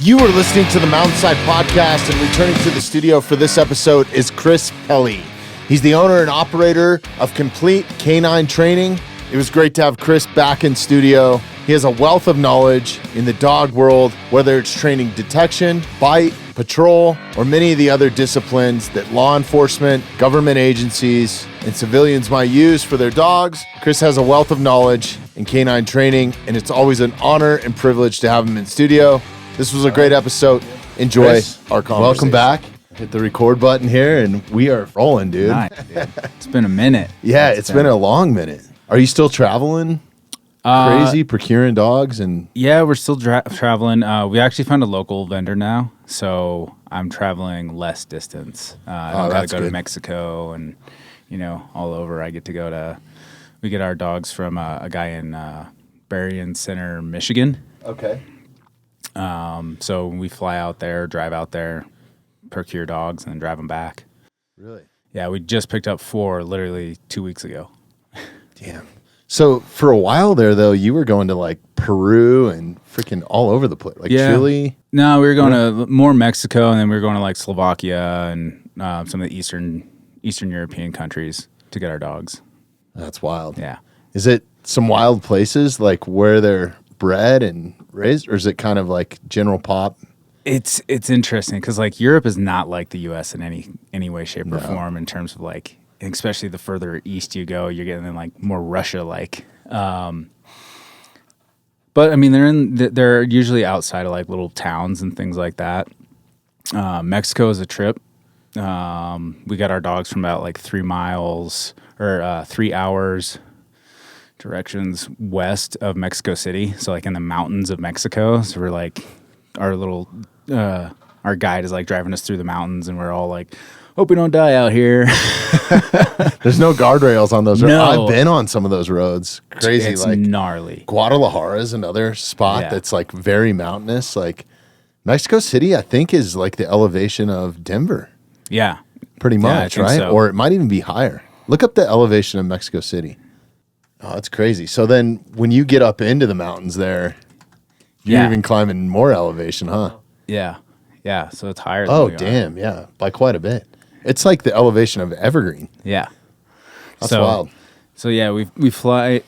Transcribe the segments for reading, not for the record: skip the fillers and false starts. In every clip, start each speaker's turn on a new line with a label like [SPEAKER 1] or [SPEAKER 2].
[SPEAKER 1] You are listening to the Mountainside Podcast, and returning to the studio for this episode is Chris Pelle. He's the owner and operator of Complete Canine Training. It was great to have Chris back in studio. He has a wealth of knowledge in the dog world, whether it's training detection, bite, patrol, or many of the other disciplines that law enforcement, government agencies, and civilians might use for their dogs. Chris has a wealth of knowledge in canine training, and it's always an honor and privilege to have him in studio. This was a great episode. Enjoy
[SPEAKER 2] Chris,
[SPEAKER 1] our conversation.
[SPEAKER 2] welcome back. Hit the record button here, and we are rolling, dude.
[SPEAKER 3] Nice, dude. It's been a minute.
[SPEAKER 2] Yeah, it's been a long minute. Are you still traveling? Crazy, procuring dogs? And
[SPEAKER 3] yeah, we're still traveling. We actually found a local vendor now, so I'm traveling less distance. I don't got to go to Mexico and, all over. I get to go to, we get our dogs from a guy in Berrien Center, Michigan.
[SPEAKER 2] okay.
[SPEAKER 3] So we fly out there, drive out there, procure dogs, and then drive them back.
[SPEAKER 2] Really?
[SPEAKER 3] Yeah, we just picked up 4 literally 2 weeks ago.
[SPEAKER 2] Damn. So for a while there, though, you were going to like Peru and freaking all over the place, like Chile.
[SPEAKER 3] No, we were going to more Mexico, and then we were going to like Slovakia and some of the Eastern European countries to get our dogs.
[SPEAKER 2] That's wild.
[SPEAKER 3] Yeah.
[SPEAKER 2] Is it some wild places like where they're bred and raised, or is it kind of like general pop?
[SPEAKER 3] It's interesting because like Europe is not like the U.S. in any way, shape, or form in terms of like, especially the further east you go, you're getting like more Russia-like. But I mean, they're usually outside of like little towns and things like that. Mexico is a trip. We got our dogs from about like 3 miles or 3 hours directions west of Mexico City. So like in the mountains of Mexico. So we're like, our guide is like driving us through the mountains, and we're all like, hope we don't die out here.
[SPEAKER 2] There's no guardrails on those roads.
[SPEAKER 3] No.
[SPEAKER 2] I've been on some of those roads. Crazy.
[SPEAKER 3] It's
[SPEAKER 2] like
[SPEAKER 3] gnarly.
[SPEAKER 2] Guadalajara is another spot that's like very mountainous. Like Mexico City, I think, is like the elevation of Denver.
[SPEAKER 3] Yeah.
[SPEAKER 2] Pretty much, right?
[SPEAKER 3] So.
[SPEAKER 2] Or it might even be higher. Look up the elevation of Mexico City. Oh, that's crazy. So then when you get up into the mountains there, you're even climbing more elevation, huh?
[SPEAKER 3] Yeah. Yeah. So it's higher than
[SPEAKER 2] Oh,
[SPEAKER 3] we are.
[SPEAKER 2] damn. Yeah. By quite a bit. It's like the elevation of Evergreen.
[SPEAKER 3] Yeah.
[SPEAKER 2] That's wild.
[SPEAKER 3] So yeah, we would fly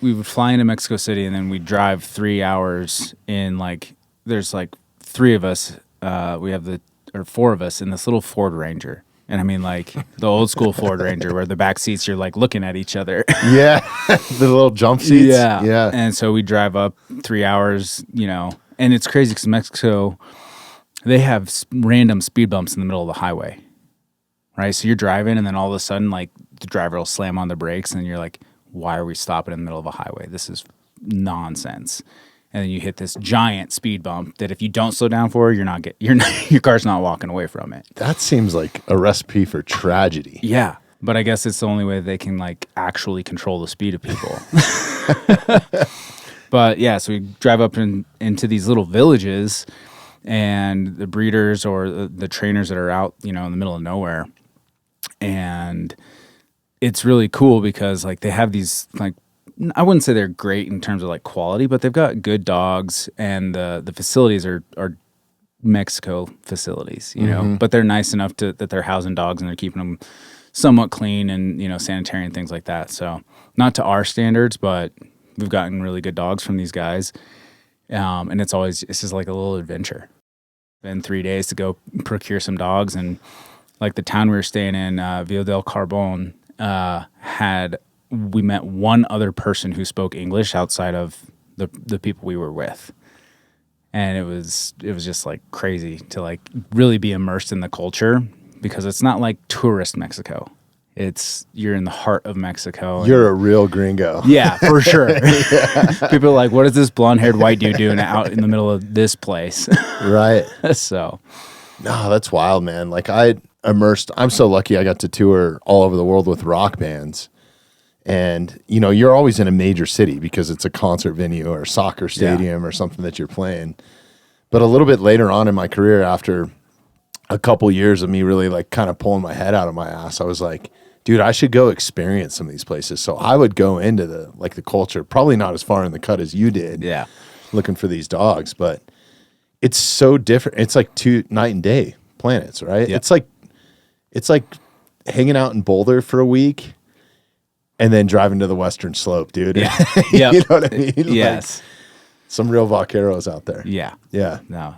[SPEAKER 3] into Mexico City, and then we drive 3 hours in like, there's like 3 of us. We have 4 of us in this little Ford Ranger. And I mean, like the old school Ford Ranger where the back seats, you're like looking at each other.
[SPEAKER 2] Yeah. The little jump seats.
[SPEAKER 3] Yeah.
[SPEAKER 2] Yeah.
[SPEAKER 3] And so we drive up 3 hours, and it's crazy because Mexico, they have random speed bumps in the middle of the highway, right? So you're driving, and then all of a sudden, like the driver will slam on the brakes, and you're like, why are we stopping in the middle of a highway? This is nonsense. And then you hit this giant speed bump that if you don't slow down for, your car's not walking away from it.
[SPEAKER 2] That seems like a recipe for tragedy.
[SPEAKER 3] Yeah. But I guess it's the only way they can like actually control the speed of people. But yeah, so we drive up into these little villages, and the breeders or the trainers that are out, in the middle of nowhere. And it's really cool because like they have these like, I wouldn't say they're great in terms of like quality, but they've got good dogs, and the facilities are Mexico facilities, but they're nice enough that they're housing dogs and they're keeping them somewhat clean and, sanitary and things like that. So not to our standards, but we've gotten really good dogs from these guys. And it's just like a little adventure. Been 3 days to go procure some dogs, and like the town we were staying in, Villa del Carbon, we met one other person who spoke English outside of the people we were with. And it was just like crazy to like really be immersed in the culture, because it's not like tourist Mexico. You're in the heart of Mexico.
[SPEAKER 2] You're a real gringo.
[SPEAKER 3] Yeah, for sure. People are like, what is this blonde-haired white dude doing out in the middle of this place?
[SPEAKER 2] Right.
[SPEAKER 3] So.
[SPEAKER 2] No, that's wild, man. Like I'm so lucky I got to tour all over the world with rock bands. And, you're always in a major city because it's a concert venue or a soccer stadium or something that you're playing. But a little bit later on in my career, after a couple years of me really like kind of pulling my head out of my ass, I was like, dude, I should go experience some of these places. So I would go into the culture, probably not as far in the cut as you did.
[SPEAKER 3] Yeah.
[SPEAKER 2] Looking for these dogs, but it's so different. It's like two night and day planets, right?
[SPEAKER 3] Yep.
[SPEAKER 2] It's like hanging out in Boulder for a week and then driving to the Western Slope, dude.
[SPEAKER 3] Yeah.
[SPEAKER 2] You
[SPEAKER 3] Yep.
[SPEAKER 2] know what I mean?
[SPEAKER 3] Yes.
[SPEAKER 2] Like, some real vaqueros out there.
[SPEAKER 3] Yeah.
[SPEAKER 2] Yeah.
[SPEAKER 3] No.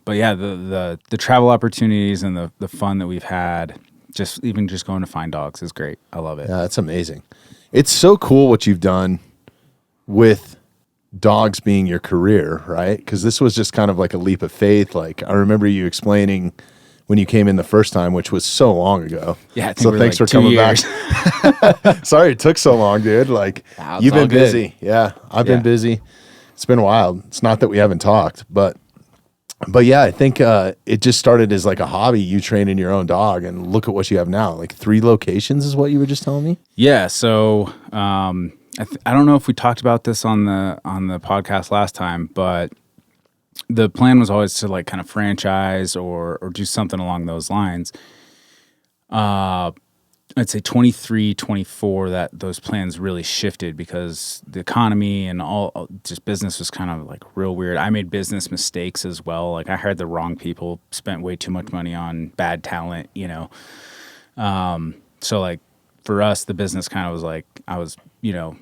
[SPEAKER 3] But yeah, the travel opportunities and the fun that we've had, just going to find dogs is great. I love it.
[SPEAKER 2] Yeah, that's amazing. It's so cool what you've done with dogs being your career, right? Because this was just kind of like a leap of faith. Like, I remember you explaining when you came in the first time, which was so long ago.
[SPEAKER 3] Yeah, I think
[SPEAKER 2] so thanks
[SPEAKER 3] like
[SPEAKER 2] for coming
[SPEAKER 3] 2 years.
[SPEAKER 2] back. Sorry it took so long, dude. Like,
[SPEAKER 3] It's
[SPEAKER 2] you've
[SPEAKER 3] all
[SPEAKER 2] been
[SPEAKER 3] good.
[SPEAKER 2] busy. Yeah, I've been busy. It's been wild. It's not that we haven't talked, but yeah, I think it just started as like a hobby, you training your own dog, and look at what you have now. Like 3 locations is what you were just telling me?
[SPEAKER 3] Yeah. So I don't know if we talked about this on the podcast last time, but the plan was always to like kind of franchise or do something along those lines. I'd say 23, 24, that those plans really shifted because the economy and all just business was kind of like real weird. I made business mistakes as well. Like I hired the wrong people, spent way too much money on bad talent, you know? So like for us, the business kind of was like, I was, you know,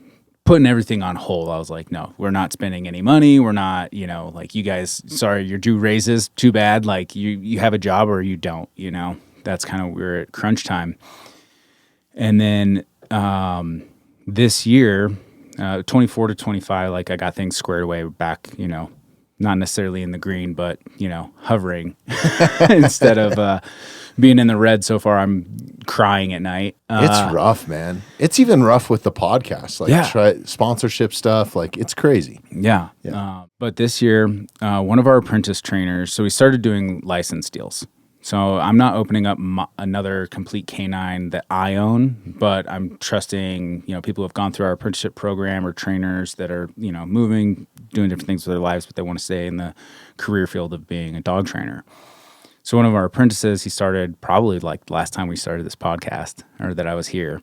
[SPEAKER 3] putting everything on hold. I was like, no, we're not spending any money. We're not, you know, like you guys, sorry, you're due raises. Too bad. Like you have a job or you don't, you know, that's kind of, we're at crunch time. And then this year, 24 to 25, like I got things squared away back, you know, not necessarily in the green, but, you know, hovering instead of being in the red. So far, I'm crying at night.
[SPEAKER 2] It's rough, man. It's even rough with the podcast, like try sponsorship stuff. Like it's crazy.
[SPEAKER 3] Yeah. But this year, one of our apprentice trainers, so we started doing license deals. So I'm not opening up another complete canine that I own, but I'm trusting, you know, people who have gone through our apprenticeship program or trainers that are, you know, moving, doing different things with their lives, but they want to stay in the career field of being a dog trainer. So one of our apprentices, he started probably like last time we started this podcast or that I was here,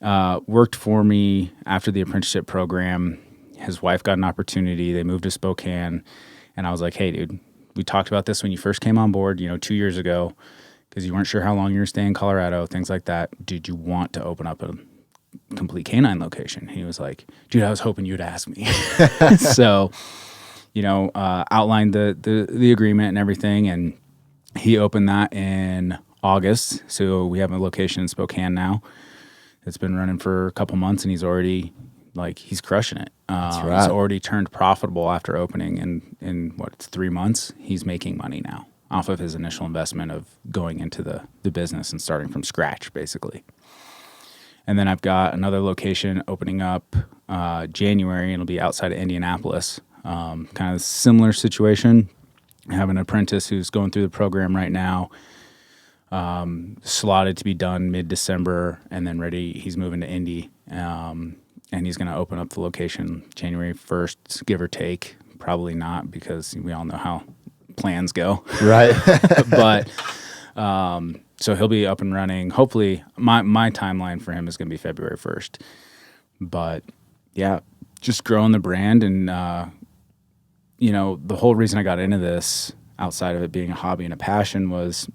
[SPEAKER 3] worked for me after the apprenticeship program. His wife got an opportunity. They moved to Spokane. And I was like, hey, dude, we talked about this when you first came on board, you know, 2 years ago, because you weren't sure how long you were staying in Colorado, things like that. Did you want to open up a complete canine location? He was like, dude, I was hoping you'd ask me. So, you know, outlined the agreement and everything. And he opened that in August. So we have a location in Spokane now. It's been running for a couple months and he's already he's crushing it.
[SPEAKER 2] That's right.
[SPEAKER 3] He's already turned profitable after opening in it's 3 months. He's making money now off of his initial investment of going into the business and starting from scratch, basically. And then I've got another location opening up January, and it'll be outside of Indianapolis. Kind of a similar situation. I have an apprentice who's going through the program right now, slotted to be done mid-December, and then ready. He's moving to Indy. And he's going to open up the location January 1st, give or take. Probably not, because we all know how plans go.
[SPEAKER 2] Right.
[SPEAKER 3] But so he'll be up and running. Hopefully, my timeline for him is going to be February 1st. But yeah, just growing the brand. And, you know, the whole reason I got into this, outside of it being a hobby and a passion, was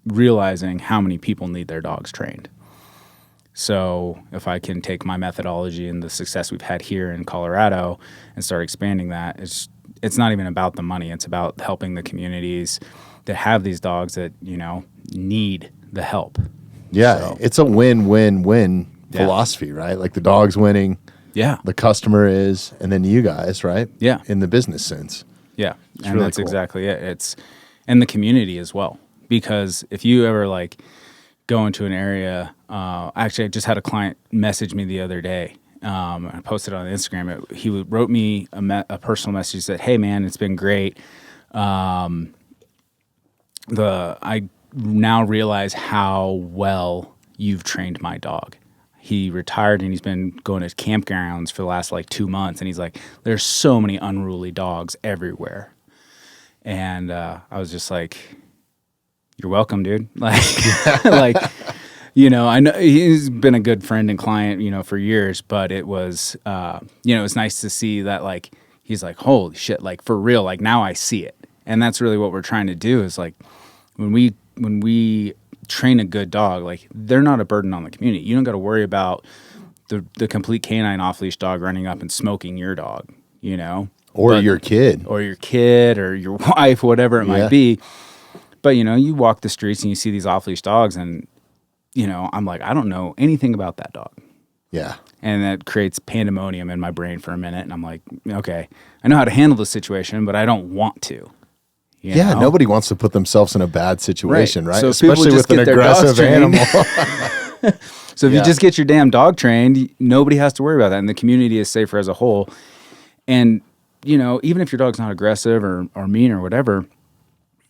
[SPEAKER 3] realizing how many people need their dogs trained. So if I can take my methodology and the success we've had here in Colorado and start expanding that, it's not even about the money. It's about helping the communities that have these dogs that, you know, need the help.
[SPEAKER 2] Yeah,
[SPEAKER 3] So,
[SPEAKER 2] it's a win-win-win philosophy, right? Like the dog's winning, the customer is, and then you guys, right?
[SPEAKER 3] Yeah.
[SPEAKER 2] In the business sense.
[SPEAKER 3] Yeah, and
[SPEAKER 2] really
[SPEAKER 3] that's
[SPEAKER 2] cool.
[SPEAKER 3] exactly it. And the community as well. Because if you ever go into an area, actually I just had a client message me the other day. I posted on Instagram. He wrote me a personal message. He said, hey man, it's been great. I now realize how well you've trained my dog. He retired and he's been going to campgrounds for the last 2 months. And he's like, there's so many unruly dogs everywhere. And I was just like, you're welcome, dude. You know, I know he's been a good friend and client, you know, for years, but it was, you know, it's nice to see that, he's like, holy shit, for real, now I see it. And that's really what we're trying to do is like when we train a good dog, like they're not a burden on the community. You don't got to worry about the complete canine off-leash dog running up and smoking your dog, you know?
[SPEAKER 2] Or your kid.
[SPEAKER 3] Or your kid or your wife, whatever it might be. But, you know, you walk the streets and you see these off-leash dogs and, you know, I'm like, I don't know anything about that dog.
[SPEAKER 2] Yeah.
[SPEAKER 3] And that creates pandemonium in my brain for a minute. And I'm like, okay, I know how to handle the situation, but I don't want to. You know?
[SPEAKER 2] Nobody wants to put themselves in a bad situation, right?
[SPEAKER 3] So
[SPEAKER 2] especially with an aggressive animal.
[SPEAKER 3] So if you just get your damn dog trained, nobody has to worry about that. And the community is safer as a whole. And, you know, even if your dog's not aggressive or mean or whatever,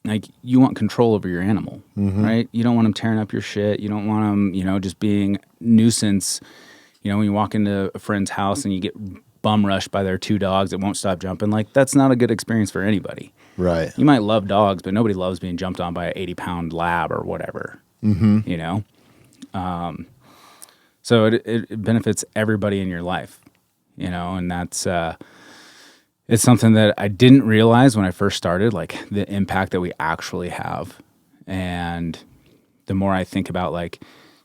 [SPEAKER 3] like you want control over your animal, right? You don't want them tearing up your shit. You don't want them, you know, just being nuisance. You know, when you walk into a friend's house and you get bum rushed by their 2 dogs that won't stop jumping, like that's not a good experience for anybody.
[SPEAKER 2] Right.
[SPEAKER 3] You might love dogs, but nobody loves being jumped on by an 80-pound lab or whatever, you know? So it benefits everybody in your life, you know, and that's, it's something that I didn't realize when I first started, like the impact that we actually have. And the more I think about like,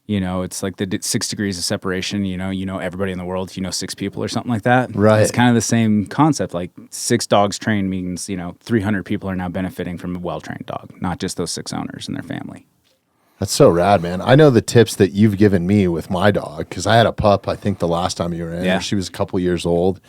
[SPEAKER 3] you know, it's like the 6 degrees of separation, you know, everybody in the world, you know, 6 people or something like that.
[SPEAKER 2] Right.
[SPEAKER 3] It's kind of the same concept. Like 6 dogs trained means, you know, 300 people are now benefiting from a well-trained dog, not just those 6 owners and their family.
[SPEAKER 2] That's so rad, man. I know the tips that you've given me with my dog because I had a pup, I think the last time you were in.
[SPEAKER 3] Yeah.
[SPEAKER 2] She was a couple years old.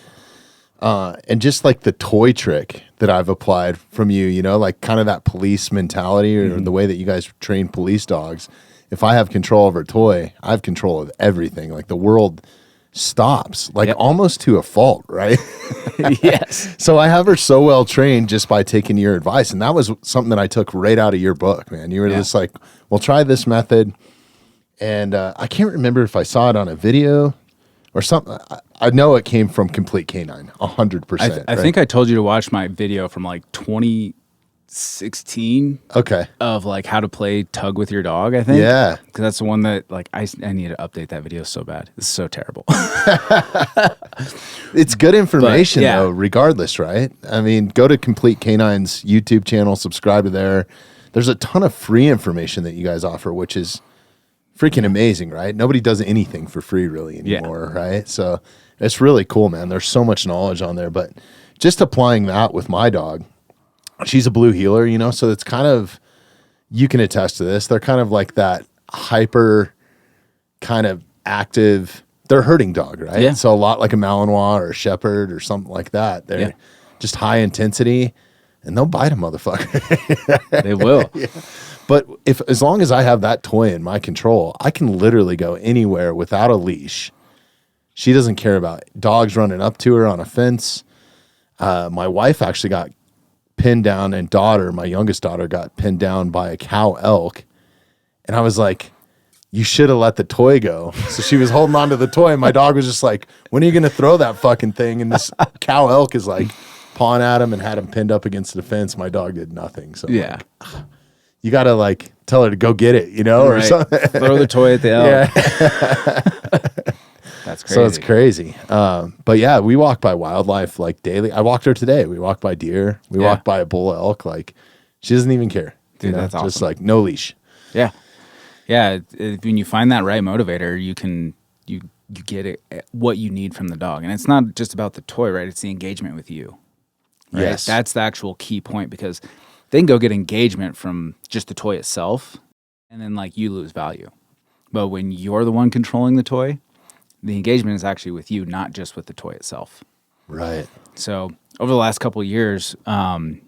[SPEAKER 2] And just like the toy trick that I've applied from you, you know, like kind of that police mentality or the way that you guys train police dogs. If I have control over a toy, I have control of everything. Like the world stops, like almost to a fault, right?
[SPEAKER 3] Yes.
[SPEAKER 2] So I have her so well trained just by taking your advice. And that was something that I took right out of your book, man. You were just like, well, try this method. And I can't remember if I saw it on a video or something. I know it came from Complete Canine, 100%.
[SPEAKER 3] I think I told you to watch my video from like 2016.
[SPEAKER 2] Okay.
[SPEAKER 3] Of like how to play tug with your dog, I think.
[SPEAKER 2] Yeah.
[SPEAKER 3] Because that's the one that like I need to update that video so bad. It's so terrible.
[SPEAKER 2] It's good information
[SPEAKER 3] But, yeah.
[SPEAKER 2] though, regardless, right? I mean, go to Complete Canine's YouTube channel, subscribe to there. There's a ton of free information that you guys offer, which is freaking amazing, right? Nobody does anything for free really anymore, right? So it's really cool, man. There's so much knowledge on there, but just applying that with my dog, she's a blue heeler, you know, so it's kind of, you can attest to this. They're kind of like that hyper kind of active, they're a herding dog, right?
[SPEAKER 3] Yeah.
[SPEAKER 2] So a lot like a Malinois or a Shepherd or something like that. They're just high intensity and they'll bite a motherfucker.
[SPEAKER 3] They will.
[SPEAKER 2] But as long as I have that toy in my control, I can literally go anywhere without a leash. She doesn't care about dogs running up to her on a fence. My wife actually got pinned down, and my youngest daughter, got pinned down by a cow elk. And I was like, you should have let the toy go. So she was holding on to the toy, and my dog was just like, when are you going to throw that fucking thing? And this cow elk is like pawing at him and had him pinned up against the fence. My dog did nothing. So I'm like, you got to like tell her to go get it, you know, or something.
[SPEAKER 3] Throw the toy at the elk. That's crazy.
[SPEAKER 2] So it's crazy. But yeah, we walk by wildlife like daily. I walked her today. We walked by deer. We walked by a bull elk. Like she doesn't even care.
[SPEAKER 3] Dude,
[SPEAKER 2] you know?
[SPEAKER 3] that's awesome.
[SPEAKER 2] Just like no leash.
[SPEAKER 3] Yeah. Yeah. When you find that right motivator, you get it, what you need from the dog. And it's not just about the toy, right? It's the engagement with you. Right?
[SPEAKER 2] Yes.
[SPEAKER 3] That's the actual key point, because they can go get engagement from just the toy itself, and then like you lose value. But when you're the one controlling the toy, the engagement is actually with you, not just with the toy itself.
[SPEAKER 2] Right.
[SPEAKER 3] So over the last couple of years, like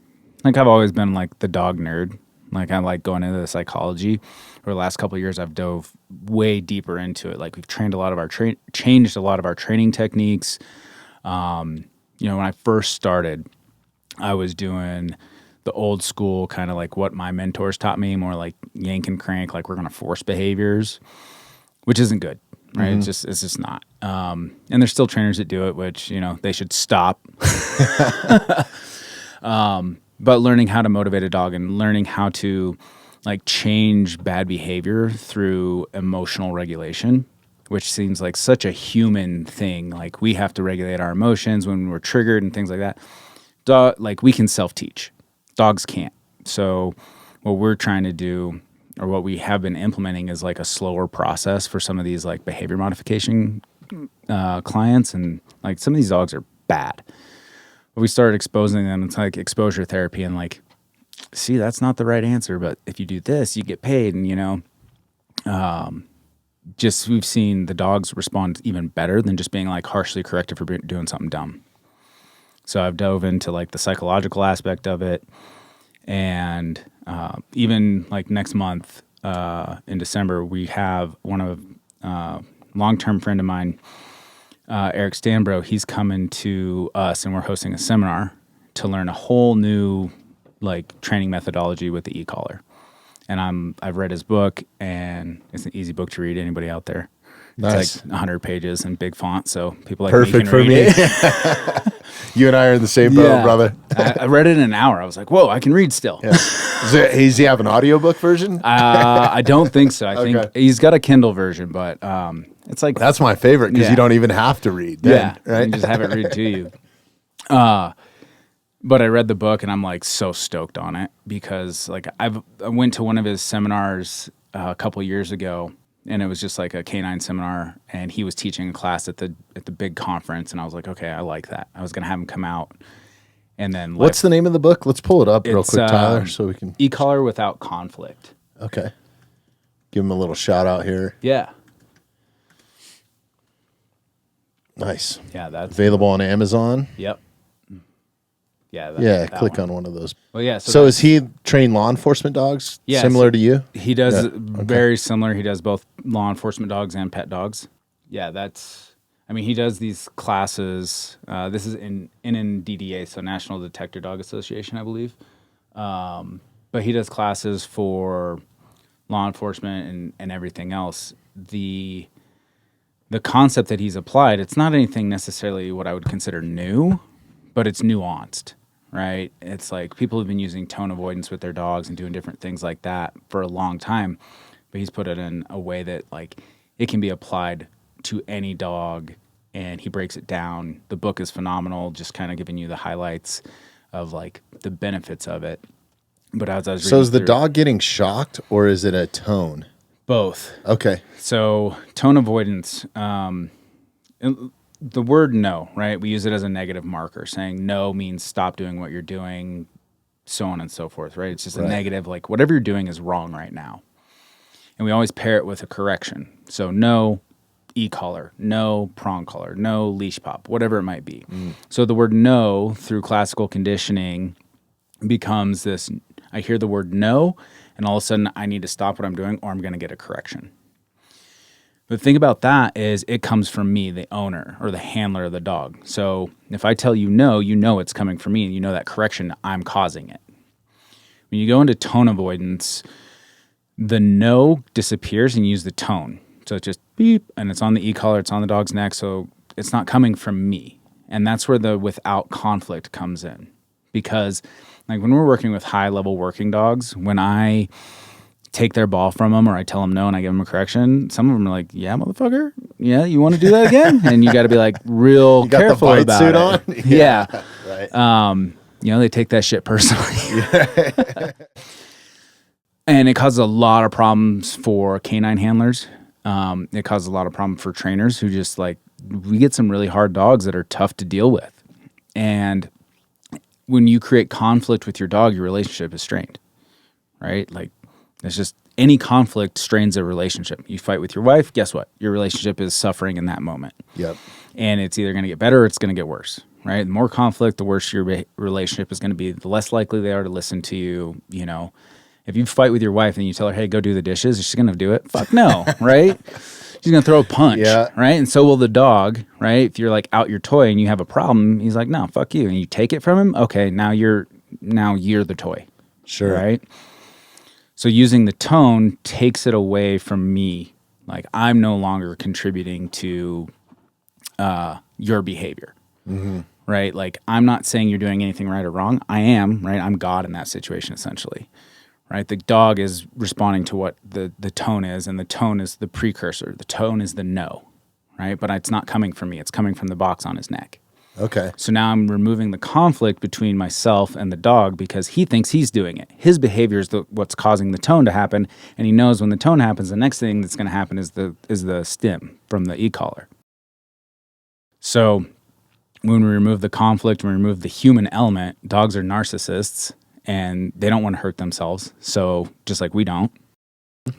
[SPEAKER 3] I've always been like the dog nerd. Like I like going into the psychology. Over the last couple of years, I've dove way deeper into it. Like we've trained a lot of our changed a lot of our training techniques. When I first started, I was doing the old school kind of like what my mentors taught me, more like yank and crank, like we're going to force behaviors, which isn't good, right?
[SPEAKER 2] Mm-hmm.
[SPEAKER 3] It's just not. And there's still trainers that do it, which, they should stop. But learning how to motivate a dog and learning how to like change bad behavior through emotional regulation, which seems like such a human thing. Like we have to regulate our emotions when we're triggered and things like that. Like we can self-teach. Dogs can't. So what we're trying to do, or what we have been implementing, is like a slower process for some of these like behavior modification clients. And like some of these dogs are bad. But we started exposing them. It's like exposure therapy, and like, see, that's not the right answer, but if you do this, you get paid. And, you know, just we've seen the dogs respond even better than just being like harshly corrected for doing something dumb. So I've dove into like the psychological aspect of it. And even like next month in December, we have one of long-term friend of mine, Eric Stanbro. He's coming to us, and we're hosting a seminar to learn a whole new like training methodology with the e-collar. And I've read his book, and it's an easy book to read. Anybody out there?
[SPEAKER 2] Nice.
[SPEAKER 3] It's like 100 pages in big font, so people like
[SPEAKER 2] Perfect
[SPEAKER 3] me can
[SPEAKER 2] for
[SPEAKER 3] read
[SPEAKER 2] me.
[SPEAKER 3] it.
[SPEAKER 2] You and I are in the same boat, brother.
[SPEAKER 3] I read it in an hour. I was like, whoa, I can read still.
[SPEAKER 2] Yeah. Does he have an audiobook version?
[SPEAKER 3] I don't think so. I think he's got a Kindle version, but it's like...
[SPEAKER 2] That's my favorite, because you don't even have to read then, right?
[SPEAKER 3] You just have it read to you. But I read the book, and I'm like so stoked on it, because like I went to one of his seminars a couple years ago, and it was just like a canine seminar, and he was teaching a class at the big conference, and I was like, okay, I like that. I was gonna have him come out, and then
[SPEAKER 2] what's the name of the book? Let's pull it up real quick, Tyler, so we can
[SPEAKER 3] E-collar Without Conflict.
[SPEAKER 2] Okay, give him a little shout out here.
[SPEAKER 3] Yeah,
[SPEAKER 2] nice.
[SPEAKER 3] Yeah, that's
[SPEAKER 2] available on Amazon.
[SPEAKER 3] Yep. Yeah,
[SPEAKER 2] click on one of those.
[SPEAKER 3] Well, yeah.
[SPEAKER 2] So is he trained law enforcement dogs?
[SPEAKER 3] Yeah,
[SPEAKER 2] similar to you?
[SPEAKER 3] He does very similar. He does both law enforcement dogs and pet dogs. Yeah, he does these classes. This is in NNDDA, so National Detector Dog Association, I believe. But he does classes for law enforcement and everything else. The concept that he's applied, it's not anything necessarily what I would consider new, but it's nuanced, right? It's like people have been using tone avoidance with their dogs and doing different things like that for a long time, but he's put it in a way that like it can be applied to any dog, and he breaks it down. The book is phenomenal, just kind of giving you the highlights of like the benefits of it. But as I was reading
[SPEAKER 2] is the dog getting shocked, or is it a tone?
[SPEAKER 3] Both.
[SPEAKER 2] Okay.
[SPEAKER 3] So tone avoidance, the word no, right? We use it as a negative marker, saying no means stop doing what you're doing, so on and so forth, right? It's just a negative, like whatever you're doing is wrong right now. And we always pair it with a correction. So no e-collar, no prong collar, no leash pop, whatever it might be. So the word no through classical conditioning becomes this, I hear the word no, and all of a sudden I need to stop what I'm doing or I'm going to get a correction. The thing about that is it comes from me, the owner or the handler of the dog. So if I tell you no, you know it's coming from me, and you know that correction, I'm causing it. When you go into tone avoidance, the no disappears and you use the tone. So it's just beep, and it's on the e-collar, it's on the dog's neck, so it's not coming from me. And that's where the without conflict comes in. Because like when we're working with high-level working dogs, when I take their ball from them or I tell them no and I give them a correction, some of them are like, yeah, motherfucker, yeah, you want to do that again? And you got to be like real careful about it.
[SPEAKER 2] On?
[SPEAKER 3] Yeah.
[SPEAKER 2] Right.
[SPEAKER 3] They take that shit personally. And it causes a lot of problems for canine handlers. It causes a lot of problems for trainers who just like, we get some really hard dogs that are tough to deal with. And when you create conflict with your dog, your relationship is strained, right? Like, it's just any conflict strains a relationship. You fight with your wife, guess what? Your relationship is suffering in that moment.
[SPEAKER 2] Yep.
[SPEAKER 3] And it's either going to get better or it's going to get worse, right? The more conflict, the worse your relationship is going to be. The less likely they are to listen to you. You know, if you fight with your wife and you tell her, hey, go do the dishes, is she going to do it? Fuck no, right? She's going to throw a punch, right? And so will the dog, right? If you're like out your toy and you have a problem, he's like, no, fuck you. And you take it from him, okay, now you're the toy.
[SPEAKER 2] Sure.
[SPEAKER 3] Right? So using the tone takes it away from me. Like I'm no longer contributing to your behavior, right? Like I'm not saying you're doing anything right or wrong. I am, right? I'm God in that situation essentially, right? The dog is responding to what the tone is, and the tone is the precursor. The tone is the no, right? But it's not coming from me. It's coming from the box on his neck.
[SPEAKER 2] Okay.
[SPEAKER 3] So now I'm removing the conflict between myself and the dog because he thinks he's doing it. His behavior is what's causing the tone to happen, and he knows when the tone happens, the next thing that's going to happen is the stim from the e-collar. So when we remove the conflict, when we remove the human element, dogs are narcissists, and they don't want to hurt themselves. So just like we don't,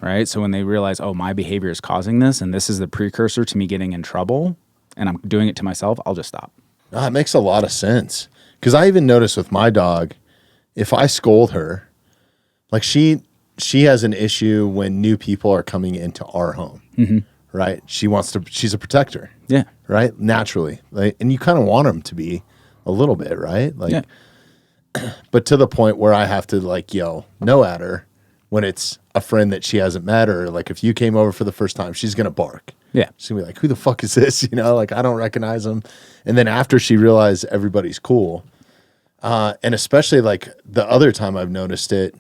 [SPEAKER 3] right? So when they realize, oh, my behavior is causing this, and this is the precursor to me getting in trouble, and I'm doing it to myself, I'll just stop.
[SPEAKER 2] No, it makes a lot of sense. Because I even noticed with my dog, if I scold her, like she has an issue when new people are coming into our home, right? She's a protector.
[SPEAKER 3] Yeah.
[SPEAKER 2] Right? Naturally. Like, and you kind of want them to be a little bit, right? Like, but to the point where I have to like yell no at her when it's a friend that she hasn't met, or like if you came over for the first time, she's going to bark.
[SPEAKER 3] Yeah.
[SPEAKER 2] She's going to be like, who the fuck is this? You know, like I don't recognize them. And then after she realized everybody's cool, and especially like the other time I've noticed it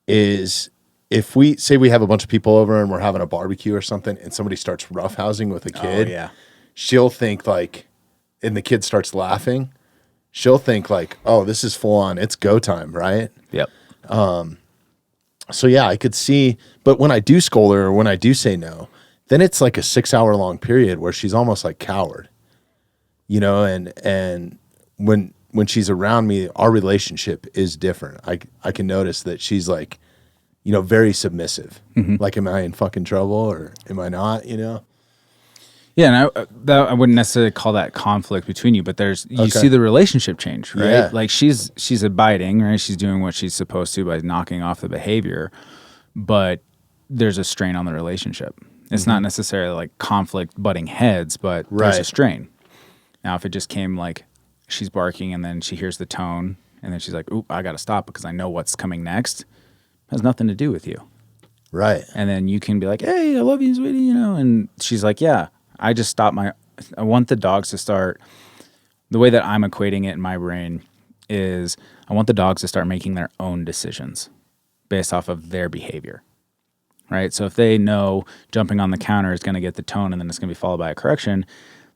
[SPEAKER 2] is if we say we have a bunch of people over and we're having a barbecue or something and somebody starts roughhousing with a kid, she'll think like, and the kid starts laughing, she'll think like, oh, this is full on, it's go time, right?
[SPEAKER 3] Yep.
[SPEAKER 2] So yeah, I could see, but when I do scold her or when I do say no, then it's like a 6-hour long period where she's almost like coward, you know, and when she's around me, our relationship is different. I can notice that she's like, you know, very submissive. Like, am I in fucking trouble or am I not, you know?
[SPEAKER 3] Yeah, and I wouldn't necessarily call that conflict between you, but you see the relationship change, right?
[SPEAKER 2] Yeah.
[SPEAKER 3] Like she's abiding, right? She's doing what she's supposed to by knocking off the behavior, but there's a strain on the relationship. It's not necessarily like conflict butting heads, but there's a strain. Now, if it just came like she's barking and then she hears the tone and then she's like, "Oop, I got to stop because I know what's coming next," it has nothing to do with you.
[SPEAKER 2] Right.
[SPEAKER 3] And then you can be like, "Hey, I love you, sweetie," you know, and she's like, "Yeah, I just stopped I want the dogs to start," the way that I'm equating it in my brain is I want the dogs to start making their own decisions based off of their behavior, right? So if they know jumping on the counter is going to get the tone and then it's going to be followed by a correction,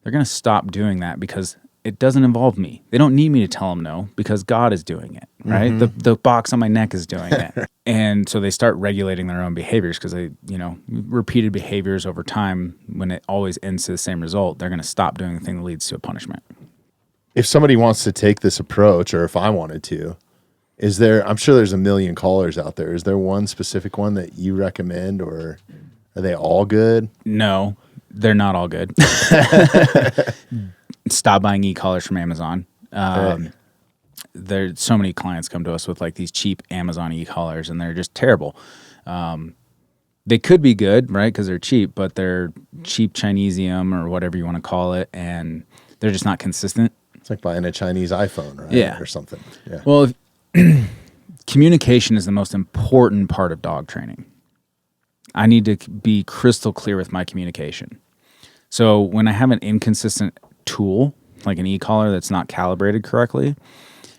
[SPEAKER 3] they're going to stop doing that because it doesn't involve me. They don't need me to tell them no because God is doing it, right? The box on my neck is doing it. And so they start regulating their own behaviors because they, you know, repeated behaviors over time, when it always ends to the same result, they're going to stop doing the thing that leads to a punishment.
[SPEAKER 2] If somebody wants to take this approach, or if I wanted to, I'm sure there's a million callers out there. Is there one specific one that you recommend, or are they all good?
[SPEAKER 3] No, they're not all good. Stop buying e-collars from Amazon. There's so many clients come to us with like these cheap Amazon e-collars, and they're just terrible. They could be good, right? Because they're cheap, but they're cheap Chinesium or whatever you want to call it, and they're just not consistent.
[SPEAKER 2] It's like buying a Chinese iPhone, right?
[SPEAKER 3] Yeah.
[SPEAKER 2] Or something. Yeah.
[SPEAKER 3] Well, communication is the most important part of dog training. I need to be crystal clear with my communication. So when I have an inconsistent tool, like an e-collar that's not calibrated correctly,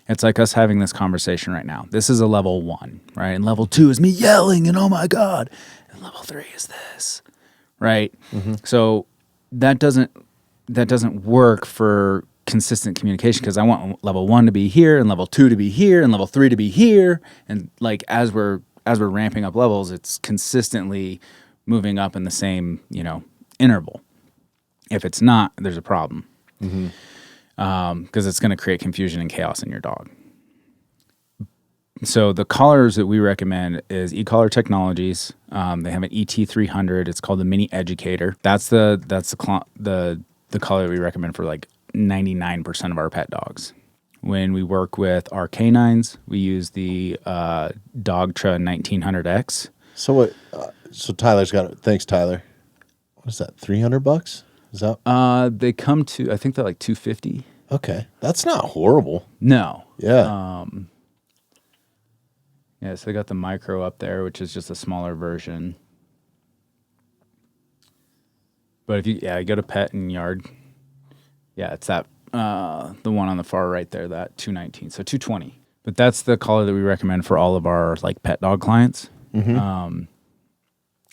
[SPEAKER 3] it's like us having this conversation right now. This is a level 1, right? And level 2 is me yelling and oh my God. And level 3 is this, right? So that doesn't work for consistent communication because I want level 1 to be here and level 2 to be here and level 3 to be here. And like as we're ramping up levels, it's consistently moving up in the same, you know, interval. If it's not, there's a problem. Because it's going to create confusion and chaos in your dog. So the collars that we recommend is e-collar technologies. They have an ET300. It's called the Mini Educator. That's the collar that we recommend for like 99% of our pet dogs. When we work with our canines, we use the Dogtra 1900X.
[SPEAKER 2] So what? So Tyler's got it. Thanks, Tyler. What is that? $300? Is that?
[SPEAKER 3] They come to, I think they're like $250.
[SPEAKER 2] Okay, that's not horrible.
[SPEAKER 3] No.
[SPEAKER 2] Yeah.
[SPEAKER 3] Yeah, so they got the micro up there, which is just a smaller version. But if you go to Pet and Yard, it's that the one on the far right there, that 219, so 220. But that's the collar that we recommend for all of our like pet dog clients.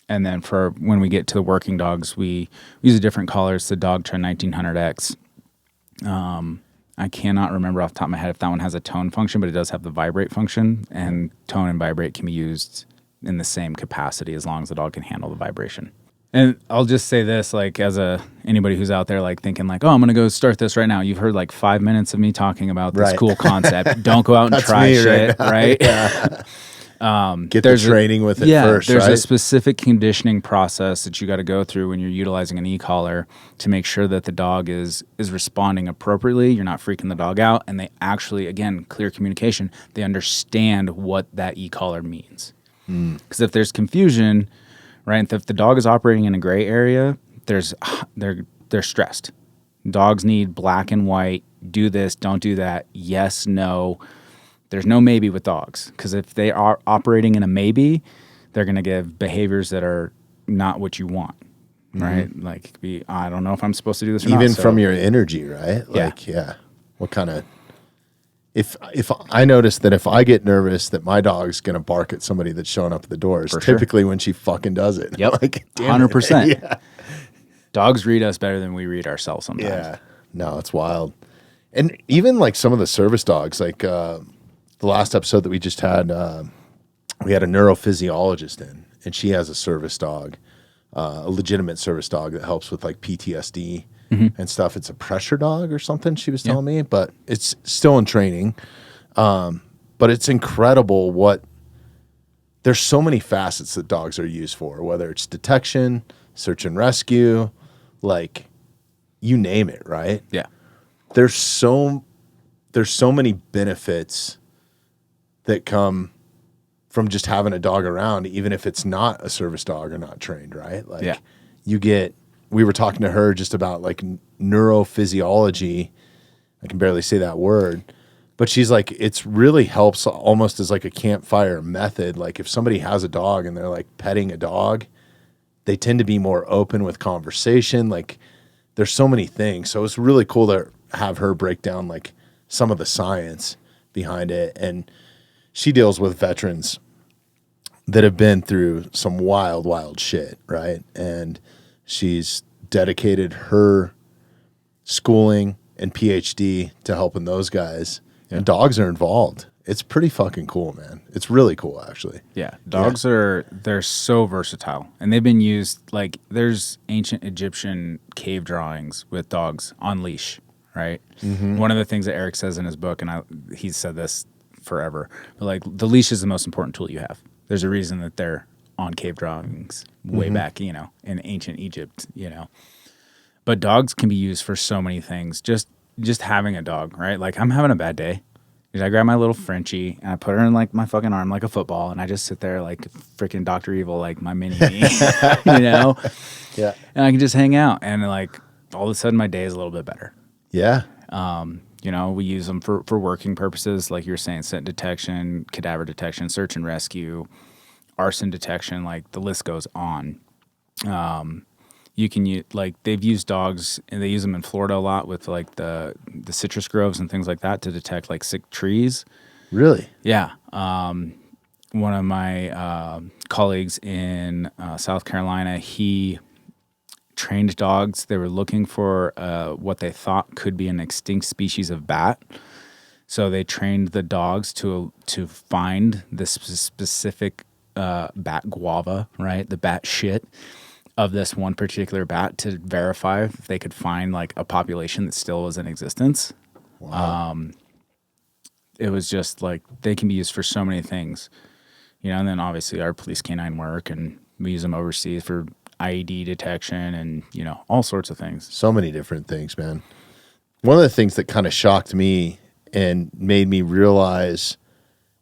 [SPEAKER 3] And then for when we get to the working dogs, we use a different collar. It's the Dogtra 1900X. I cannot remember off the top of my head if that one has a tone function, but it does have the vibrate function, and tone and vibrate can be used in the same capacity as long as the dog can handle the vibration. And I'll just say this, like, as anybody who's out there, like, thinking, like, oh, I'm going to go start this right now. You've heard, like, 5 minutes of me talking about this cool concept. Don't go out and try shit, right?
[SPEAKER 1] Yeah. Get the training with it first,
[SPEAKER 3] there's
[SPEAKER 1] right?
[SPEAKER 3] a specific conditioning process that you got to go through when you're utilizing an e-collar to make sure that the dog is responding appropriately. You're not freaking the dog out. And they actually, again, clear communication. They understand what that e-collar means. Because if there's confusion, right, if the dog is operating in a gray area, they're stressed. Dogs need black and white, do this, don't do that, yes, no. There's no maybe with dogs, because if they are operating in a maybe, they're going to give behaviors that are not what you want, right? Like, it could be, I don't know if I'm supposed to do this or not.
[SPEAKER 1] Even from your energy, right? Like, what kind of... If I notice that if I get nervous that my dog's going to bark at somebody that's showing up at the door, it's typically when she fucking does it.
[SPEAKER 3] Yep,
[SPEAKER 1] like,
[SPEAKER 3] 100%.
[SPEAKER 1] Yeah.
[SPEAKER 3] Dogs read us better than we read ourselves sometimes.
[SPEAKER 1] Yeah. No, it's wild. And even like some of the service dogs, like the last episode that we just had, we had a neurophysiologist in, and she has a service dog, a legitimate service dog that helps with like PTSD and stuff. It's a pressure dog or something, she was telling me, but it's still in training. But it's incredible there's so many facets that dogs are used for, whether it's detection, search and rescue, like you name it, right?
[SPEAKER 3] Yeah.
[SPEAKER 1] There's so many benefits that come from just having a dog around, even if it's not a service dog or not trained, right? Like we were talking to her just about like neurophysiology. I can barely say that word, but she's like, it's really helps almost as like a campfire method. Like if somebody has a dog and they're like petting a dog, they tend to be more open with conversation. Like there's so many things. So it's really cool to have her break down like some of the science behind it. And she deals with veterans that have been through some wild, wild shit, right? And she's dedicated her schooling and PhD to helping those guys. Yeah. And dogs are involved. It's pretty fucking cool, man. It's really cool, actually.
[SPEAKER 3] Yeah, dogs they're so versatile, and they've been used, like, there's ancient Egyptian cave drawings with dogs on leash, right? One of the things that Eric says in his book, and he's said this forever, but like the leash is the most important tool you have. There's a reason that they're on cave drawings way back, in ancient Egypt, But dogs can be used for so many things. Just having a dog, right? Like I'm having a bad day. I grab my little Frenchie and I put her in like my fucking arm like a football, and I just sit there like freaking Dr. Evil, like my mini me,
[SPEAKER 1] Yeah.
[SPEAKER 3] And I can just hang out, and like all of a sudden my day is a little bit better.
[SPEAKER 1] Yeah.
[SPEAKER 3] We use them for working purposes, like you were saying, scent detection, cadaver detection, search and rescue, arson detection, like the list goes on. You can use, like, they've used dogs, and they use them in Florida a lot with like the citrus groves and things like that to detect like sick trees.
[SPEAKER 1] Really?
[SPEAKER 3] Yeah. One of my colleagues in South Carolina, he trained dogs. They were looking for what they thought could be an extinct species of bat. So they trained the dogs to find this specific bat guava, right? The bat shit of this one particular bat to verify if they could find like a population that still was in existence. Wow. It was just like they can be used for so many things, and then obviously our police canine work, and we use them overseas for IED detection and, all sorts of things.
[SPEAKER 1] So many different things, man. One of the things that kind of shocked me and made me realize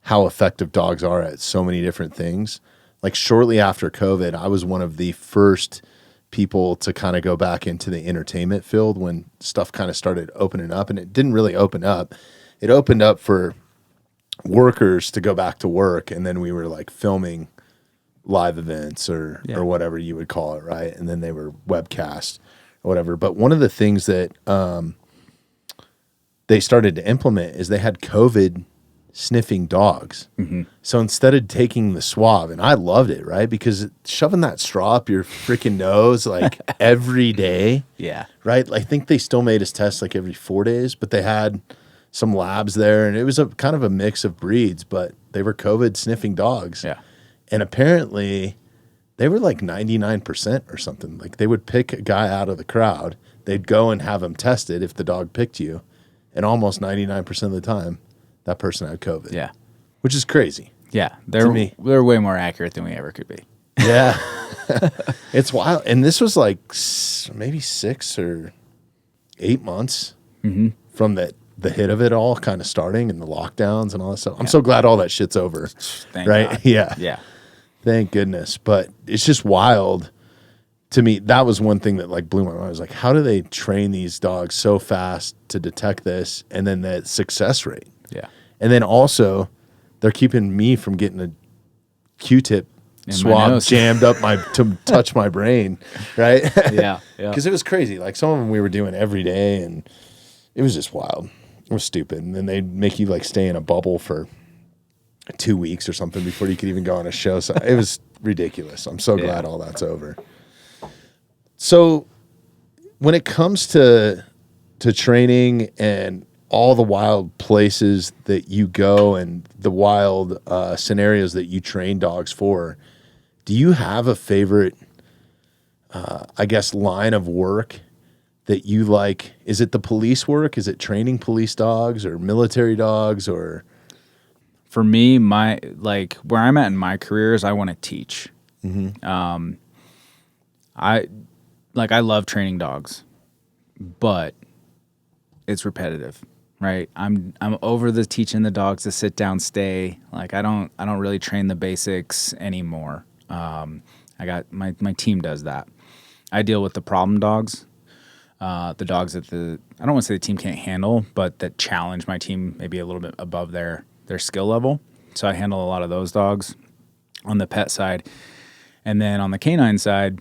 [SPEAKER 1] how effective dogs are at so many different things. Like shortly after COVID, I was one of the first people to kind of go back into the entertainment field when stuff kind of started opening up, and it didn't really open up. It opened up for workers to go back to work, and then we were like filming live events or whatever you would call it, right? And then they were webcast or whatever. But one of the things that they started to implement is they had COVID
[SPEAKER 2] sniffing dogs. So instead of taking the swab, and I loved it, right? Because shoving that straw up your freaking nose like every day,
[SPEAKER 3] Yeah.
[SPEAKER 2] right? I think they still made us test like every 4 days, but they had some labs there, and it was a kind of a mix of breeds, but they were COVID sniffing dogs.
[SPEAKER 3] Yeah.
[SPEAKER 2] And apparently they were like 99% or something. Like they would pick a guy out of the crowd, they'd go and have him tested if the dog picked you, and almost 99% of the time, that person had COVID.
[SPEAKER 3] Yeah.
[SPEAKER 2] Which is crazy.
[SPEAKER 3] Yeah.
[SPEAKER 2] me.
[SPEAKER 3] They're way more accurate than we ever could be.
[SPEAKER 2] Yeah. It's wild. And this was like maybe 6 or 8 months from the hit of it all kind of starting and the lockdowns and all that stuff. I'm so glad all that shit's over.
[SPEAKER 3] Thank
[SPEAKER 2] right?
[SPEAKER 3] God.
[SPEAKER 2] Yeah.
[SPEAKER 3] Yeah.
[SPEAKER 2] Thank goodness. But it's just wild to me. That was one thing that like blew my mind. I was like, how do they train these dogs so fast to detect this? And then the success rate.
[SPEAKER 3] Yeah.
[SPEAKER 2] And then also, they're keeping me from getting a Q-tip
[SPEAKER 3] In my
[SPEAKER 2] swab
[SPEAKER 3] nose.
[SPEAKER 2] jammed up to touch my brain, right?
[SPEAKER 3] Yeah. Yeah.
[SPEAKER 2] Because it was crazy. Like some of them we were doing every day, and it was just wild. It was stupid. And then they'd make you like stay in a bubble for 2 weeks or something before you could even go on a show. So it was ridiculous. I'm so glad all that's over. So when it comes to training and all the wild places that you go and the wild scenarios that you train dogs for, do you have a favorite, I guess, line of work that you like? Is it the police work? Is it training police dogs or military dogs? Or
[SPEAKER 3] For me, my like where I'm at in my career is I want to teach. I love training dogs, but it's repetitive. Right. I'm over the teaching the dogs to sit down, stay. Like I don't really train the basics anymore. I got my team does that. I deal with the problem dogs, the dogs that I don't want to say the team can't handle, but that challenge my team maybe a little bit above their skill level. So I handle a lot of those dogs on the pet side. And then on the canine side,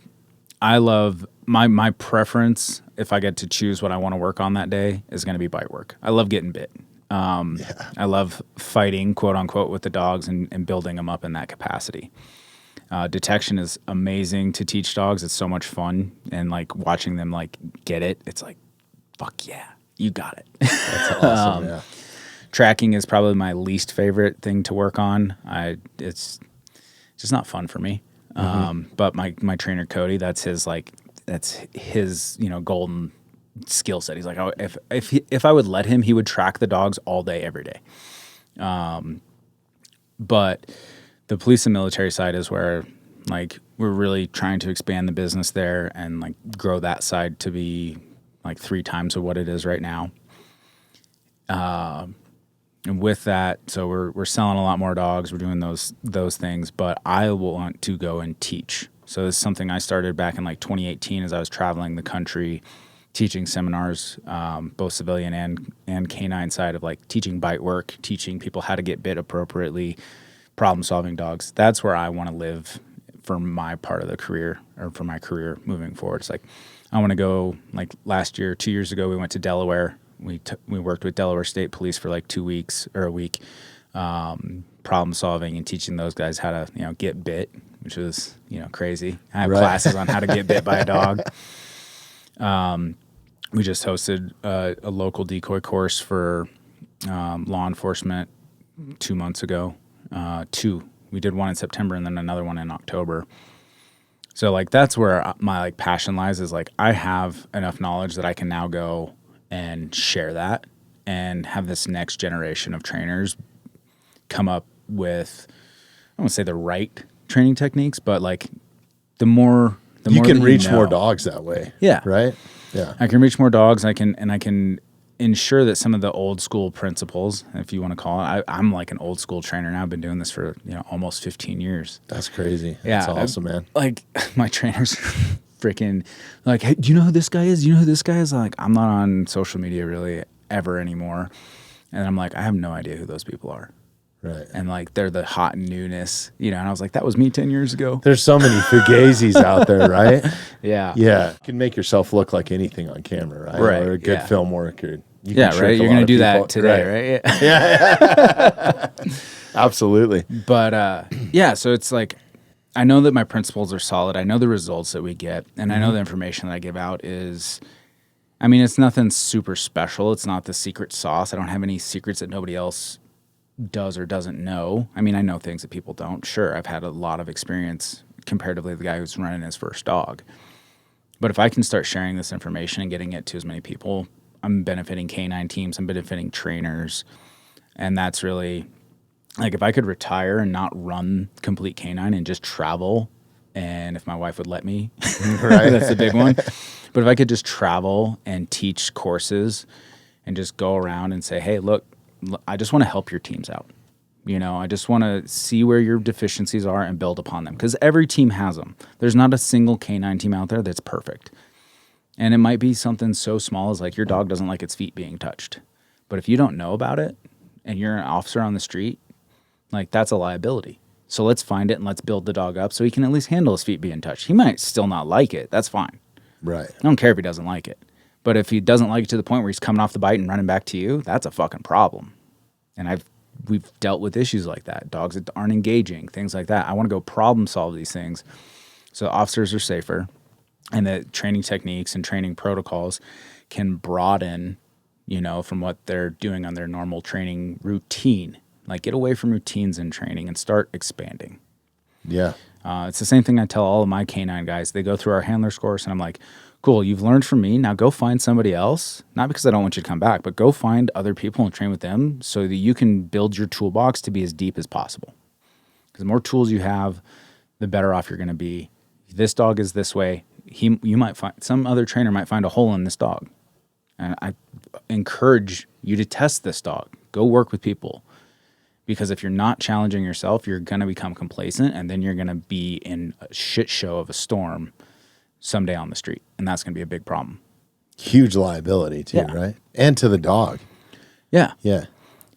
[SPEAKER 3] I love my preference, if I get to choose what I want to work on that day, is going to be bite work. I love getting bit. I love fighting, quote unquote, with the dogs and building them up in that capacity. Detection is amazing to teach dogs. It's so much fun. And like watching them like get it, it's like, fuck yeah, you got it.
[SPEAKER 2] that's awesome. Yeah.
[SPEAKER 3] Tracking is probably my least favorite thing to work on. It's just not fun for me. But my trainer Cody, that's his golden skill set. He's like, oh, if I would let him, he would track the dogs all day, every day. But the police and military side is where like we're really trying to expand the business there and like grow that side to be like 3 times of what it is right now. And with that, so we're selling a lot more dogs. We're doing those things, but I want to go and teach. So it's something I started back in like 2018 as I was traveling the country, teaching seminars, both civilian and canine side of like teaching bite work, teaching people how to get bit appropriately, problem solving dogs. That's where I want to live for my part of the career or for my career moving forward. It's like I want to go like last year, 2 years ago, we went to Delaware. We worked with Delaware State Police for like 2 weeks or a week, problem solving and teaching those guys how to get bit, which was crazy. I have classes on how to get bit by a dog. We just hosted a local decoy course for law enforcement 2 months ago. We did one in September and then another one in October. So like that's where my like passion lies, is like I have enough knowledge that I can now go and share that and have this next generation of trainers come up with, I won't say the right training techniques, but like the more
[SPEAKER 2] You can
[SPEAKER 3] that
[SPEAKER 2] reach
[SPEAKER 3] know.
[SPEAKER 2] more dogs that way.
[SPEAKER 3] Yeah.
[SPEAKER 2] Right? Yeah.
[SPEAKER 3] I can reach more dogs. I can ensure that some of the old school principles, if you want to call it, I'm like an old school trainer now. I've been doing this for almost 15 years.
[SPEAKER 2] That's crazy.
[SPEAKER 3] Yeah,
[SPEAKER 2] That's awesome, man.
[SPEAKER 3] Like my trainers freaking like, hey, do you know who this guy is? Do you know who this guy is? Like, I'm not on social media really ever anymore. And I'm like, I have no idea who those people are.
[SPEAKER 2] Right.
[SPEAKER 3] And like, they're the hot newness, and I was like, that was me 10 years ago.
[SPEAKER 2] There's so many fugazis out there, right?
[SPEAKER 3] Yeah.
[SPEAKER 2] Yeah. You can make yourself look like anything on camera, right?
[SPEAKER 3] Right,
[SPEAKER 2] Or a good
[SPEAKER 3] yeah.
[SPEAKER 2] film work or You
[SPEAKER 3] Yeah,
[SPEAKER 2] can
[SPEAKER 3] right.
[SPEAKER 2] trick a
[SPEAKER 3] You're
[SPEAKER 2] lot
[SPEAKER 3] gonna
[SPEAKER 2] of
[SPEAKER 3] do
[SPEAKER 2] people.
[SPEAKER 3] that today, right?
[SPEAKER 2] Yeah. Absolutely.
[SPEAKER 3] But yeah, so it's like I know that my principles are solid. I know the results that we get, and I know the information that I give out is, I mean, it's nothing super special. It's not the secret sauce. I don't have any secrets that nobody else does or doesn't know. I mean, I know things that people don't. Sure, I've had a lot of experience comparatively to the guy who's running his first dog. But if I can start sharing this information and getting it to as many people, I'm benefiting canine teams, I'm benefiting trainers, and that's really like if I could retire and not run complete canine and just travel, and if my wife would let me,
[SPEAKER 2] Right.
[SPEAKER 3] that's a big one. But if I could just travel and teach courses and just go around and say, hey, look, I just want to help your teams out. You know, I just want to see where your deficiencies are and build upon them because every team has them. There's not a single canine team out there that's perfect. And it might be something so small as like your dog doesn't like its feet being touched. But if you don't know about it and you're an officer on the street, like that's a liability. So let's find it and let's build the dog up so he can at least handle his feet being touched. He might still not like it. That's fine.
[SPEAKER 2] Right.
[SPEAKER 3] I don't care if he doesn't like it. But if he doesn't like it to the point where he's coming off the bite and running back to you, that's a fucking problem. And we've dealt with issues like that. Dogs that aren't engaging, things like that. I want to go problem solve these things so officers are safer and that training techniques and training protocols can broaden, you know, from what they're doing on their normal training routine. Like get away from routines in training and start expanding.
[SPEAKER 2] Yeah.
[SPEAKER 3] It's the same thing I tell all of my canine guys. They go through our handlers course and I'm like, cool, you've learned from me. Now go find somebody else. Not because I don't want you to come back, but go find other people and train with them so that you can build your toolbox to be as deep as possible. Because the more tools you have, the better off you're going to be. This dog is this way. You might find some other trainer might find a hole in this dog. And I encourage you to test this dog. Go work with people. Because if you're not challenging yourself, you're going to become complacent and then you're going to be in a shit show of a storm someday on the street. And that's going to be a big problem.
[SPEAKER 2] Huge liability too,
[SPEAKER 3] Yeah.
[SPEAKER 2] right? And to the dog.
[SPEAKER 3] Yeah.
[SPEAKER 2] Yeah.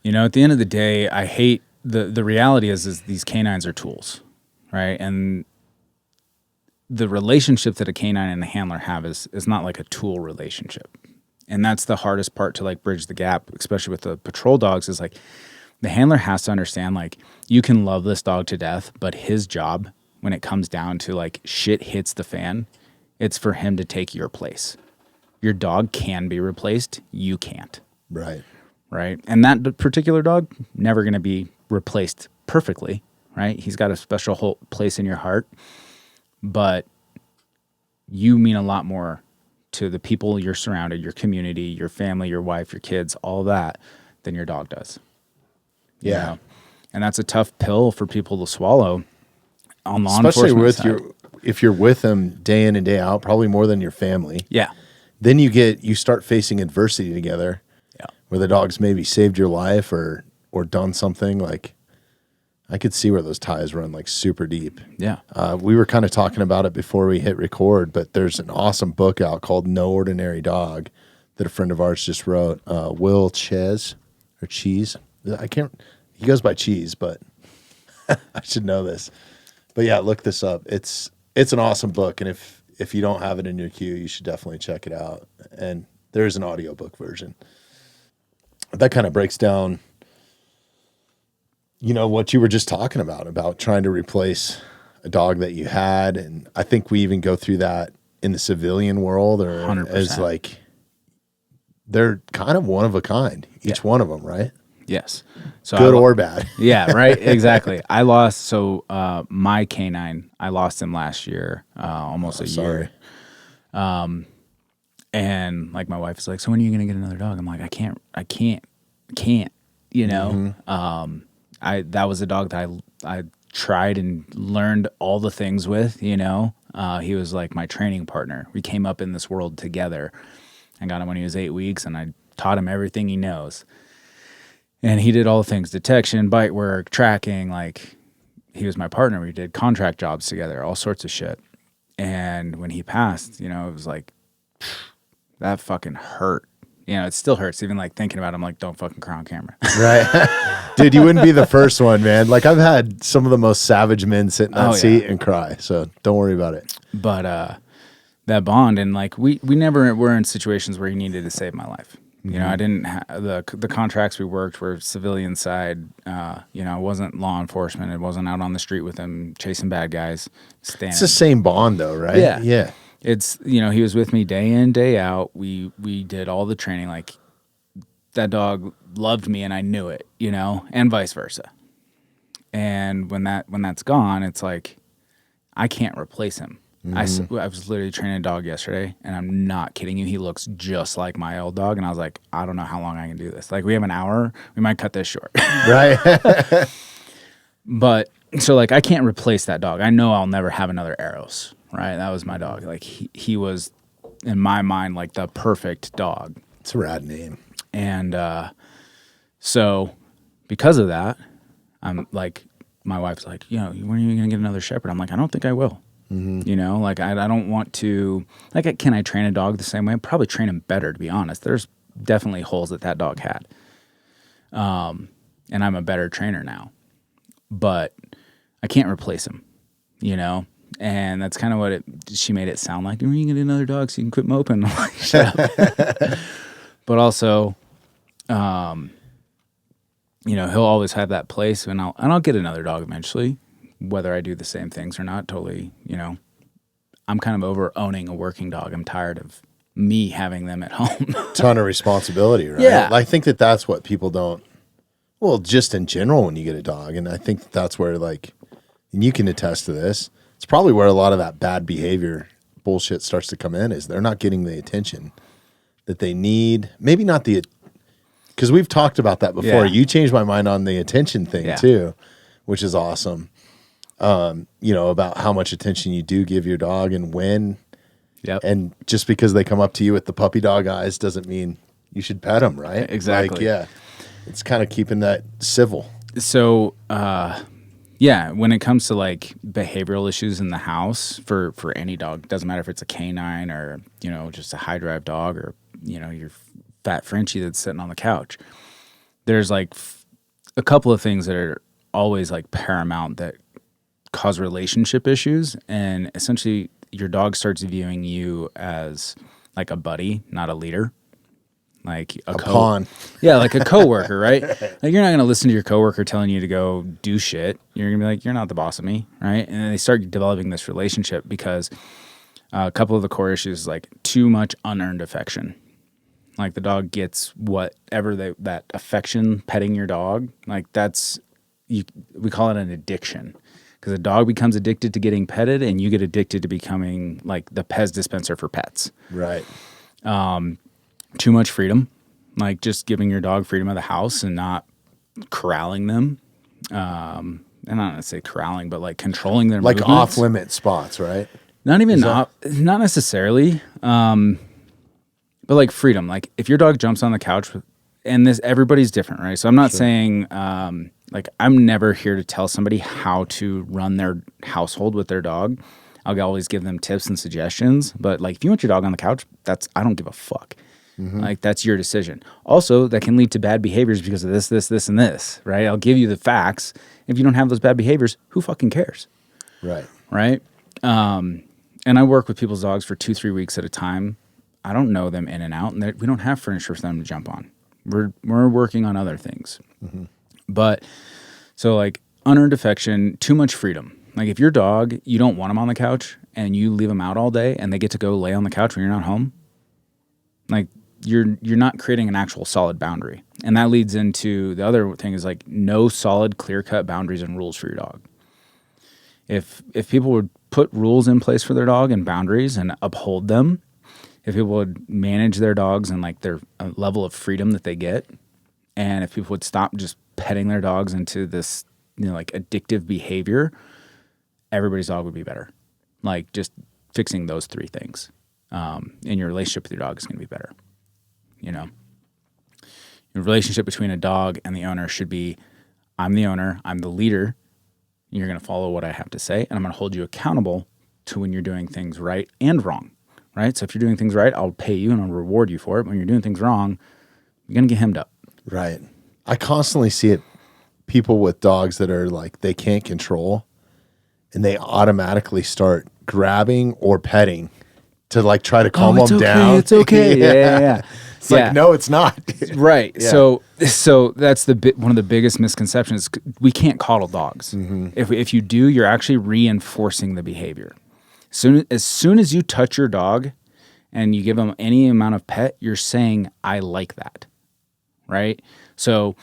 [SPEAKER 3] You know, at the end of the day, I hate the reality is these canines are tools, right? And the relationship that a canine and a handler have is not like a tool relationship. And that's the hardest part to like bridge the gap, especially with the patrol dogs, is like the handler has to understand like you can love this dog to death, but his job when it comes down to like shit hits the fan, it's for him to take your place. Your dog can be replaced. You can't.
[SPEAKER 2] Right.
[SPEAKER 3] Right. And that particular dog, never going to be replaced perfectly. Right. He's got a special place in your heart, but you mean a lot more to the people you're surrounded, your community, your family, your wife, your kids, all that than your dog does.
[SPEAKER 2] Yeah.
[SPEAKER 3] You know? And that's a tough pill for people to swallow on law
[SPEAKER 2] Especially
[SPEAKER 3] enforcement
[SPEAKER 2] with
[SPEAKER 3] side.
[SPEAKER 2] if you're with them day in and day out, probably more than your family.
[SPEAKER 3] Yeah.
[SPEAKER 2] Then you start facing adversity together.
[SPEAKER 3] Yeah.
[SPEAKER 2] Where the dog's maybe saved your life or done something. Like I could see where those ties run like super deep.
[SPEAKER 3] Yeah.
[SPEAKER 2] We were kind of talking about it before we hit record, but there's an awesome book out called No Ordinary Dog that a friend of ours just wrote. Will Cheese. He goes by Cheese, but I should know this. But yeah, look this up. It's an awesome book, and if you don't have it in your queue, you should definitely check it out. And there's an audiobook version. That kind of breaks down, you know, what you were just talking about trying to replace a dog that you had. And I think we even go through that in the civilian world, or
[SPEAKER 3] 100%.
[SPEAKER 2] as like, they're kind of one of a kind, each one of them, right?
[SPEAKER 3] Yes. So
[SPEAKER 2] Good or bad.
[SPEAKER 3] Yeah, right. Exactly. I lost, my canine, I lost him last year, almost a year. And like my wife is like, so when are you going to get another dog? I'm like, I can't, you know? That was a dog that I tried and learned all the things with, you know? He was like my training partner. We came up in this world together. I got him when he was 8 weeks and I taught him everything he knows. And he did all the things, detection, bite work, tracking, like he was my partner. We did contract jobs together, all sorts of shit. And when he passed, you know, it was like, that fucking hurt. You know, it still hurts. Even like thinking about it, I'm like, don't fucking cry on camera.
[SPEAKER 2] Right. Dude, you wouldn't be the first one, man. Like I've had some of the most savage men sit in that seat and cry. So don't worry about it.
[SPEAKER 3] But that bond, and like we never were in situations where he needed to save my life. You know, I didn't the contracts we worked were civilian side. You know, it wasn't law enforcement. It wasn't out on the street with him chasing bad guys.
[SPEAKER 2] It's the same bond though, right?
[SPEAKER 3] Yeah.
[SPEAKER 2] Yeah.
[SPEAKER 3] It's, you know, he was with me day in, day out. We did all the training. Like, that dog loved me and I knew it, you know, and vice versa. And when that's gone, it's like, I can't replace him. I was literally training a dog yesterday, and I'm not kidding you. He looks just like my old dog, and I was like, I don't know how long I can do this. Like, we have an hour. We might cut this short.
[SPEAKER 2] Right.
[SPEAKER 3] But, so, like, I can't replace that dog. I know I'll never have another Eros, right? That was my dog. Like, he was, in my mind, like, the perfect dog.
[SPEAKER 2] It's a rad name.
[SPEAKER 3] And so, because of that, I'm like, my wife's like, you know, when are you going to get another shepherd? I'm like, I don't think I will. You know, like, I don't want to, like, can I train a dog the same way? I'd probably train him better, to be honest. There's definitely holes that dog had. And I'm a better trainer now. But I can't replace him, you know? And that's kind of what she made it sound like. When are you going to get another dog so you can quit moping? I'm like, shut up. But also, you know, he'll always have that place, and I'll get another dog eventually, whether I do the same things or not. Totally, you know, I'm kind of over owning a working dog. I'm tired of me having them at home.
[SPEAKER 2] Ton of responsibility, right?
[SPEAKER 3] Yeah.
[SPEAKER 2] I think that's what people don't, well, just in general when you get a dog. And I think that's where, like, and you can attest to this, it's probably where a lot of that bad behavior bullshit starts to come in, is they're not getting the attention that they need. Maybe not because we've talked about that before.
[SPEAKER 3] Yeah.
[SPEAKER 2] You changed my mind on the attention thing too, which is awesome. You know, about how much attention you do give your dog and when.
[SPEAKER 3] Yep.
[SPEAKER 2] And just because they come up to you with the puppy dog eyes doesn't mean you should pet them, right?
[SPEAKER 3] Exactly.
[SPEAKER 2] Like, yeah. It's kind of keeping that civil.
[SPEAKER 3] So, yeah, when it comes to, like, behavioral issues in the house for any dog, doesn't matter if it's a canine or, you know, just a high drive dog or, you know, your fat Frenchie that's sitting on the couch. There's, like, a couple of things that are always, like, paramount that cause relationship issues. And essentially, your dog starts viewing you as, like, a buddy, not a leader. Like a
[SPEAKER 2] pawn.
[SPEAKER 3] Yeah, like a coworker, right? Like, you're not going to listen to your coworker telling you to go do shit. You're going to be like, you're not the boss of me, right? And then they start developing this relationship because a couple of the core issues is, like, too much unearned affection. Like, the dog gets whatever that affection, petting your dog, like, we call it an addiction. Because a dog becomes addicted to getting petted, and you get addicted to becoming, like, the Pez dispenser for pets.
[SPEAKER 2] Right.
[SPEAKER 3] Too much freedom, like just giving your dog freedom of the house and not corralling them. And I don't want to say corralling, but, like, controlling their
[SPEAKER 2] like
[SPEAKER 3] movements.
[SPEAKER 2] off-limit spots, right?
[SPEAKER 3] Not even not necessarily, but, like, freedom. Like, if your dog jumps on the couch, and everybody's different, right? So I'm not saying, like, I'm never here to tell somebody how to run their household with their dog. I'll always give them tips and suggestions. But, like, if you want your dog on the couch, I don't give a fuck. Like, that's your decision. Also, that can lead to bad behaviors because of this, and this, right? I'll give you the facts. If you don't have those bad behaviors, who fucking cares?
[SPEAKER 2] Right.
[SPEAKER 3] Right? And I work with people's dogs for 2-3 weeks at a time. I don't know them in and out, and we don't have furniture for them to jump on. We're working on other things. But, so, like, unearned affection, too much freedom. Like, if your dog, you don't want them on the couch and you leave them out all day and they get to go lay on the couch when you're not home, like, you're not creating an actual solid boundary. And that leads into the other thing is, like, no solid, clear-cut boundaries and rules for your dog. If people would put rules in place for their dog and boundaries and uphold them, if people would manage their dogs and, like, their level of freedom that they get, and if people would stop just petting their dogs into this, you know, like, addictive behavior, everybody's dog would be better. Like, just fixing those 3 things. And your relationship with your dog is going to be better. You know, the relationship between a dog and the owner should be, I'm the owner, I'm the leader, you're going to follow what I have to say, and I'm going to hold you accountable to when you're doing things right and wrong, right? So if you're doing things right, I'll pay you and I'll reward you for it. When you're doing things wrong, you're going to get hemmed up.
[SPEAKER 2] Right. I constantly see it, people with dogs that are, like, they can't control, and they automatically start grabbing or petting to like try to calm
[SPEAKER 3] it's
[SPEAKER 2] them
[SPEAKER 3] okay,
[SPEAKER 2] down.
[SPEAKER 3] It's okay. Yeah.
[SPEAKER 2] It's like, no, it's not.
[SPEAKER 3] Right.
[SPEAKER 2] Yeah.
[SPEAKER 3] So that's one of the biggest misconceptions. We can't coddle dogs. If you do, you're actually reinforcing the behavior. As soon as you touch your dog and you give them any amount of pet, you're saying, I like that. Right? So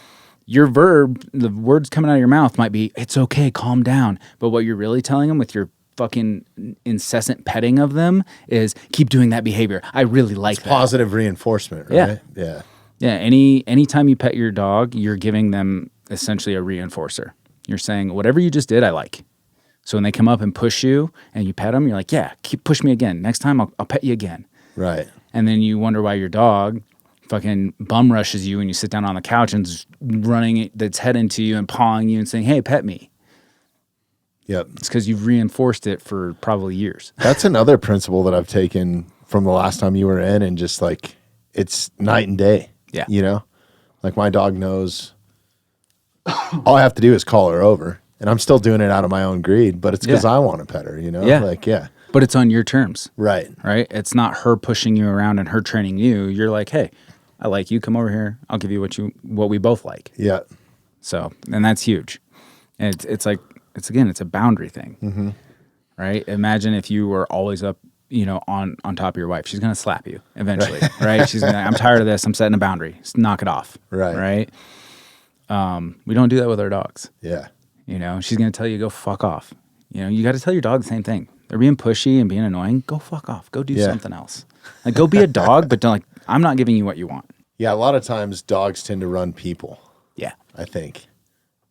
[SPEAKER 3] your verb, the words coming out of your mouth might be, it's okay, calm down. But what you're really telling them with your fucking incessant petting of them is keep doing that behavior. I really like that.
[SPEAKER 2] Positive reinforcement, right? Yeah.
[SPEAKER 3] Yeah. Anytime you pet your dog, you're giving them essentially a reinforcer. You're saying, whatever you just did, I like. So when they come up and push you and you pet them, you're like, yeah, push me again. Next time I'll pet you again.
[SPEAKER 2] Right.
[SPEAKER 3] And then you wonder why your dog fucking bum rushes you when you sit down on the couch and is running its head into you and pawing you and saying, hey, pet me.
[SPEAKER 2] Yep.
[SPEAKER 3] It's because you've reinforced it for probably years.
[SPEAKER 2] That's another principle that I've taken from the last time you were in, and just like, it's night and day.
[SPEAKER 3] Yeah.
[SPEAKER 2] You know, like my dog knows all I have to do is call her over, and I'm still doing it out of my own greed, but it's because I want to pet her, you know?
[SPEAKER 3] Yeah.
[SPEAKER 2] Like, yeah.
[SPEAKER 3] But it's on your terms.
[SPEAKER 2] Right.
[SPEAKER 3] Right? It's not her pushing you around and her training you. You're like, hey, I like you. Come over here. I'll give you what we both like.
[SPEAKER 2] Yeah.
[SPEAKER 3] So, and that's huge. And it's like, it's a boundary thing, right? Imagine if you were always up, on top of your wife. She's going to slap you eventually, right? She's going to, I'm tired of this. I'm setting a boundary. Just knock it off.
[SPEAKER 2] Right.
[SPEAKER 3] Right? We don't do that with our dogs.
[SPEAKER 2] Yeah.
[SPEAKER 3] She's going to tell you, go fuck off. You got to tell your dog the same thing. They're being pushy and being annoying. Go fuck off. Go do something else. Like, go be a dog, but don't I'm not giving you what you want.
[SPEAKER 2] Yeah. A lot of times dogs tend to run people.
[SPEAKER 3] Yeah.
[SPEAKER 2] I think.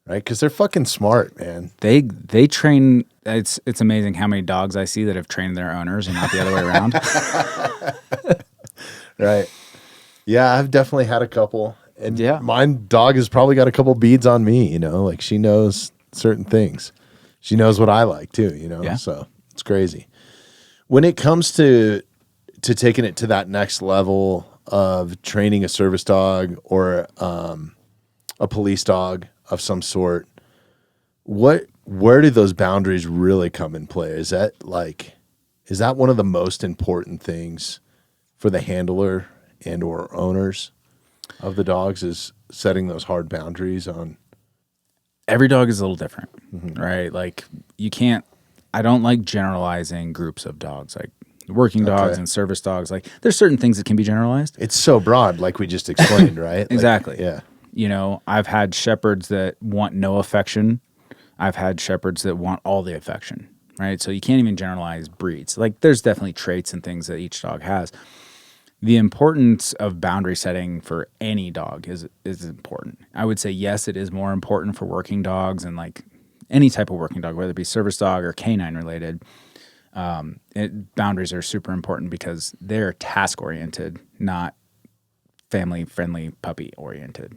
[SPEAKER 2] Right? Because they're fucking smart, man.
[SPEAKER 3] They train. It's amazing how many dogs I see that have trained their owners and not the other way around.
[SPEAKER 2] Right. Yeah, I've definitely had a couple. And
[SPEAKER 3] Yeah.
[SPEAKER 2] my dog has probably got a couple beads on me, like she knows certain things. She knows what I like too,
[SPEAKER 3] Yeah.
[SPEAKER 2] So it's crazy. When it comes to taking it to that next level of training a service dog or a police dog of some sort, where do those boundaries really come in play? Is that one of the most important things for the handler and or owners of the dogs, is setting those hard boundaries on?
[SPEAKER 3] Every dog is a little different, right? Like, I don't like generalizing groups of dogs, like working dogs and service dogs. Like, there's certain things that can be generalized.
[SPEAKER 2] It's so broad, like we just explained, right?
[SPEAKER 3] Exactly.
[SPEAKER 2] Yeah.
[SPEAKER 3] I've had shepherds that want no affection. I've had shepherds that want all the affection, right? So you can't even generalize breeds. Like, there's definitely traits and things that each dog has. The importance of boundary setting for any dog is important. I would say, yes, it is more important for working dogs and like any type of working dog, whether it be service dog or canine related. Boundaries are super important because they're task oriented, not family friendly, puppy oriented.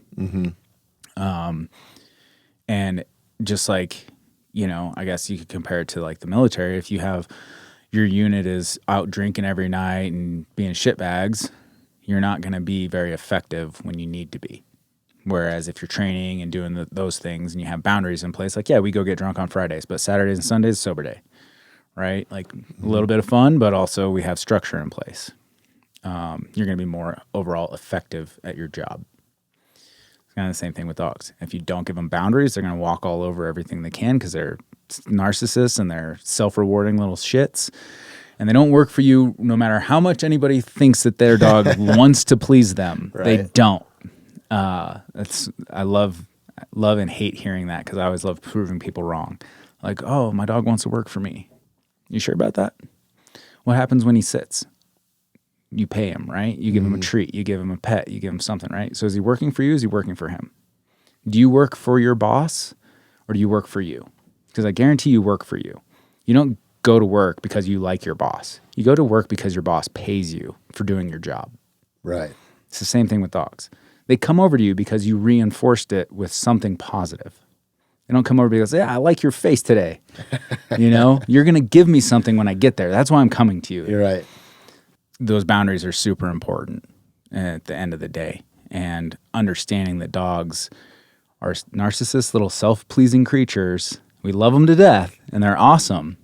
[SPEAKER 3] And just like, I guess you could compare it to like the military. If you have your unit is out drinking every night and being shitbags, you're not going to be very effective when you need to be. Whereas if you're training and doing those things and you have boundaries in place, like, yeah, we go get drunk on Fridays, but Saturdays and Sundays, sober day, right? Like a little bit of fun, but also we have structure in place. You're going to be more overall effective at your job. It's kind of the same thing with dogs. If you don't give them boundaries, they're going to walk all over everything they can because they're narcissists and they're self-rewarding little shits. And they don't work for you no matter how much anybody thinks that their dog wants to please them. Right. They don't. I love and hate hearing that because I always love proving people wrong. Like, oh, my dog wants to work for me. You sure about that? What happens when he sits? You pay him, right? You give him a treat. You give him a pet. You give him something, right? So is he working for you? Is he working for him? Do you work for your boss or do you work for you? Because I guarantee you work for you. You don't go to work because you like your boss. You go to work because your boss pays you for doing your job.
[SPEAKER 2] Right.
[SPEAKER 3] It's the same thing with dogs. They come over to you because you reinforced it with something positive. They don't come over because, yeah, I like your face today. You're going to give me something when I get there. That's why I'm coming to you.
[SPEAKER 2] You're right.
[SPEAKER 3] Those boundaries are super important at the end of the day. And understanding that dogs are narcissist little self-pleasing creatures. We love them to death and they're awesome.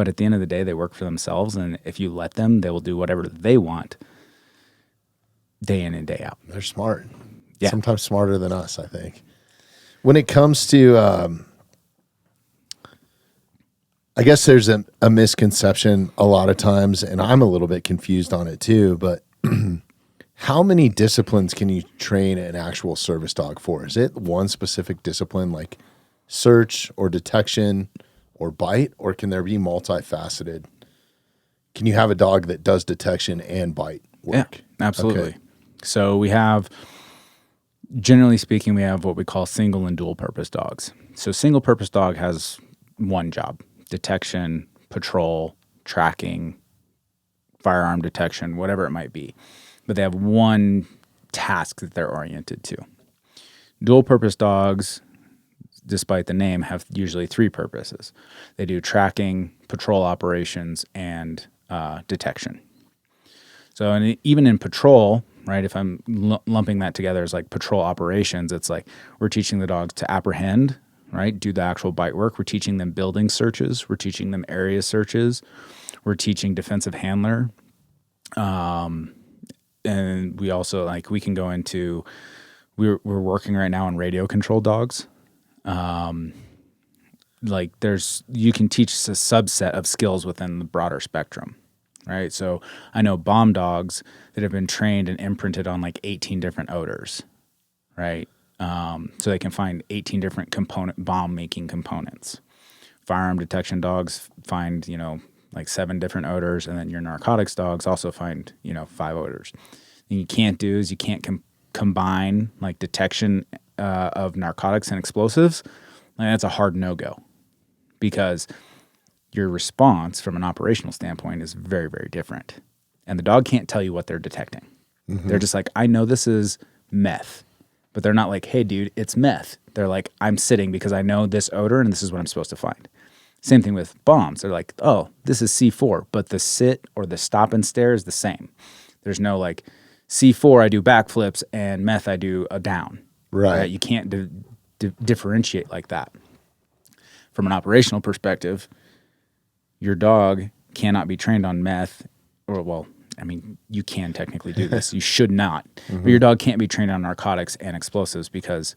[SPEAKER 3] But at the end of the day, they work for themselves. And if you let them, they will do whatever they want day in and day out.
[SPEAKER 2] They're smart.
[SPEAKER 3] Yeah.
[SPEAKER 2] Sometimes smarter than us, I think. When it comes to, I guess there's a misconception a lot of times, and I'm a little bit confused on it too, but how many disciplines can you train an actual service dog for? Is it one specific discipline like search or detection or bite, or can there be multifaceted? Can you have a dog that does detection and bite work?
[SPEAKER 3] Yeah, absolutely.
[SPEAKER 2] Okay.
[SPEAKER 3] So we have, generally speaking, we have what we call single and dual purpose dogs. So single purpose dog has one job: detection, patrol, tracking, firearm detection, whatever it might be. But they have one task that they're oriented to. Dual purpose dogs, despite the name, have usually three purposes. They do tracking, patrol operations, and detection. So even in patrol, right, if I'm lumping that together as like patrol operations, it's like we're teaching the dogs to apprehend, right, do the actual bite work. We're teaching them building searches. We're teaching them area searches. We're teaching defensive handler. And we also, like, we can go into, we're working right now on radio control dogs. Like you can teach a subset of skills within the broader spectrum, right? So I know bomb dogs that have been trained and imprinted on like 18 different odors, right? So they can find 18 different bomb making components. Firearm detection dogs find, like 7 different odors, and then your narcotics dogs also find, 5 odors. And you can't do is you can't combine like detection of narcotics and explosives. Like, that's a hard no-go, because your response from an operational standpoint is very, very different. And the dog can't tell you what they're detecting. Mm-hmm. They're just like, I know this is meth. But they're not like, hey, dude, it's meth. They're like, I'm sitting because I know this odor and this is what I'm supposed to find. Same thing with bombs. They're like, oh, this is C4, but the sit or the stop and stare is the same. There's no like C4, I do backflips, and meth, I do a down.
[SPEAKER 2] Right.
[SPEAKER 3] You can't differentiate like that. From an operational perspective, your dog cannot be trained on meth, or, well, I mean, you can technically do this. You should not. Mm-hmm. But your dog can't be trained on narcotics and explosives, because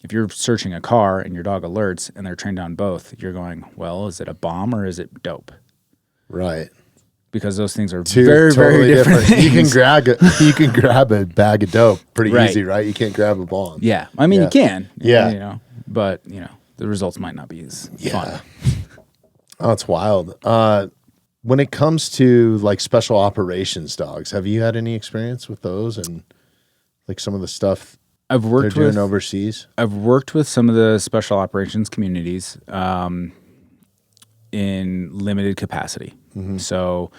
[SPEAKER 3] if you're searching a car and your dog alerts and they're trained on both, you're going, well, is it a bomb or is it dope?
[SPEAKER 2] Right.
[SPEAKER 3] Because those things are very, totally very different things.
[SPEAKER 2] You can grab a bag of dope pretty easy, right? You can't grab a bomb.
[SPEAKER 3] Yeah. I mean, you can.
[SPEAKER 2] Yeah.
[SPEAKER 3] But, the results might not be as fun.
[SPEAKER 2] Oh, it's wild. When it comes to like special operations dogs, have you had any experience with those and like some of the stuff
[SPEAKER 3] they're doing
[SPEAKER 2] overseas?
[SPEAKER 3] I've worked with some of the special operations communities in limited capacity. Mm-hmm. So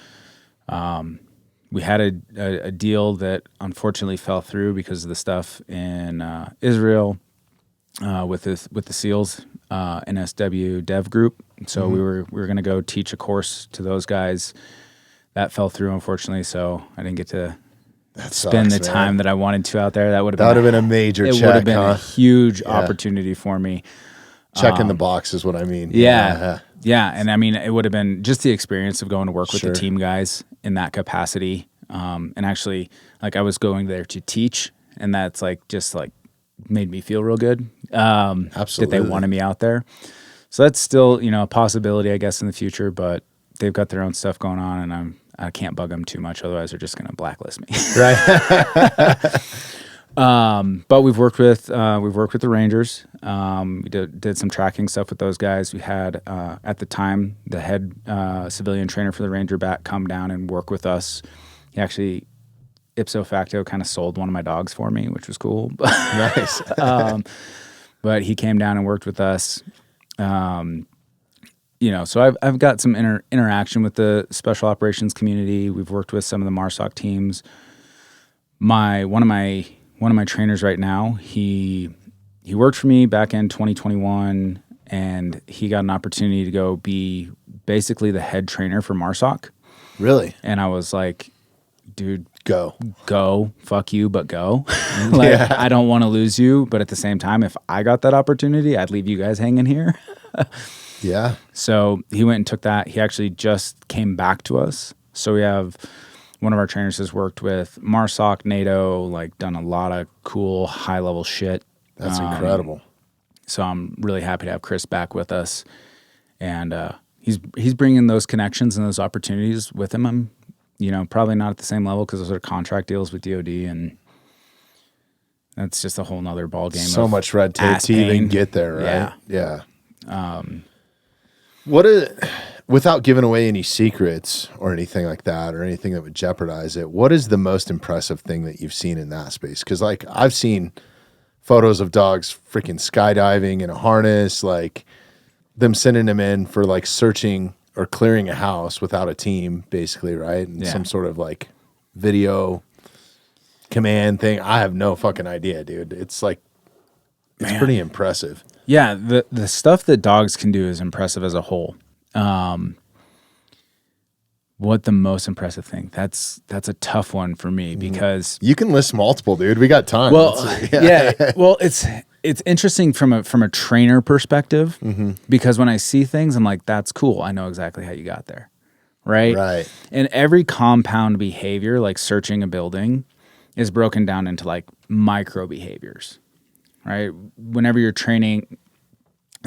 [SPEAKER 3] we had a deal that unfortunately fell through because of the stuff in Israel with the SEALs, NSW Dev Group. So mm-hmm. we were going to go teach a course to those guys. That fell through, unfortunately. So I didn't get to spend the time that I wanted to out there. That would have been a major check. It would have been a huge opportunity for me.
[SPEAKER 2] Checking the box is what I mean.
[SPEAKER 3] Yeah. And I mean, it would have been just the experience of going to work with the team guys in that capacity. And actually, like, I was going there to teach, and that's like just like made me feel real good. Absolutely. That they wanted me out there. So that's still, a possibility, I guess, in the future, but they've got their own stuff going on, and I can't bug them too much, otherwise they're just going to blacklist me. Right. But we've worked with the Rangers. We did some tracking stuff with those guys. We had at the time the head civilian trainer for the Ranger Bat come down and work with us. He actually ipso facto kind of sold one of my dogs for me, which was cool. Nice. But he came down and worked with us. So I've got some interaction with the special operations community. We've worked with some of the MARSOC teams. One of my trainers right now, he worked for me back in 2021, and he got an opportunity to go be basically the head trainer for MARSOC. Really? And I was like, dude, go, fuck you, but go. I don't want to lose you, but at the same time, if I got that opportunity, I'd leave you guys hanging here.
[SPEAKER 2] Yeah.
[SPEAKER 3] So he went and took that. He actually just came back to us. So we have one of our trainers has worked with MARSOC, NATO, like done a lot of cool high level shit.
[SPEAKER 2] That's incredible.
[SPEAKER 3] So I'm really happy to have Chris back with us, and he's bringing those connections and those opportunities with him. I'm, probably not at the same level because those are contract deals with DoD, and that's just a whole nother ball game.
[SPEAKER 2] So much red tape to even get there, right?
[SPEAKER 3] Yeah.
[SPEAKER 2] Without giving away any secrets or anything like that, or anything that would jeopardize it, what is the most impressive thing that you've seen in that space? Because like I've seen photos of dogs freaking skydiving in a harness, like them sending them in for like searching or clearing a house without a team, basically, right? And some sort of like video command thing. I have no fucking idea, dude. It's like, it's pretty impressive.
[SPEAKER 3] Yeah, the stuff that dogs can do is impressive as a whole. What the most impressive thing? That's a tough one for me because
[SPEAKER 2] you can list multiple, dude. We got time.
[SPEAKER 3] Well, well, it's interesting from a trainer perspective because when I see things, I'm like, that's cool. I know exactly how you got there, right?
[SPEAKER 2] Right.
[SPEAKER 3] And every compound behavior, like searching a building, is broken down into like micro behaviors, right? Whenever you're training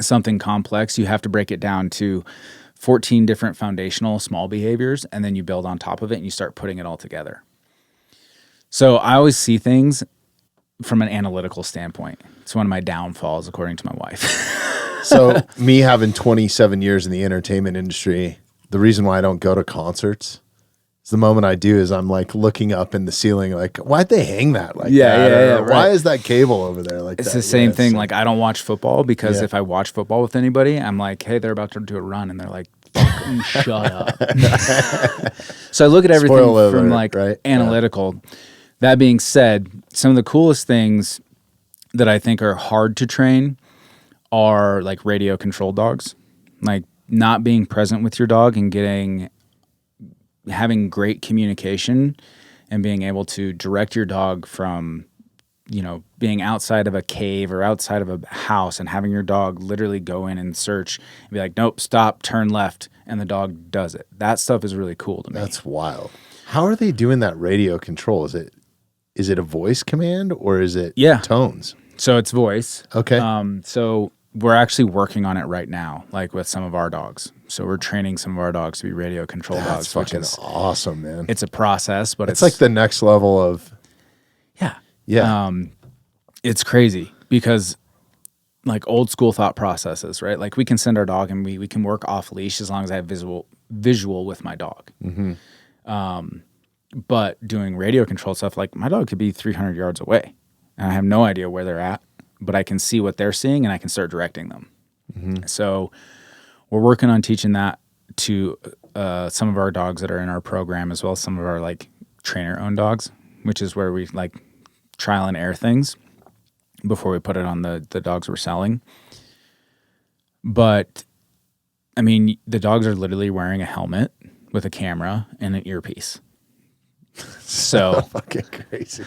[SPEAKER 3] something complex, you have to break it down to 14 different foundational small behaviors, and then you build on top of it and you start putting it all together. So I always see things from an analytical standpoint. It's one of my downfalls, according to my wife.
[SPEAKER 2] So me having 27 years in the entertainment industry, the reason why I don't go to concerts is the moment I do is I'm like looking up in the ceiling, like, why'd they hang that like that?
[SPEAKER 3] Yeah,
[SPEAKER 2] right. Why is that cable over there like
[SPEAKER 3] it's
[SPEAKER 2] that?
[SPEAKER 3] the same thing. Like I don't watch football because if I watch football with anybody, I'm like, hey, they're about to do a run, and they're like, fucking shut up. So I look at everything from like analytical. Yeah. That being said, some of the coolest things that I think are hard to train are like radio controlled dogs, like not being present with your dog and having great communication and being able to direct your dog from, being outside of a cave or outside of a house and having your dog literally go in and search and be like, nope, stop, turn left. And the dog does it. That stuff is really cool to me.
[SPEAKER 2] That's wild. How are they doing that radio control? Is it a voice command or is it tones?
[SPEAKER 3] So it's voice.
[SPEAKER 2] Okay.
[SPEAKER 3] So we're actually working on it right now, like with some of our dogs. So we're training some of our dogs to be radio control dogs.
[SPEAKER 2] That's fucking awesome, man.
[SPEAKER 3] It's a process, but it's
[SPEAKER 2] like the next level of
[SPEAKER 3] yeah. It's crazy because like old school thought processes, right? Like we can send our dog and we can work off leash as long as I have visual with my dog. But doing radio control stuff, like my dog could be 300 yards away and I have no idea where they're at, but I can see what they're seeing and I can start directing them. So we're working on teaching that to some of our dogs that are in our program, as well as some of our like trainer owned dogs, which is where we like trial and error things before we put it on the dogs we're selling. But I mean, the dogs are literally wearing a helmet with a camera and an earpiece. So
[SPEAKER 2] fucking crazy.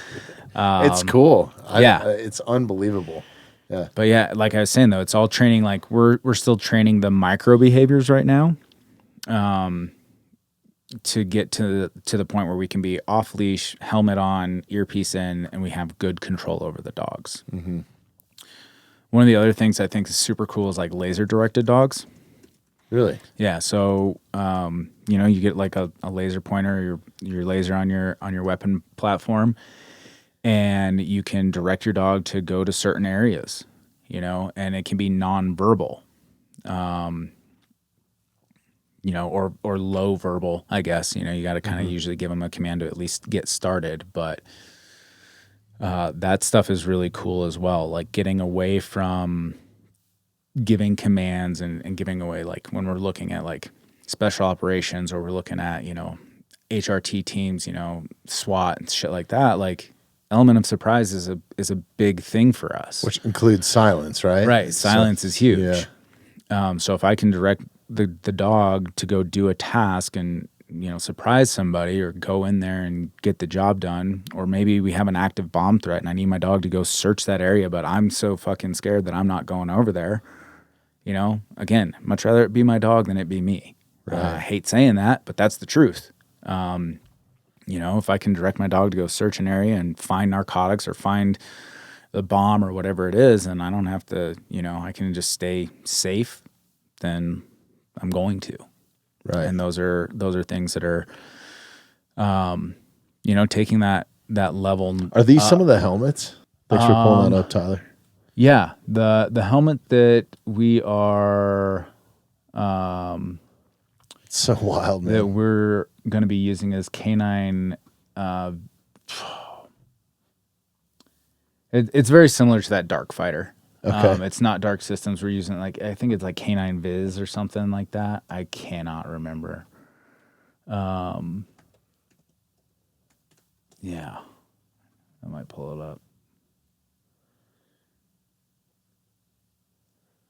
[SPEAKER 2] It's cool. It's unbelievable. Yeah.
[SPEAKER 3] But yeah, like I was saying though, it's all training. Like we're still training the micro behaviors right now, to get to the point where we can be off leash, helmet on, earpiece in, and we have good control over the dogs. One of the other things I think is super cool is like laser directed dogs.
[SPEAKER 2] Really?
[SPEAKER 3] Yeah. So, you get like a laser pointer, or your laser on your weapon platform, and you can direct your dog to go to certain areas, and it can be nonverbal, or low verbal, I guess. You got to kind of usually give them a command to at least get started. But that stuff is really cool as well, like getting away from giving commands and giving away, like when we're looking at like special operations or we're looking at, HRT teams, SWAT and shit like that, like element of surprise is a big thing for us.
[SPEAKER 2] Which includes silence, right?
[SPEAKER 3] Right. Silence is huge. Yeah. So if I can direct the dog to go do a task and, surprise somebody or go in there and get the job done, or maybe we have an active bomb threat and I need my dog to go search that area, but I'm so fucking scared that I'm not going over there. You know, again, much rather it be my dog than it be me. I hate saying that, but that's the truth. You know, if I can direct my dog to go search an area and find narcotics or find the bomb or whatever it is, and I don't have to, you know, I can just stay safe, then I'm going to.
[SPEAKER 2] Right.
[SPEAKER 3] And those are things that are, you know, taking that level.
[SPEAKER 2] Are these some of the helmets? Thanks for pulling that up, Tyler.
[SPEAKER 3] Yeah, the helmet that we are
[SPEAKER 2] It's so wild, man.
[SPEAKER 3] that we're going to be using is Canine. It's very similar to that Dark Fighter.
[SPEAKER 2] Okay.
[SPEAKER 3] It's not Dark Systems. We're using I think it's like Canine Viz or something like that. I cannot remember. Yeah, I might pull it up.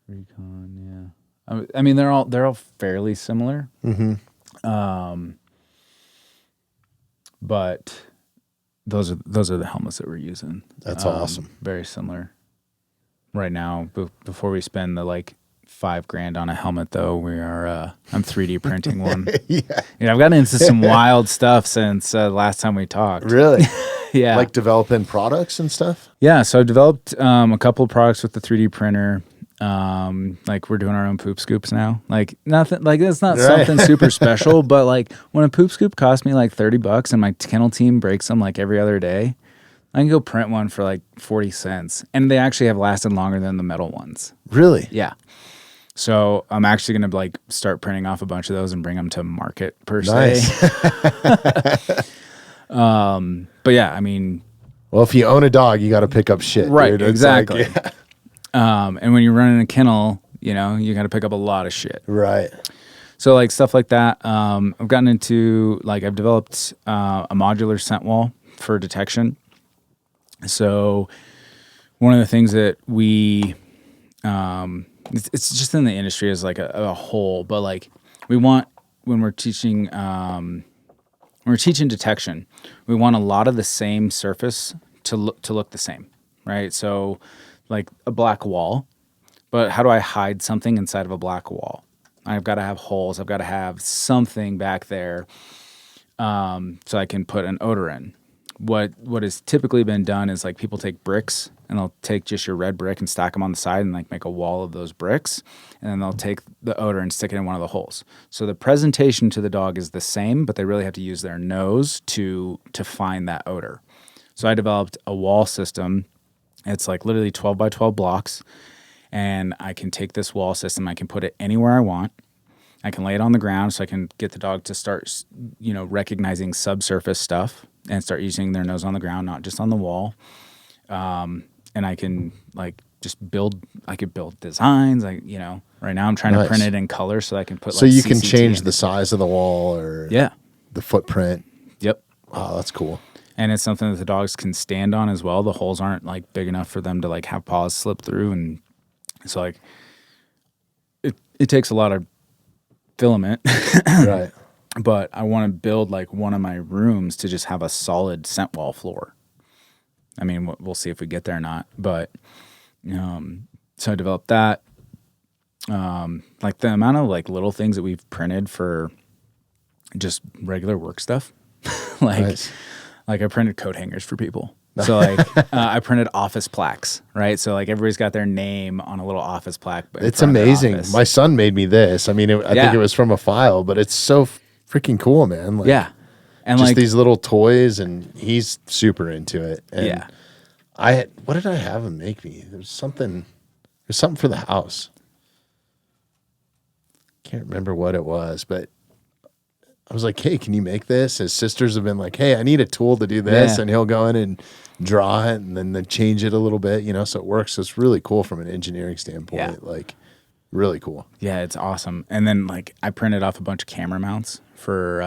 [SPEAKER 3] Recon, yeah. I mean, they're all fairly similar.
[SPEAKER 2] Mm-hmm.
[SPEAKER 3] But those are the helmets that we're using.
[SPEAKER 2] That's awesome.
[SPEAKER 3] Very similar. Right now, before we spend the like $5,000 on a helmet, though, we are. I'm 3D printing one.
[SPEAKER 2] Yeah.
[SPEAKER 3] You know, I've gotten into some wild stuff since last time we talked.
[SPEAKER 2] Really?
[SPEAKER 3] Yeah.
[SPEAKER 2] Like developing products and stuff?
[SPEAKER 3] Yeah. So I developed a couple of products with the 3D printer. Like we're doing our own poop scoops now. Like nothing. Like it's not something super special, but like when a poop scoop costs me like $30 and my kennel team breaks them like every other day, I can go print one for like 40 cents, and they actually have lasted longer than the metal ones.
[SPEAKER 2] Really?
[SPEAKER 3] Yeah. So I'm actually going to like start printing off a bunch of those and bring them to market per se. But yeah, I mean,
[SPEAKER 2] well, if you own a dog, you got to pick up shit.
[SPEAKER 3] right?
[SPEAKER 2] Dude. It's
[SPEAKER 3] Exactly.
[SPEAKER 2] like, yeah.
[SPEAKER 3] And when you're running a kennel, you know, you got to pick up a lot of shit.
[SPEAKER 2] Right.
[SPEAKER 3] So like stuff like that. I've gotten into I've developed a modular scent wall for detection. So one of the things that we it's just in the industry as like a whole, but like we want when we're teaching detection, we want a lot of the same surface to look the same, right? So like a black wall, but how do I hide something inside of a black wall? I've got to have holes. I've got to have something back there so I can put an odor in. What has typically been done is like people take bricks and they'll take just your red brick and stack them on the side and like make a wall of those bricks, and then they'll take the odor and stick it in one of the holes. So the presentation to the dog is the same, but they really have to use their nose to find that odor. So I developed a wall system. It's like literally 12 by 12 blocks, and I can take this wall system, I can put it anywhere I want. I can lay it on the ground so I can get the dog to start, you know, recognizing subsurface stuff and start using their nose on the ground, not just on the wall. And I can like just build designs. Like, you know, right now I'm trying to print it in color so I can put
[SPEAKER 2] so
[SPEAKER 3] like
[SPEAKER 2] you can
[SPEAKER 3] CCT
[SPEAKER 2] change
[SPEAKER 3] in
[SPEAKER 2] the
[SPEAKER 3] it.
[SPEAKER 2] size of the wall or the footprint.
[SPEAKER 3] Yep.
[SPEAKER 2] Wow, that's cool.
[SPEAKER 3] And it's something that the dogs can stand on as well. The holes aren't like big enough for them to like have paws slip through. And so like it takes a lot of filament.
[SPEAKER 2] Right.
[SPEAKER 3] But I want to build like one of my rooms to just have a solid scent wall floor. I mean, we'll see if we get there or not. But so I developed that. Like the amount of like little things that we've printed for just regular work stuff. Like I printed coat hangers for people. So like I printed office plaques, right? So like everybody's got their name on a little office plaque.
[SPEAKER 2] It's amazing. My son made me this. I mean, I think it was from a file, but it's so freaking cool, man. Like,
[SPEAKER 3] yeah. And
[SPEAKER 2] just
[SPEAKER 3] like
[SPEAKER 2] these little toys, and he's super into it. And
[SPEAKER 3] yeah.
[SPEAKER 2] What did I have him make me? There's something for the house. Can't remember what it was, but I was like, hey, can you make this? His sisters have been like, hey, I need a tool to do this.
[SPEAKER 3] Yeah.
[SPEAKER 2] And he'll go in and draw it and then change it a little bit, you know, so it works. So it's really cool from an engineering standpoint.
[SPEAKER 3] Yeah.
[SPEAKER 2] Like, really cool.
[SPEAKER 3] Yeah, it's awesome. And then like I printed off a bunch of camera mounts for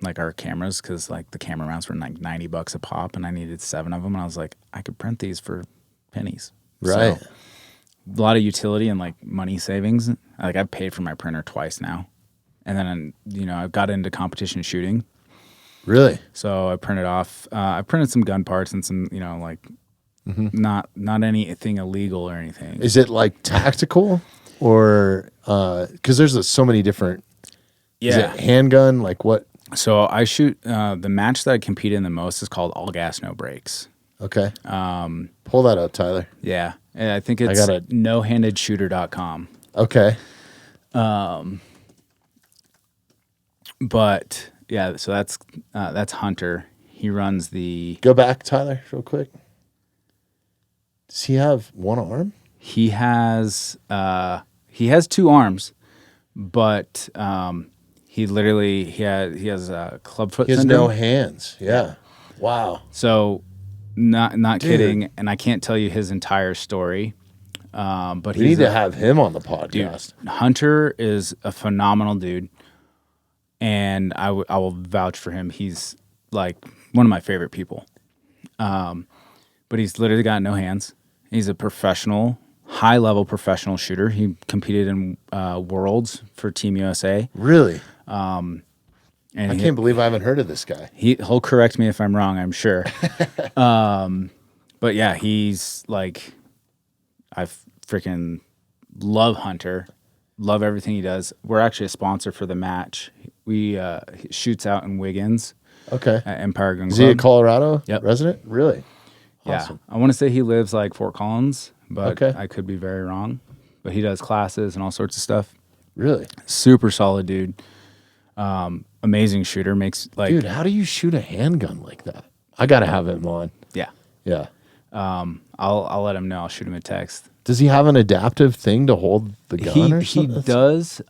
[SPEAKER 3] like our cameras, because like the camera mounts were like $90 a pop, and I needed 7 of them. And I was like, I could print these for pennies.
[SPEAKER 2] Right.
[SPEAKER 3] So, a lot of utility and like money savings. Like I've paid for my printer twice now. And then, you know, I've got into competition shooting.
[SPEAKER 2] Really?
[SPEAKER 3] So I printed off, I printed some gun parts and some, you know, like not anything illegal or anything.
[SPEAKER 2] Is it like tactical? or because there's so many different. Is it handgun? Like what?
[SPEAKER 3] So I shoot the match that I compete in the most is called All Gas No Brakes.
[SPEAKER 2] Okay. Pull that up, Tyler.
[SPEAKER 3] Yeah, and I think it's nohandedshooter.com.
[SPEAKER 2] Okay.
[SPEAKER 3] But yeah, so that's Hunter. He runs the.
[SPEAKER 2] Go back, Tyler, real quick. Does he have one arm?
[SPEAKER 3] He has 2 arms, but he has a clubfoot.
[SPEAKER 2] He has
[SPEAKER 3] syndrome.
[SPEAKER 2] no hands. Yeah. Wow.
[SPEAKER 3] So, not kidding, and I can't tell you his entire story. But
[SPEAKER 2] we need to have him on the podcast.
[SPEAKER 3] Dude, Hunter is a phenomenal dude, and I will vouch for him. He's like one of my favorite people. But he's literally got no hands. He's a professional, high-level professional shooter. He competed in Worlds for Team USA.
[SPEAKER 2] Really?
[SPEAKER 3] And
[SPEAKER 2] I can't believe I haven't heard of this guy.
[SPEAKER 3] He'll correct me if I'm wrong, I'm sure. But yeah, he's like, I freaking love Hunter. Love everything he does. We're actually a sponsor for the match. He shoots out in Wiggins.
[SPEAKER 2] Okay.
[SPEAKER 3] At Empire Gun Club.
[SPEAKER 2] Is he a Colorado
[SPEAKER 3] Yep.
[SPEAKER 2] resident? Really?
[SPEAKER 3] Yeah.
[SPEAKER 2] Awesome.
[SPEAKER 3] I want to say he lives like Fort Collins, but
[SPEAKER 2] Okay.
[SPEAKER 3] I could be very wrong. But he does classes and all sorts of stuff.
[SPEAKER 2] Really?
[SPEAKER 3] Super solid dude. Amazing shooter. Makes like
[SPEAKER 2] Dude, how do you shoot a handgun like that? I gotta have him on.
[SPEAKER 3] yeah.
[SPEAKER 2] Yeah.
[SPEAKER 3] I'll let him know. I'll shoot him a text.
[SPEAKER 2] Does he have an adaptive thing to hold the gun or
[SPEAKER 3] He
[SPEAKER 2] something?
[SPEAKER 3] does.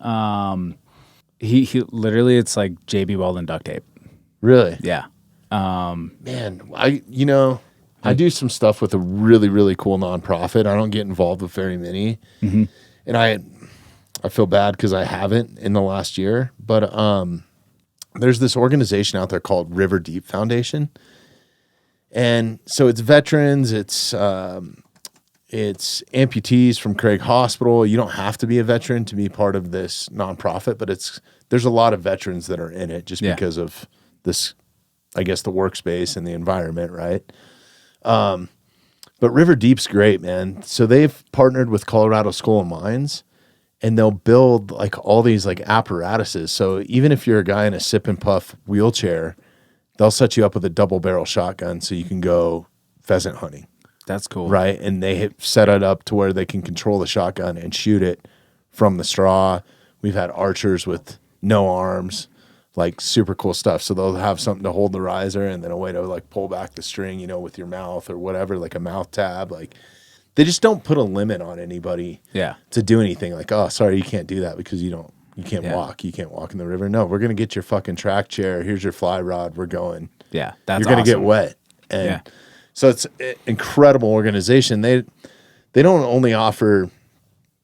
[SPEAKER 3] He literally it's like JB Weldon duct tape.
[SPEAKER 2] Really?
[SPEAKER 3] Yeah.
[SPEAKER 2] Man, I do some stuff with a really, really cool nonprofit. I don't get involved with very many.
[SPEAKER 3] Mm-hmm.
[SPEAKER 2] And I feel bad because I haven't in the last year. But there's this organization out there called River Deep Foundation. And so it's veterans, it's amputees from Craig Hospital. You don't have to be a veteran to be part of this nonprofit, but there's a lot of veterans that are in it just because of this, I guess, the workspace and the environment, right? But River Deep's great, man. So they've partnered with Colorado School of Mines, and they'll build like all these like apparatuses. So even if you're a guy in a sip and puff wheelchair, they'll set you up with a double barrel shotgun so you can go pheasant hunting.
[SPEAKER 3] That's cool.
[SPEAKER 2] Right. And they set it up to where they can control the shotgun and shoot it from the straw. We've had archers with no arms, like super cool stuff. So they'll have something to hold the riser and then a way to like pull back the string, with your mouth or whatever, like a mouth tab. Like they just don't put a limit on anybody to do anything. Like, oh, sorry, you can't do that because you can't walk. You can't walk in the river. No, we're going to get your fucking track chair. Here's your fly rod. We're going.
[SPEAKER 3] Yeah. That's
[SPEAKER 2] You're going to get wet. And so it's an incredible organization. They don't only offer,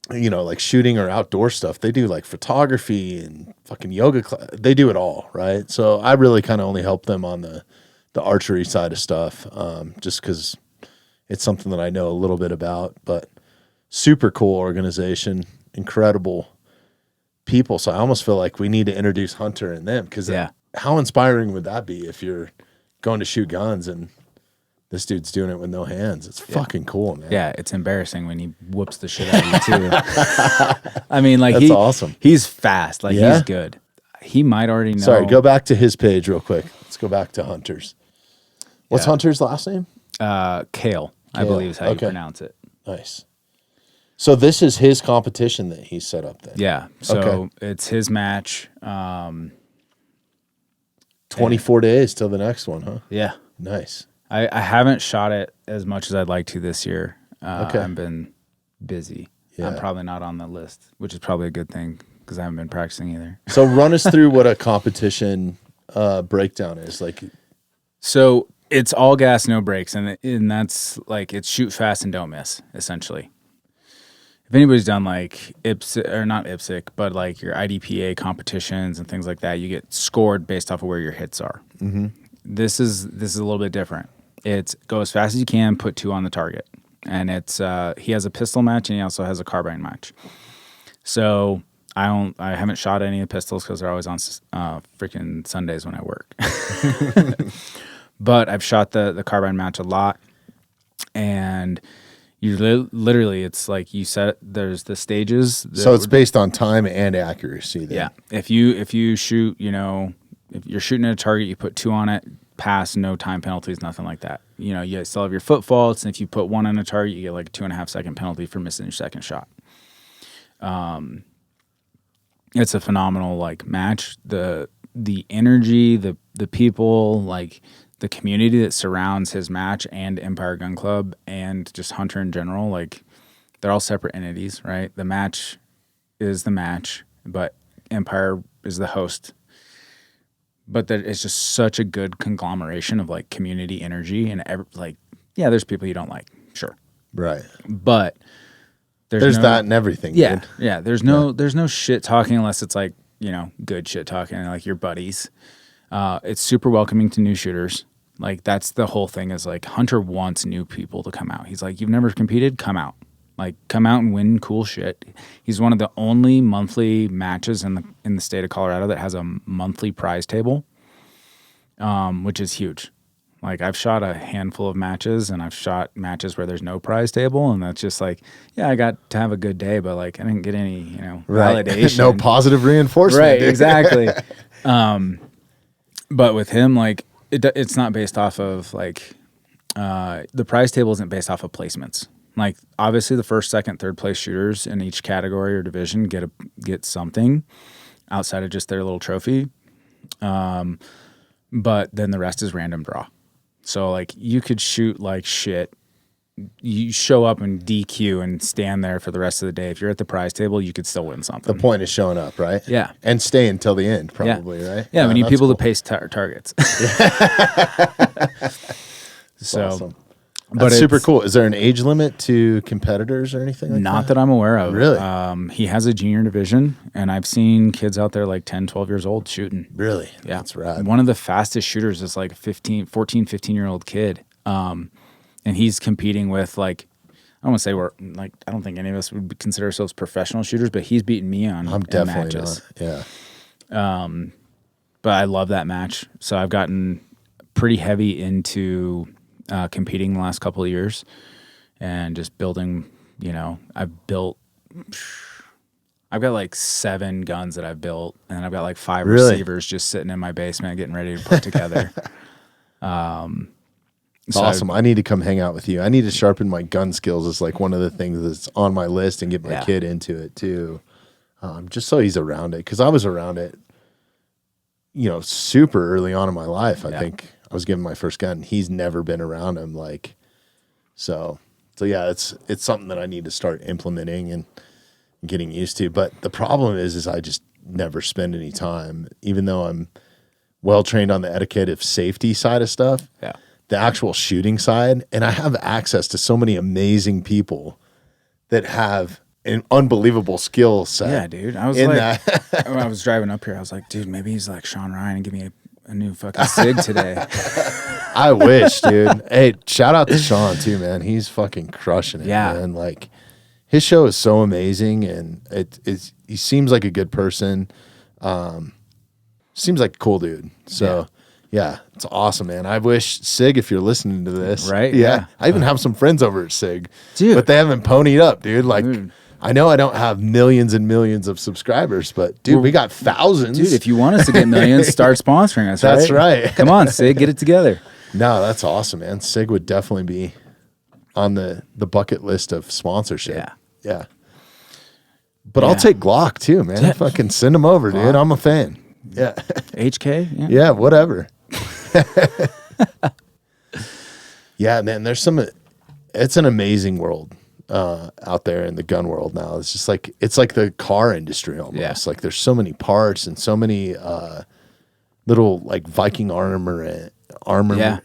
[SPEAKER 2] like shooting or outdoor stuff. They do like photography and fucking yoga class. They do it all, right? So I really kind of only help them on the archery side of stuff, just because it's something that I know a little bit about. But super cool organization, incredible people. So I almost feel like we need to introduce Hunter and them because how inspiring would that be if you're going to shoot guns and this dude's doing it with no hands? It's fucking cool, man.
[SPEAKER 3] Yeah, it's embarrassing when he whoops the shit out of you too. I mean, like
[SPEAKER 2] that's awesome.
[SPEAKER 3] He's fast, like he's good. He might already know.
[SPEAKER 2] Sorry, go back to his page real quick. Let's go back to Hunter's. What's Hunter's last name?
[SPEAKER 3] Kale, I believe is how you pronounce it.
[SPEAKER 2] Nice. So this is his competition that he set up then.
[SPEAKER 3] Yeah. So it's his match.
[SPEAKER 2] 24 days till the next one, huh?
[SPEAKER 3] Yeah.
[SPEAKER 2] Nice.
[SPEAKER 3] I haven't shot it as much as I'd like to this year. I've been busy. Yeah. I'm probably not on the list, which is probably a good thing because I haven't been practicing either.
[SPEAKER 2] So run us through what a competition breakdown is like.
[SPEAKER 3] So it's all gas, no brakes, and that's like it's shoot fast and don't miss, essentially. If anybody's done like IPSC, or not IPSC, but like your IDPA competitions and things like that, you get scored based off of where your hits are.
[SPEAKER 2] Mm-hmm.
[SPEAKER 3] This is a little bit different. It's go as fast as you can, put 2 on the target, and it's he has a pistol match and he also has a carbine match. So I haven't shot any of the pistols because they're always on freaking Sundays when I work. But I've shot the carbine match a lot, and Literally, it's like you said, there's the stages.
[SPEAKER 2] So it's based on time and accuracy then.
[SPEAKER 3] Yeah. If you shoot, if you're shooting at a target, you put 2 on it, pass, no time penalties, nothing like that. You still have your foot faults, and if you put 1 on a target, you get like a 2.5 second penalty for missing your second shot. It's a phenomenal like match. The energy, the people, like the community that surrounds his match and Empire Gun Club and just Hunter in general, like they're all separate entities, right? The match is the match, but Empire is the host. But that it's just such a good conglomeration of like community energy and there's people you don't like, sure,
[SPEAKER 2] Right.
[SPEAKER 3] but
[SPEAKER 2] there's that and everything.
[SPEAKER 3] Yeah,
[SPEAKER 2] dude.
[SPEAKER 3] yeah. There's no shit talking unless it's like good shit talking, like your buddies. It's super welcoming to new shooters. Like that's the whole thing. Is like Hunter wants new people to come out. He's like, you've never competed, come out. Like come out and win cool shit. He's one of the only monthly matches in the state of Colorado that has a monthly prize table, which is huge. Like I've shot a handful of matches, and I've shot matches where there's no prize table, and that's just like, yeah, I got to have a good day, but like I didn't get any, validation.
[SPEAKER 2] No positive reinforcement.
[SPEAKER 3] Right,
[SPEAKER 2] dude.
[SPEAKER 3] exactly. But with him, like it's not based off of like the prize table isn't based off of placements. Like obviously the first, second, third place shooters in each category or division get something outside of just their little trophy. But then the rest is random draw. So like you could shoot like shit. You show up and DQ and stand there for the rest of the day. If you're at the prize table, you could still win something.
[SPEAKER 2] The point is showing up, right?
[SPEAKER 3] Yeah.
[SPEAKER 2] And stay until the end, probably, right?
[SPEAKER 3] Yeah, we need people
[SPEAKER 2] cool.
[SPEAKER 3] to pace targets. So,
[SPEAKER 2] awesome.
[SPEAKER 3] But
[SPEAKER 2] That's super cool. Is there an age limit to competitors or anything like that?
[SPEAKER 3] Not that I'm aware of.
[SPEAKER 2] Really?
[SPEAKER 3] He has a junior division, and I've seen kids out there like 10, 12 years old shooting.
[SPEAKER 2] Really?
[SPEAKER 3] Yeah.
[SPEAKER 2] That's rad.
[SPEAKER 3] One of the fastest shooters is like a 14, 15-year-old kid. And he's competing with like, I don't want to say we're like, I don't think any of us would consider ourselves professional shooters, but he's beating me on
[SPEAKER 2] I'm definitely
[SPEAKER 3] matches.
[SPEAKER 2] not. Yeah.
[SPEAKER 3] But I love that match. So I've gotten pretty heavy into competing the last couple of years and just building, I've got like 7 guns that I've built, and I've got like 5
[SPEAKER 2] Really?
[SPEAKER 3] receivers just sitting in my basement getting ready to put together.
[SPEAKER 2] It's awesome. I need to come hang out with you. I need to sharpen my gun skills. Is like one of the things that's on my list, and get my kid into it too. Just so he's around it. Because I was around it, super early on in my life. I think I was given my first gun. He's never been around him. So yeah, it's something that I need to start implementing and getting used to. But the problem is I just never spend any time, even though I'm well trained on the etiquette of safety side of stuff.
[SPEAKER 3] Yeah.
[SPEAKER 2] The actual shooting side, and I have access to so many amazing people that have an unbelievable skill set.
[SPEAKER 3] Yeah, dude. I was
[SPEAKER 2] in
[SPEAKER 3] like,
[SPEAKER 2] that.
[SPEAKER 3] when I was driving up here, I was like, dude, maybe he's like Sean Ryan and give me a new fucking SIG today.
[SPEAKER 2] I wish, dude. Hey, shout out to Sean too, man. He's fucking crushing it.
[SPEAKER 3] Yeah.
[SPEAKER 2] Man. Like his show is so amazing, and he seems like a good person. Seems like a cool dude. So. Yeah, it's awesome, man. I wish, Sig, if you're listening to this.
[SPEAKER 3] Right?
[SPEAKER 2] Yeah. I even have some friends over at Sig.
[SPEAKER 3] Dude.
[SPEAKER 2] But they haven't ponied up, dude. Like, I know I don't have millions and millions of subscribers, but, dude, we got thousands.
[SPEAKER 3] Dude, if you want us to get millions, start sponsoring us,
[SPEAKER 2] That's right.
[SPEAKER 3] Come on, Sig, get it together.
[SPEAKER 2] No, that's awesome, man. Sig would definitely be on the bucket list of sponsorship.
[SPEAKER 3] Yeah.
[SPEAKER 2] Yeah. But I'll take Glock, too, man.
[SPEAKER 3] Yeah.
[SPEAKER 2] Fucking send them over, dude. I'm a fan. Yeah.
[SPEAKER 3] HK? Yeah.
[SPEAKER 2] Yeah, whatever. Yeah, man, it's an amazing world out there in the gun world now. It's just like, it's like the car industry almost.
[SPEAKER 3] Yeah.
[SPEAKER 2] Like there's so many parts and so many little like Viking armament.
[SPEAKER 3] Yeah.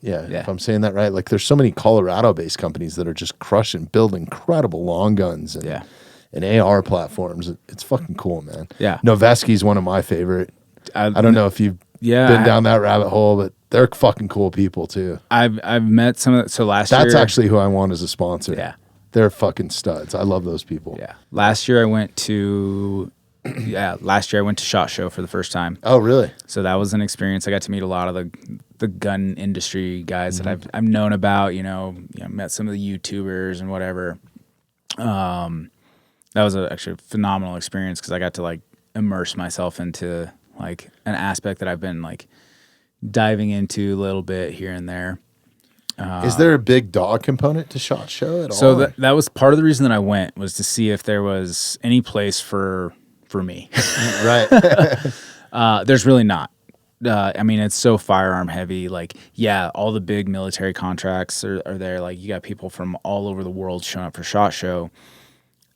[SPEAKER 2] Yeah, if I'm saying that right. Like there's so many Colorado-based companies that are just crushing, build incredible long guns and AR platforms. It's fucking cool, man.
[SPEAKER 3] Yeah.
[SPEAKER 2] Noveski's one of my favorite. I don't know if you've been down that rabbit hole, but they're fucking cool people too.
[SPEAKER 3] I've met some of so last year.
[SPEAKER 2] That's actually who I want as a sponsor.
[SPEAKER 3] Yeah.
[SPEAKER 2] They're fucking studs. I love those people.
[SPEAKER 3] Yeah. Last year I went to SHOT Show for the first time.
[SPEAKER 2] Oh, really?
[SPEAKER 3] So that was an experience. I got to meet a lot of the gun industry guys that I've known about, met some of the YouTubers and whatever. That was actually a phenomenal experience because I got to like immerse myself into like an aspect that I've been like diving into a little bit here and there.
[SPEAKER 2] Is there a big dog component to SHOT Show at all?
[SPEAKER 3] So that was part of the reason that I went, was to see if there was any place for me.
[SPEAKER 2] Right.
[SPEAKER 3] There's really not. I mean, it's so firearm heavy. Like, yeah, all the big military contracts are there. Like, you got people from all over the world showing up for SHOT Show.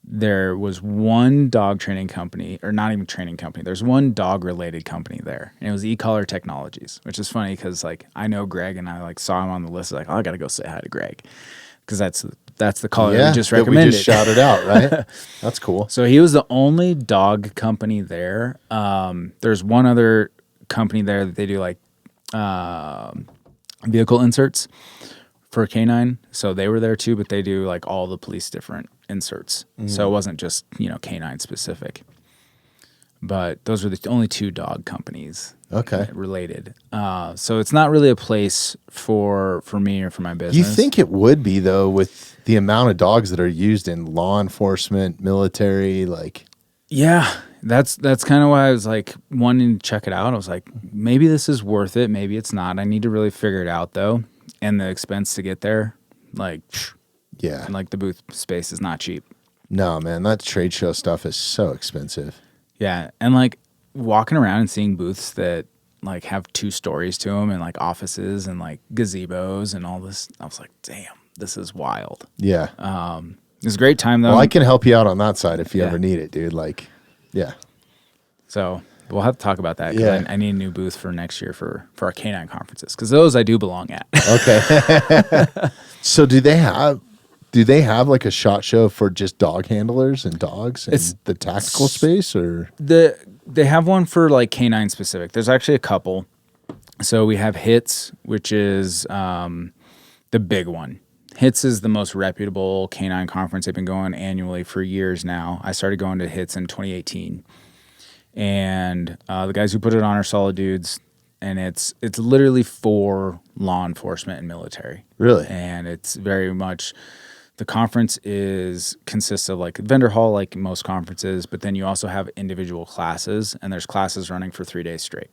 [SPEAKER 3] There was one dog training company, or not even training company. There's one dog related company there, and it was E-Collar Technologies, which is funny because like I know Greg, and I like saw him on the list. Like, oh, I got to go say hi to Greg because that's the collar we just recommended.
[SPEAKER 2] We just shouted out, right? That's cool.
[SPEAKER 3] So he was the only dog company there. There's one other company there that they do like vehicle inserts for canine. So they were there too, but they do like all the police different inserts. So it wasn't just, canine specific. But those were the only two dog companies related. So it's not really a place for me or for my business.
[SPEAKER 2] You think it would be though, with the amount of dogs that are used in law enforcement, military, like.
[SPEAKER 3] Yeah, that's kind of why I was like wanting to check it out. I was like, maybe this is worth it. Maybe it's not. I need to really figure it out though. And the expense to get there, like,
[SPEAKER 2] yeah.
[SPEAKER 3] And like the booth space is not cheap.
[SPEAKER 2] No, man, that trade show stuff is so expensive.
[SPEAKER 3] Yeah. And like walking around and seeing booths that like have 2 stories to them and like offices and like gazebos and all this, I was like, damn, this is wild.
[SPEAKER 2] Yeah.
[SPEAKER 3] It was a great time though.
[SPEAKER 2] Well, I can help you out on that side if you ever need it, dude. Like, yeah.
[SPEAKER 3] So we'll have to talk about that.
[SPEAKER 2] Yeah.
[SPEAKER 3] I need a new booth for next year for our canine conferences because those I do belong at.
[SPEAKER 2] Okay. So do they have like a SHOT Show for just dog handlers and dogs in the tactical space, or
[SPEAKER 3] they have one for like canine specific. There's actually a couple. So we have HITS, which is the big one. HITS is the most reputable canine conference. They've been going annually for years now. I started going to HITS in 2018. And the guys who put it on are solid dudes, and it's literally for law enforcement and military.
[SPEAKER 2] Really?
[SPEAKER 3] And it's very much, the conference consists of like a vendor hall, like most conferences, but then you also have individual classes, and there's classes running for 3 days straight.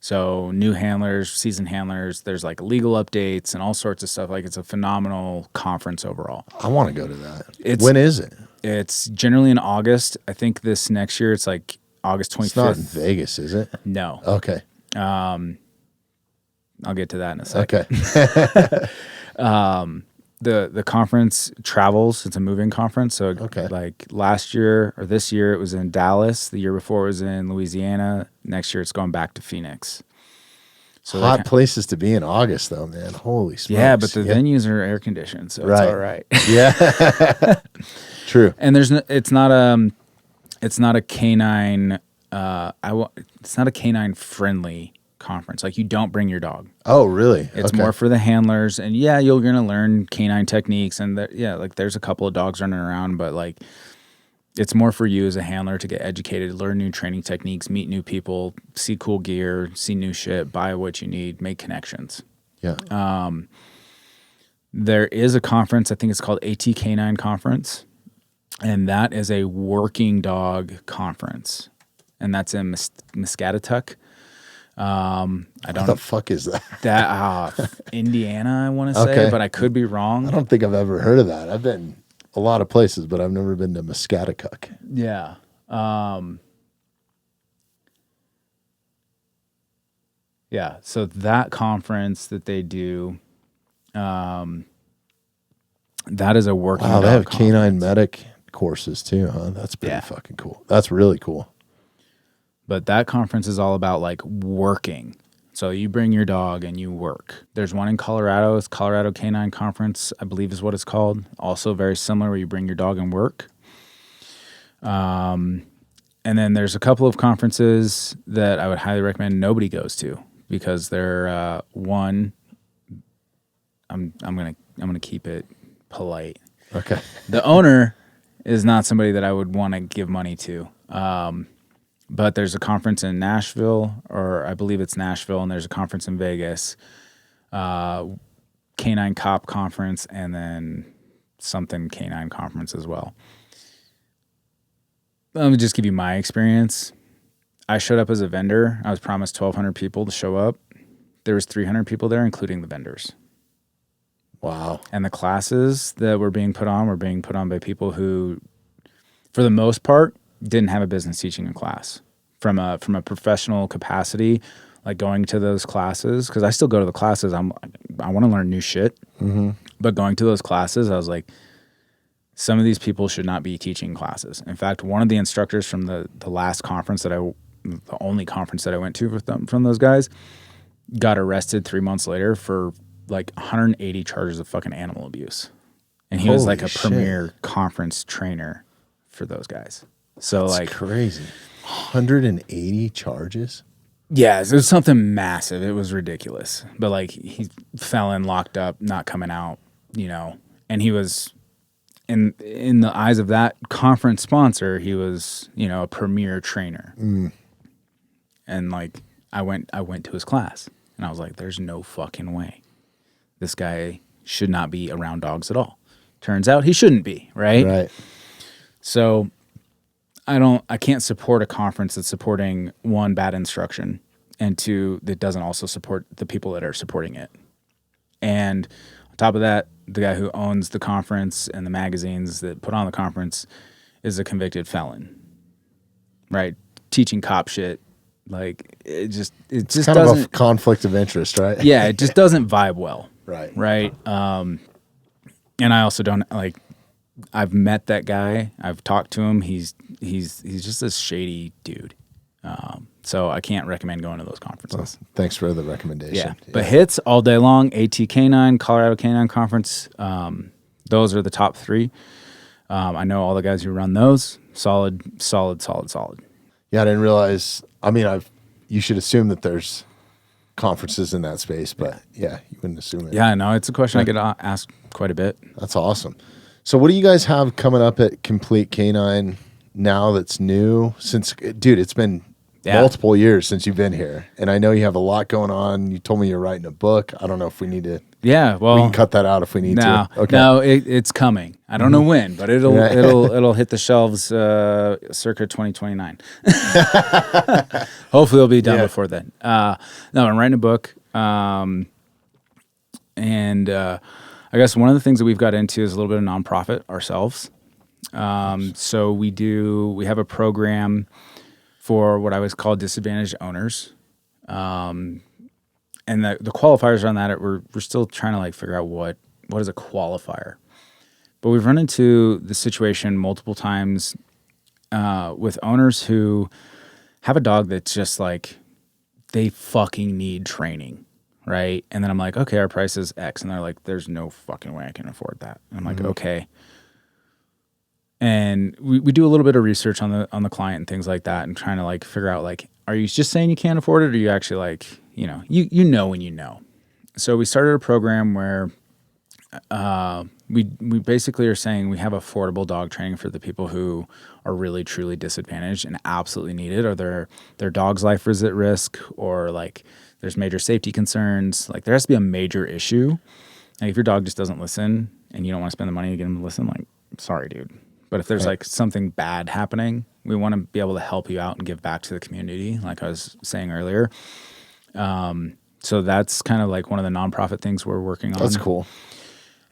[SPEAKER 3] So new handlers, seasoned handlers, there's like legal updates and all sorts of stuff. Like, it's a phenomenal conference overall.
[SPEAKER 2] I want to go to that. When is it?
[SPEAKER 3] It's generally in August. I think this next year it's like August 25th.
[SPEAKER 2] It's not in Vegas, is it?
[SPEAKER 3] No.
[SPEAKER 2] Okay.
[SPEAKER 3] I'll get to that in a second.
[SPEAKER 2] Okay.
[SPEAKER 3] The conference travels. It's a moving conference. So like last year or this year it was in Dallas. The year before it was in Louisiana. Next year it's going back to Phoenix. So
[SPEAKER 2] hot places to be in August though, man. Holy smokes.
[SPEAKER 3] Yeah, but the venues are air conditioned, so it's all right.
[SPEAKER 2] Yeah. True.
[SPEAKER 3] And it's not a canine it's not a canine friendly conference. Like, you don't bring your dog.
[SPEAKER 2] Oh, really?
[SPEAKER 3] It's more for the handlers, and yeah, you're gonna learn canine techniques, and like there's a couple of dogs running around, but like it's more for you as a handler to get educated, learn new training techniques, meet new people, see cool gear, see new shit, buy what you need, make connections.
[SPEAKER 2] Yeah.
[SPEAKER 3] There is a conference, I think it's called AT Canine Conference, and that is a working dog conference, and that's in Muscatatuck.
[SPEAKER 2] What the fuck is that?
[SPEAKER 3] That Indiana, I want to say, but I could be wrong.
[SPEAKER 2] I don't think I've ever heard of that. I've been a lot of places, but I've never been to Muscatatuck.
[SPEAKER 3] Yeah. Yeah. So that conference that they do, that is a working.
[SPEAKER 2] Wow, they have
[SPEAKER 3] conference.
[SPEAKER 2] canine medic courses too, huh? That's pretty fucking cool. That's really cool.
[SPEAKER 3] But that conference is all about like working. So you bring your dog and you work. There's one in Colorado. It's Colorado Canine Conference, I believe is what it's called. Also very similar, where you bring your dog and work. And then there's a couple of conferences that I would highly recommend nobody goes to, because they're one. I'm gonna keep it polite.
[SPEAKER 2] Okay.
[SPEAKER 3] The owner is not somebody that I would want to give money to. But there's a conference in Nashville, or I believe it's Nashville, and there's a conference in Vegas, Canine Cop Conference, and then something Canine Conference as well. Let me just give you my experience. I showed up as a vendor. I was promised 1,200 people to show up. There was 300 people there, including the vendors.
[SPEAKER 2] Wow.
[SPEAKER 3] And the classes that were being put on by people who, for the most part, didn't have a business teaching a class. From a professional capacity, like going to those classes, because I still go to the classes. I want to learn new shit.
[SPEAKER 2] Mm-hmm.
[SPEAKER 3] But going to those classes, I was like, some of these people should not be teaching classes. In fact, one of the instructors from the last conference the only conference that I went to with them, from those guys, got arrested 3 months later for like 180 charges of fucking animal abuse. And he was like a premier conference trainer for those guys. So
[SPEAKER 2] That's
[SPEAKER 3] like
[SPEAKER 2] crazy. 180 charges?
[SPEAKER 3] Yeah, it was something massive. It was ridiculous. But like he fell in, locked up, not coming out, and he was in the eyes of that conference sponsor, he was, a premier trainer.
[SPEAKER 2] Mm.
[SPEAKER 3] And like I went to his class and I was like, there's no fucking way. This guy should not be around dogs at all. Turns out he shouldn't be, right?
[SPEAKER 2] Right.
[SPEAKER 3] So I can't support a conference that's supporting, one, bad instruction, and two, that doesn't also support the people that are supporting it. And on top of that, the guy who owns the conference and the magazines that put on the conference is a convicted felon, right? Teaching cop shit. Like it just kind
[SPEAKER 2] doesn't, of a conflict of interest, right?
[SPEAKER 3] Yeah, it just doesn't vibe well.
[SPEAKER 2] Right.
[SPEAKER 3] And I also don't like. I've met that guy. I've talked to him. He's just a shady dude. So I can't recommend going to those conferences.
[SPEAKER 2] Well, thanks for the recommendation.
[SPEAKER 3] Yeah. But hits all day long. AT Canine, Colorado Canine Conference. Those are the top three. I know all the guys who run those. Solid.
[SPEAKER 2] Yeah, I didn't realize. I mean, you should assume that there's conferences in that space, but yeah, you wouldn't assume it.
[SPEAKER 3] Yeah, no, it's a question I get asked quite a bit.
[SPEAKER 2] That's awesome. So what do you guys have coming up at Complete Canine now that's new? Since, dude, it's been multiple years since you've been here, and I know you have a lot going on. You told me you're writing a book. I don't know if we need to.
[SPEAKER 3] Yeah, well,
[SPEAKER 2] we can cut that out if we need to. Okay.
[SPEAKER 3] No, it's coming. I don't know when, but it'll hit the shelves circa 2029. Hopefully, it'll be done before then. No, I'm writing a book, and I guess one of the things that we've got into is a little bit of nonprofit ourselves. So we have a program for what I would call disadvantaged owners. And the qualifiers on that, we're still trying to like figure out what is a qualifier. But we've run into the situation multiple times with owners who have a dog that's just like, they fucking need training, right? And then I'm like, okay, our price is X. And they're like, there's no fucking way I can afford that. And I'm like, okay. And we do a little bit of research on the client and things like that, and trying to like figure out like, are you just saying you can't afford it, or are you actually like, you know when you know. So we started a program where we basically are saying we have affordable dog training for the people who are really truly disadvantaged and absolutely need it, or their dog's life is at risk, or like there's major safety concerns. Like there has to be a major issue. Like if your dog just doesn't listen and you don't want to spend the money to get him to listen, like sorry, dude. But if there's like something bad happening, we want to be able to help you out and give back to the community, like I was saying earlier. So that's kind of like one of the nonprofit things we're working on.
[SPEAKER 2] That's cool.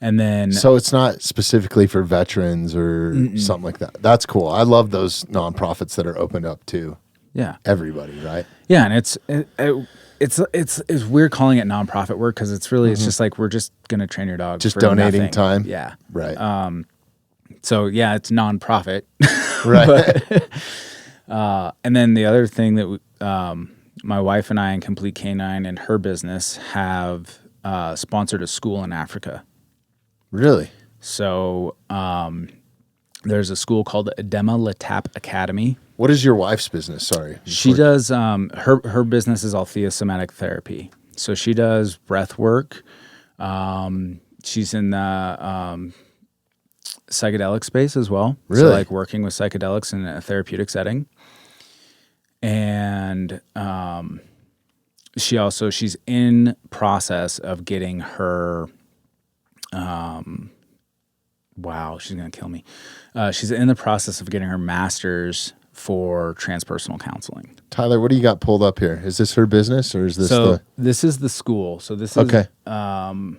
[SPEAKER 3] And then,
[SPEAKER 2] so it's not specifically for veterans or something like that. That's cool. I love those nonprofits that are opened up to everybody, right?
[SPEAKER 3] Yeah, and it's weird calling it nonprofit work because it's really it's just like we're just gonna train your dog,
[SPEAKER 2] just
[SPEAKER 3] for
[SPEAKER 2] donating
[SPEAKER 3] nothing.
[SPEAKER 2] time.
[SPEAKER 3] Yeah,
[SPEAKER 2] right.
[SPEAKER 3] So yeah, it's nonprofit,
[SPEAKER 2] right?
[SPEAKER 3] And then the other thing that my wife and I in Complete Canine and her business have sponsored a school in Africa.
[SPEAKER 2] Really?
[SPEAKER 3] So there's a school called Edema Latap Academy.
[SPEAKER 2] What is your wife's business? Sorry.
[SPEAKER 3] She does, her business is Althea Somatic Therapy. So she does breath work. She's in the psychedelic space as well.
[SPEAKER 2] Really?
[SPEAKER 3] So like working with psychedelics in a therapeutic setting. And she's in process of getting her, wow, she's going to kill me. She's in the process of getting her master's for transpersonal counseling.
[SPEAKER 2] Tyler, what do you got pulled up here? Is this her business or is this
[SPEAKER 3] this is the school. So this is
[SPEAKER 2] okay.
[SPEAKER 3] Adema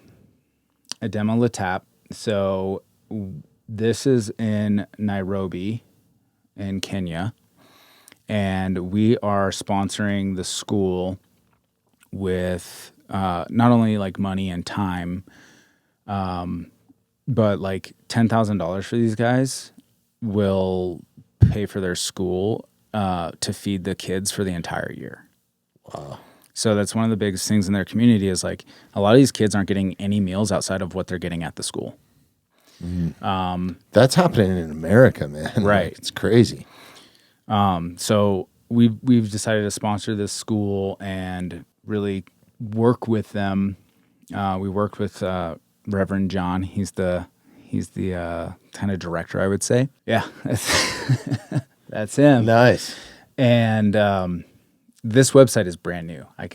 [SPEAKER 3] Latap. So this is in Nairobi in Kenya. And we are sponsoring the school with not only like money and time, but like $10,000 for these guys will pay for their school to feed the kids for the entire year.
[SPEAKER 2] Wow.
[SPEAKER 3] So that's one of the biggest things in their community is like a lot of these kids aren't getting any meals outside of what they're getting at the school.
[SPEAKER 2] That's happening in America, man.
[SPEAKER 3] Right.
[SPEAKER 2] Like, it's crazy.
[SPEAKER 3] So we've decided to sponsor this school and really work with them. We worked with Reverend John. He's the kind of director, I would say. Yeah, that's him.
[SPEAKER 2] Nice.
[SPEAKER 3] And this website is brand new. I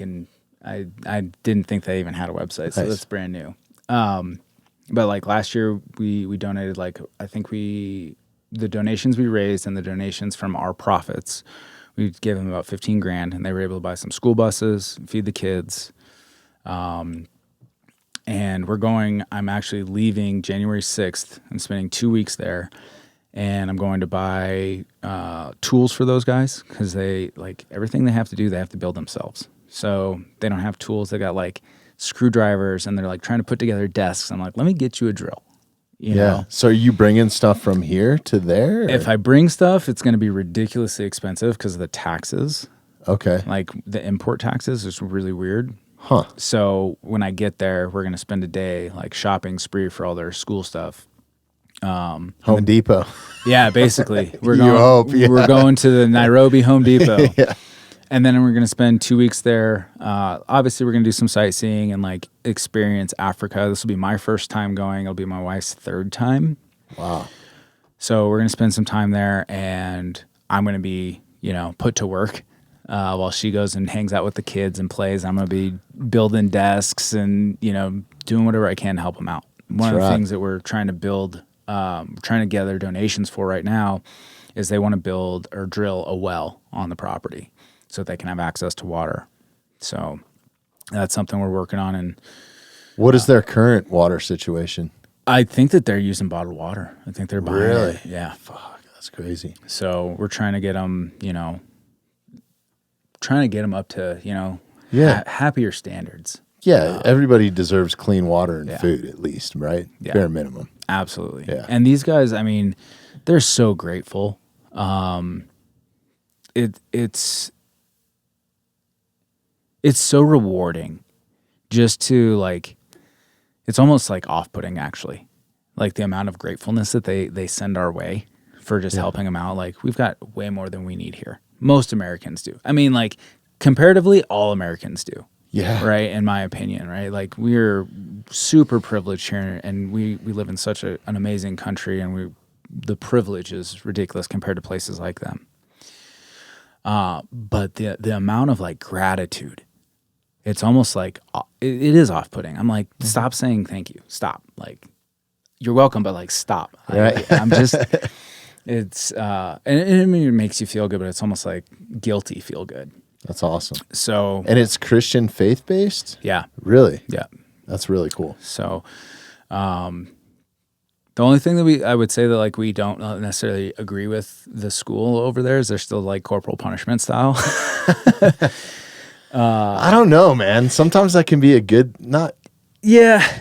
[SPEAKER 3] didn't think they even had a website, so that's brand new. But like last year, we donated the donations we raised and the donations from our profits, we gave them about $15,000, and they were able to buy some school buses, feed the kids. And I'm actually leaving January 6th. I'm spending 2 weeks there, and I'm going to buy tools for those guys because they like everything they have to do, they have to build themselves. So they don't have tools. They got like screwdrivers, and they're like trying to put together desks. I'm like, let me get you a drill. You know?
[SPEAKER 2] So are you bringing stuff from here to there? Or?
[SPEAKER 3] If I bring stuff, it's going to be ridiculously expensive because of the taxes.
[SPEAKER 2] Okay.
[SPEAKER 3] Like the import taxes is really weird.
[SPEAKER 2] Huh.
[SPEAKER 3] So when I get there, we're going to spend a day like shopping spree for all their school stuff.
[SPEAKER 2] Home Depot.
[SPEAKER 3] Yeah, basically. We're going to the Nairobi Home Depot.
[SPEAKER 2] Yeah.
[SPEAKER 3] And then we're going to spend 2 weeks there. Obviously, we're going to do some sightseeing and like experience Africa. This will be my first time going. It'll be my wife's third time.
[SPEAKER 2] Wow.
[SPEAKER 3] So we're going to spend some time there, and I'm going to be, put to work while she goes and hangs out with the kids and plays. I'm going to be building desks and, doing whatever I can to help them out. One of the things that we're trying to build, trying to gather donations for right now is they want to build or drill a well on the property so they can have access to water. So that's something we're working on. And
[SPEAKER 2] what is their current water situation?
[SPEAKER 3] I think that they're using bottled water. I think they're buying it. Yeah.
[SPEAKER 2] Fuck, that's crazy.
[SPEAKER 3] So we're trying to get them, up to, happier standards.
[SPEAKER 2] Yeah, everybody deserves clean water and food at least, right?
[SPEAKER 3] Yeah.
[SPEAKER 2] Bare minimum.
[SPEAKER 3] Absolutely.
[SPEAKER 2] Yeah.
[SPEAKER 3] And these guys, I mean, they're so grateful. It's so rewarding just to like, it's almost like off-putting actually, like the amount of gratefulness that they send our way for just helping them out. Like we've got way more than we need here. Most Americans do. I mean, like comparatively, all Americans do.
[SPEAKER 2] Yeah.
[SPEAKER 3] Right. In my opinion, right. Like we're super privileged here, and we live in such an amazing country, and the privilege is ridiculous compared to places like them. But the amount of like gratitude, it's almost like it is off-putting. I'm like, stop saying thank you. Stop. Like, you're welcome, but like, stop.
[SPEAKER 2] Right.
[SPEAKER 3] I'm just, it's, and it makes you feel good, but it's almost like guilty feel good.
[SPEAKER 2] That's awesome.
[SPEAKER 3] So,
[SPEAKER 2] and it's Christian faith-based?
[SPEAKER 3] Yeah.
[SPEAKER 2] Really?
[SPEAKER 3] Yeah.
[SPEAKER 2] That's really cool.
[SPEAKER 3] So, the only thing that I would say that like we don't necessarily agree with the school over there is they're still like corporal punishment style.
[SPEAKER 2] I don't know, man. Sometimes that can be a good,
[SPEAKER 3] yeah.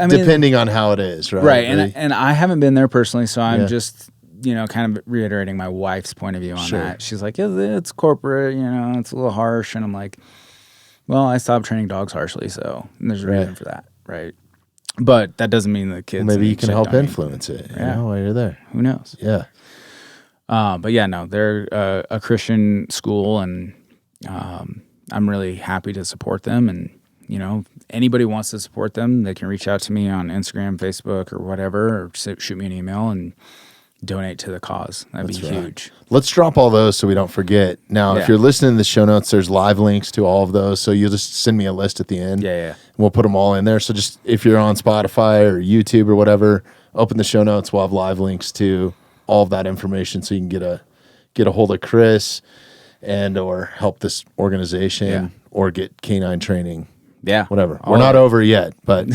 [SPEAKER 3] I mean,
[SPEAKER 2] depending on how it is, right?
[SPEAKER 3] Right. And I haven't been there personally, so I'm just, kind of reiterating my wife's point of view on that. She's like, yeah, it's corporate, it's a little harsh. And I'm like, well, I stopped training dogs harshly, so there's a reason for that, right? But that doesn't mean the kids.
[SPEAKER 2] Maybe you can help influence it, while you're there.
[SPEAKER 3] Who knows?
[SPEAKER 2] Yeah.
[SPEAKER 3] But yeah, no, they're a Christian school, and I'm really happy to support them. And, anybody wants to support them, they can reach out to me on Instagram, Facebook, or whatever, or shoot me an email. And, donate to the cause. That'd be huge.
[SPEAKER 2] Let's drop all those so we don't forget. Now, if you're listening to the show notes, there's live links to all of those. So you'll just send me a list at the end.
[SPEAKER 3] Yeah.
[SPEAKER 2] We'll put them all in there. So just if you're on Spotify or YouTube or whatever, open the show notes. We'll have live links to all of that information so you can get a hold of Chris and or help this organization or get canine training.
[SPEAKER 3] Yeah.
[SPEAKER 2] Whatever. We're not over yet, but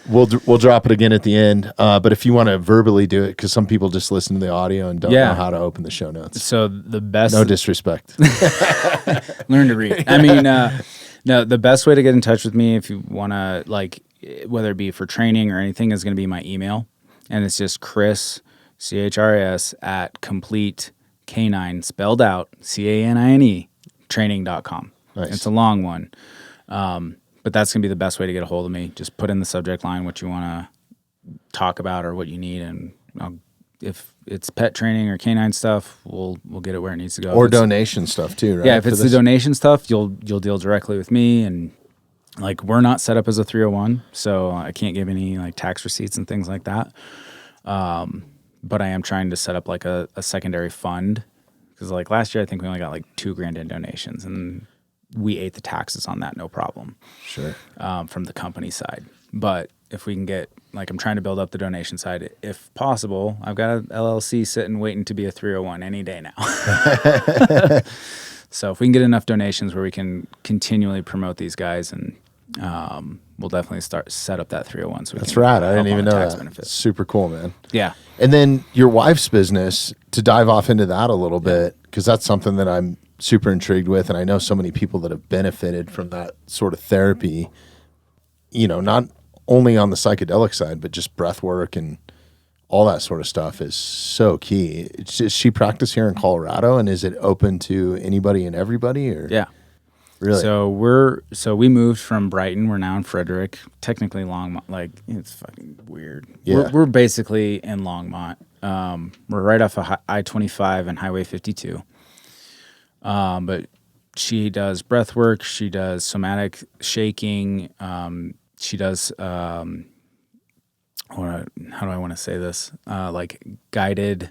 [SPEAKER 2] we'll drop it again at the end. But if you want to verbally do it, because some people just listen to the audio and don't know how to open the show notes.
[SPEAKER 3] So the best...
[SPEAKER 2] No disrespect.
[SPEAKER 3] Learn to read. I mean, no, the best way to get in touch with me if you want to, like, whether it be for training or anything, is going to be my email. And it's just Chris, CHRIS, at complete canine, spelled out, CANINE, training.com.
[SPEAKER 2] Nice.
[SPEAKER 3] It's a long one. But that's going to be the best way to get a hold of me. Just put in the subject line what you want to talk about or what you need, and if it's pet training or canine stuff, we'll get it where it needs to go.
[SPEAKER 2] Or donation stuff too, right?
[SPEAKER 3] Yeah, if it's the donation stuff, you'll deal directly with me, and like we're not set up as a 301, so I can't give any like tax receipts and things like that. But I am trying to set up like a secondary fund, because like last year I think we only got like $2,000 in donations, and we ate the taxes on that, no problem.
[SPEAKER 2] Sure.
[SPEAKER 3] From the company side. But if we can get, like, I'm trying to build up the donation side. If possible, I've got an LLC sitting waiting to be a 301 any day now. So if we can get enough donations where we can continually promote these guys, and we'll definitely set up that 301. So
[SPEAKER 2] that's right. I didn't even know that. Benefits. Super cool, man.
[SPEAKER 3] Yeah.
[SPEAKER 2] And then your wife's business, to dive off into that a little bit, because that's something that I'm super intrigued with, and I know so many people that have benefited from that sort of therapy, you know, not only on the psychedelic side, but just breath work and all that sort of stuff is so key. Does she practice here in Colorado, and is it open to anybody and everybody? Or
[SPEAKER 3] yeah,
[SPEAKER 2] really?
[SPEAKER 3] So we moved from Brighton. We're now in Frederick, technically Longmont. Like, it's fucking weird.
[SPEAKER 2] Yeah.
[SPEAKER 3] We're basically in Longmont. We're right off of I-25 and Highway 52. But she does breath work. She does somatic shaking. She does, how do I want to say this? Like guided,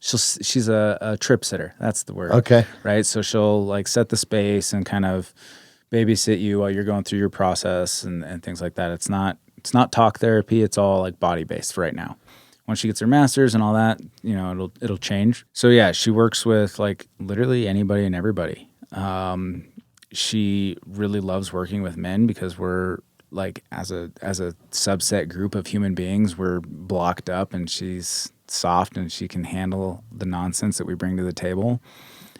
[SPEAKER 3] she's a trip sitter. That's the word.
[SPEAKER 2] Okay.
[SPEAKER 3] Right. So she'll like set the space and kind of babysit you while you're going through your process and things like that. It's not talk therapy. It's all like body based right now. Once she gets her master's and all that, you know, it'll change. So yeah, she works with like literally anybody and everybody. She really loves working with men because we're like as a subset group of human beings, we're blocked up, and she's soft and she can handle the nonsense that we bring to the table.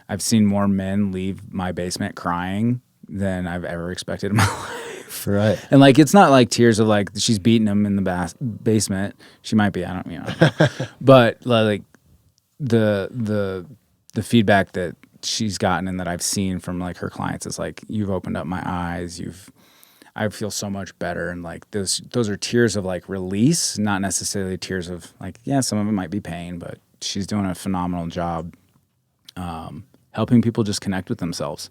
[SPEAKER 3] I've seen more men leave my basement crying than I've ever expected in my life.
[SPEAKER 2] Right.
[SPEAKER 3] And like, it's not like tears of like she's beating them in the basement. She might be, I don't know. But like the feedback that she's gotten and that I've seen from like her clients is like, you've opened up my eyes. I feel so much better. And like those are tears of like release, not necessarily tears of like, yeah, some of it might be pain, but she's doing a phenomenal job helping people just connect with themselves.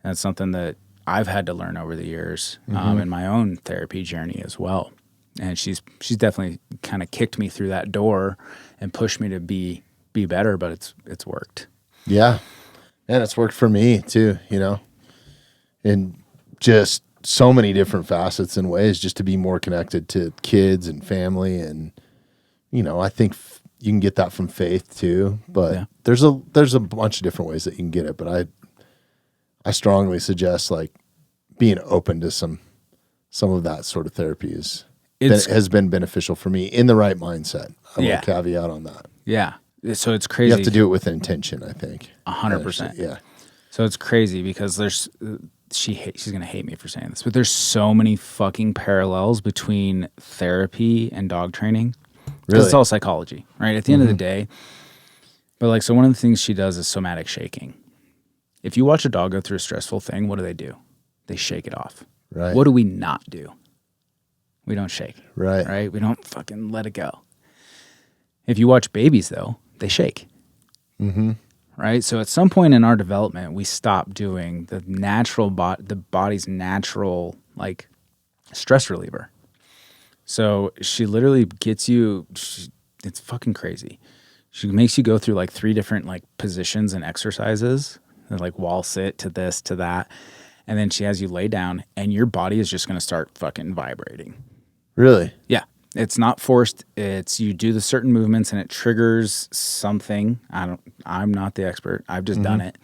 [SPEAKER 3] And it's something that I've had to learn over the years in my own therapy journey as well. And she's definitely kind of kicked me through that door and pushed me to be better, but it's worked.
[SPEAKER 2] Yeah. And it's worked for me too, you know, in just so many different facets and ways, just to be more connected to kids and family. And, you know, I think you can get that from faith too, but there's a bunch of different ways that you can get it. But I strongly suggest like being open to some of that sort of therapy has been beneficial for me in the right mindset. I will caveat on that.
[SPEAKER 3] Yeah. So it's crazy.
[SPEAKER 2] You have to do it with intention, I think.
[SPEAKER 3] 100%.
[SPEAKER 2] Yeah.
[SPEAKER 3] So it's crazy because she's going to hate me for saying this, but there's so many fucking parallels between therapy and dog training. Really? It's all psychology, right? At the end of the day. But like, so one of the things she does is somatic shaking. If you watch a dog go through a stressful thing, what do? They shake it off.
[SPEAKER 2] Right.
[SPEAKER 3] What do we not do? We don't shake.
[SPEAKER 2] Right.
[SPEAKER 3] Right? We don't fucking let it go. If you watch babies, though, they shake.
[SPEAKER 2] Mm-hmm.
[SPEAKER 3] Right? So at some point in our development, we stop doing the natural, the body's natural, like, stress reliever. So she literally gets you, it's fucking crazy. She makes you go through like 3 different like positions and exercises, and like wall sit to this, to that. And then she has you lay down and your body is just going to start fucking vibrating.
[SPEAKER 2] Really?
[SPEAKER 3] Yeah. It's not forced. It's you do the certain movements and it triggers something. I'm not the expert. I've just done it.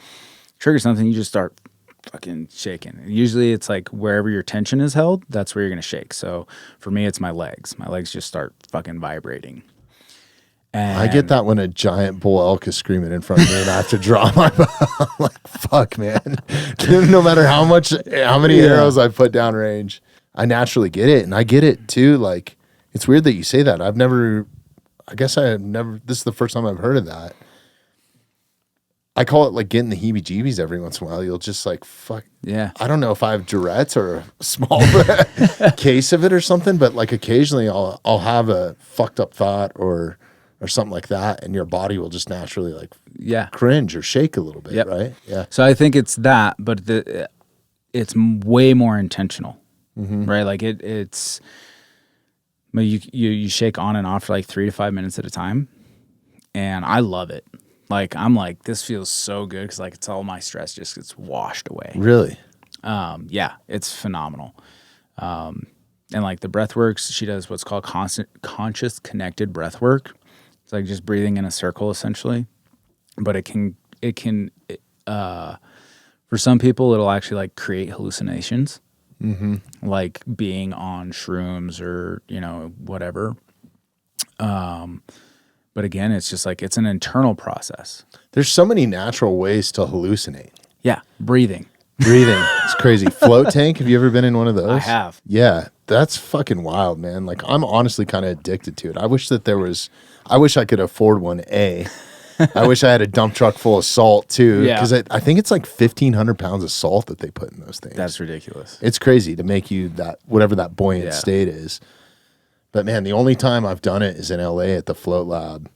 [SPEAKER 3] Triggers something, you just start fucking shaking. Usually it's like wherever your tension is held, that's where you're going to shake. So for me, it's my legs. My legs just start fucking vibrating. And
[SPEAKER 2] I get that when a giant bull elk is screaming in front of me and I have to draw my bow. I'm like, fuck, man. No matter how many arrows I put down range, I naturally get it. And I get it too. Like, it's weird that you say that. This is the first time I've heard of that. I call it like getting the heebie-jeebies every once in a while. You'll just like, fuck.
[SPEAKER 3] Yeah.
[SPEAKER 2] I don't know if I have Tourette's or a small case of it or something, but like occasionally I'll have a fucked up thought or something like that, and your body will just naturally like cringe or shake a little bit, right? Yeah.
[SPEAKER 3] So I think it's that, but it's way more intentional, right? Like it's you shake on and off for like 3 to 5 minutes at a time, and I love it. Like I'm like, this feels so good because like it's all my stress just gets washed away.
[SPEAKER 2] Really?
[SPEAKER 3] Yeah, it's phenomenal. And like the breath works, she does what's called conscious connected breath work. It's like just breathing in a circle essentially, but it can for some people it'll actually like create hallucinations, like being on shrooms or whatever. But again, it's just like it's an internal process.
[SPEAKER 2] There's so many natural ways to hallucinate.
[SPEAKER 3] Yeah, breathing.
[SPEAKER 2] It's crazy. Float tank. Have you ever been in one of those?
[SPEAKER 3] I have.
[SPEAKER 2] Yeah, that's fucking wild, man. Like I'm honestly kind of addicted to it. I wish I could afford one. I wish I had a dump truck full of salt too.
[SPEAKER 3] Yeah.
[SPEAKER 2] Because I think it's like 1,500 pounds of salt that they put in those things.
[SPEAKER 3] That's ridiculous.
[SPEAKER 2] It's crazy to make you whatever that buoyant state is. But man, the only time I've done it is in LA at the Float Lab.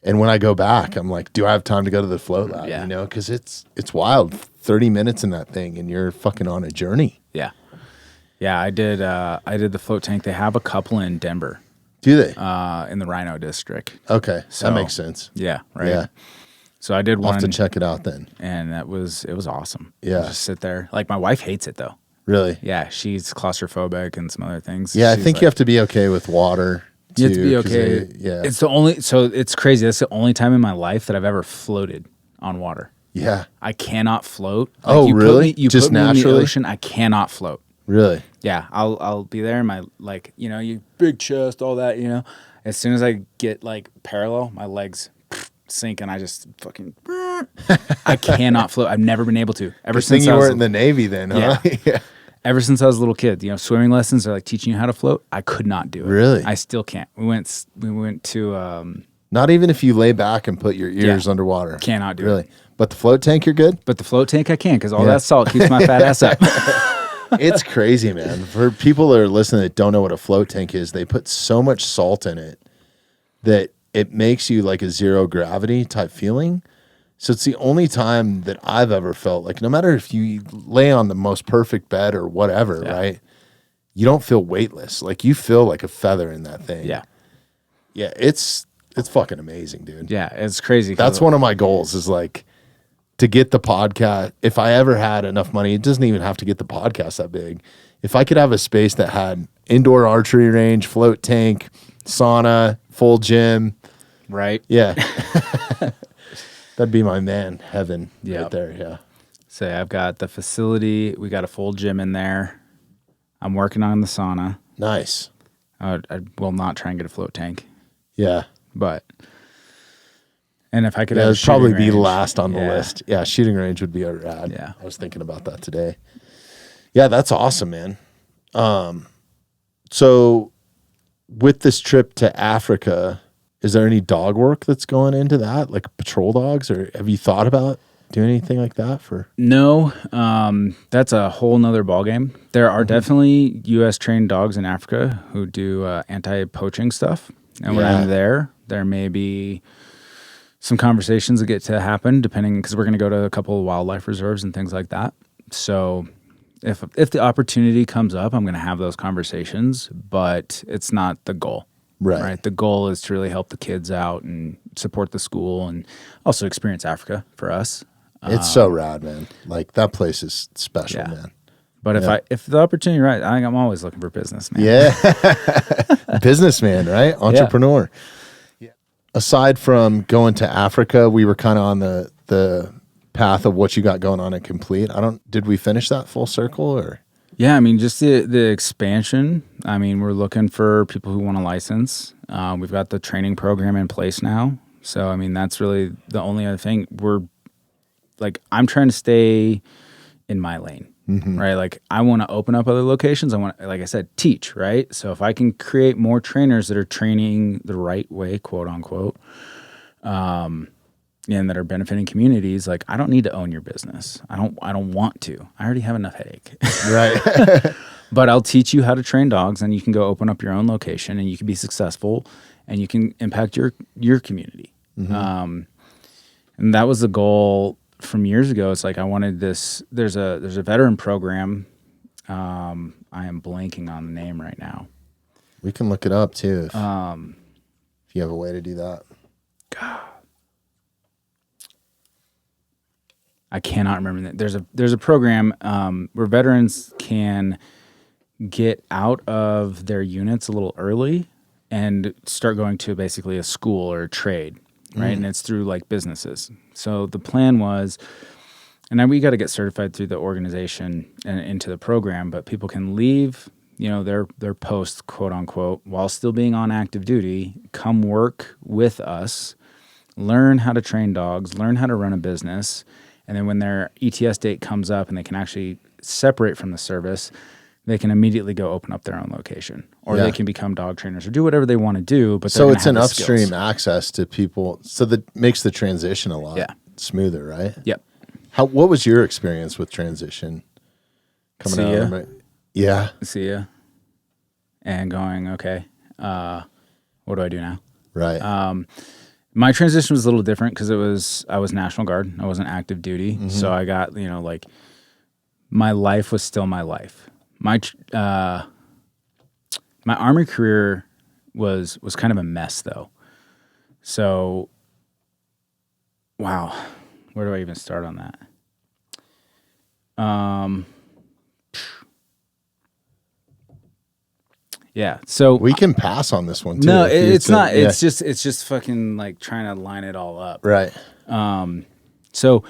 [SPEAKER 2] And when I go back, I'm like, do I have time to go to the Float Lab?
[SPEAKER 3] Yeah.
[SPEAKER 2] Because it's wild. 30 minutes in that thing and you're fucking on a journey.
[SPEAKER 3] Yeah. Yeah, I did the float tank. They have a couple in Denver.
[SPEAKER 2] Do they?
[SPEAKER 3] In the Rhino district.
[SPEAKER 2] Okay.
[SPEAKER 3] So,
[SPEAKER 2] that makes sense.
[SPEAKER 3] Yeah, right.
[SPEAKER 2] Yeah.
[SPEAKER 3] So I did
[SPEAKER 2] I'll
[SPEAKER 3] one.
[SPEAKER 2] have to check it out then.
[SPEAKER 3] And it was awesome.
[SPEAKER 2] Yeah.
[SPEAKER 3] Just sit there. Like my wife hates it though.
[SPEAKER 2] Really?
[SPEAKER 3] Yeah, she's claustrophobic and some other things.
[SPEAKER 2] Yeah, I
[SPEAKER 3] She's
[SPEAKER 2] think
[SPEAKER 3] like,
[SPEAKER 2] you have to be okay with water.
[SPEAKER 3] You have to be
[SPEAKER 2] too, 'cause
[SPEAKER 3] okay.
[SPEAKER 2] yeah.
[SPEAKER 3] It's crazy. That's the only time in my life that I've ever floated on water.
[SPEAKER 2] Yeah.
[SPEAKER 3] I cannot float.
[SPEAKER 2] Oh, really?
[SPEAKER 3] You
[SPEAKER 2] Just
[SPEAKER 3] put me in the
[SPEAKER 2] naturally?
[SPEAKER 3] ocean, I cannot float.
[SPEAKER 2] Really?
[SPEAKER 3] Yeah, I'll be there in my you big chest, all that, As soon as I get like parallel, my legs sink and I just fucking I cannot float. I've never been able to. Ever since
[SPEAKER 2] you
[SPEAKER 3] I was
[SPEAKER 2] weren't in the Navy then, huh?
[SPEAKER 3] Yeah. Ever since I was a little kid, swimming lessons are like teaching you how to float. I could not do it.
[SPEAKER 2] Really?
[SPEAKER 3] I still can't. We went to
[SPEAKER 2] Not even if you lay back and put your ears underwater.
[SPEAKER 3] Cannot do
[SPEAKER 2] really.
[SPEAKER 3] it.
[SPEAKER 2] But the float tank, you're good?
[SPEAKER 3] But the float tank I can because all that salt keeps my fat ass up.
[SPEAKER 2] It's crazy, man. For people that are listening that don't know what a float tank is, they put so much salt in it that it makes you like a zero gravity type feeling. So it's the only time that I've ever felt like no matter if you lay on the most perfect bed or whatever, right? You don't feel weightless. Like you feel like a feather in that thing.
[SPEAKER 3] Yeah.
[SPEAKER 2] Yeah, it's fucking amazing, dude.
[SPEAKER 3] Yeah, it's crazy.
[SPEAKER 2] That's one of my goals is like to get the podcast. If I ever had enough money, it doesn't even have to get the podcast that big. If I could have a space that had indoor archery range, float tank, sauna, full gym.
[SPEAKER 3] Right.
[SPEAKER 2] Yeah. That'd be my heaven
[SPEAKER 3] Yep.
[SPEAKER 2] right there. Yeah.
[SPEAKER 3] So I've got the facility. We got a full gym in there. I'm working on the sauna.
[SPEAKER 2] Nice.
[SPEAKER 3] I will not try and get a float tank,
[SPEAKER 2] Yeah.
[SPEAKER 3] and if I could,
[SPEAKER 2] Yeah,
[SPEAKER 3] have
[SPEAKER 2] it'd probably be
[SPEAKER 3] range,
[SPEAKER 2] last on the list. Yeah, shooting range would be a rad.
[SPEAKER 3] Yeah.
[SPEAKER 2] I was thinking about that today. Yeah, that's awesome, man. So with this trip to Africa, is there any dog work that's going into that, like patrol dogs, or have you thought about doing anything like that for?
[SPEAKER 3] No, that's a whole nother ballgame. There are definitely U.S. trained dogs in Africa who do anti-poaching stuff. And when I'm there may be some conversations that get to happen depending, because we're going to go to a couple of wildlife reserves and things like that. So if the opportunity comes up, I'm going to have those conversations, but it's not the goal.
[SPEAKER 2] Right.
[SPEAKER 3] The goal is to really help the kids out and support the school and also experience Africa for us.
[SPEAKER 2] It's so rad, man. Like that place is special,
[SPEAKER 3] Yeah.
[SPEAKER 2] man.
[SPEAKER 3] But if the opportunity right, I think I'm always looking for business, man.
[SPEAKER 2] Yeah. Businessman, right? Entrepreneur. Yeah. Aside from going to Africa, we were kind of on the path of what you got going on at Complete. Did we finish that full circle or?
[SPEAKER 3] Yeah, I mean, just the expansion. I mean, we're looking for people who want a license. We've got the training program in place now. So, I mean, that's really the only other thing. I'm trying to stay in my lane, right? Like, I want to open up other locations. I want, like I said, teach, right? So if I can create more trainers that are training the right way, quote unquote, and that are benefiting communities, like I don't need to own your business. I don't want to. I already have enough headache.
[SPEAKER 2] Right.
[SPEAKER 3] But I'll teach you how to train dogs, and you can go open up your own location, and you can be successful, and you can impact your community. And that was the goal from years ago. It's like I wanted this. There's a veteran program. I am blanking on the name right now.
[SPEAKER 2] We can look it up too if you have a way to do that.
[SPEAKER 3] God. I cannot remember that. There's a program where veterans can get out of their units a little early and start going to basically a school or a trade, right? And it's through like businesses. So the plan was, and we got to get certified through the organization and into the program, but people can leave, their posts, quote unquote, while still being on active duty, come work with us, learn how to train dogs, learn how to run a business. And then when their ETS date comes up and they can actually separate from the service, they can immediately go open up their own location, or they can become dog trainers or do whatever they want to do. But
[SPEAKER 2] so it's an upstream access to people. So that makes the transition a lot smoother, right?
[SPEAKER 3] Yep.
[SPEAKER 2] What was your experience with transition coming out? Yeah.
[SPEAKER 3] See ya. And going, okay, what do I do now?
[SPEAKER 2] Right.
[SPEAKER 3] My transition was a little different because I was National Guard. I wasn't active duty. So I got, my life was still my life. My Army career was kind of a mess though. So, wow, where do I even start on that? Yeah, so
[SPEAKER 2] we can pass on this one too.
[SPEAKER 3] No, it's not. Yeah. It's just fucking like trying to line it all up.
[SPEAKER 2] Right.
[SPEAKER 3] So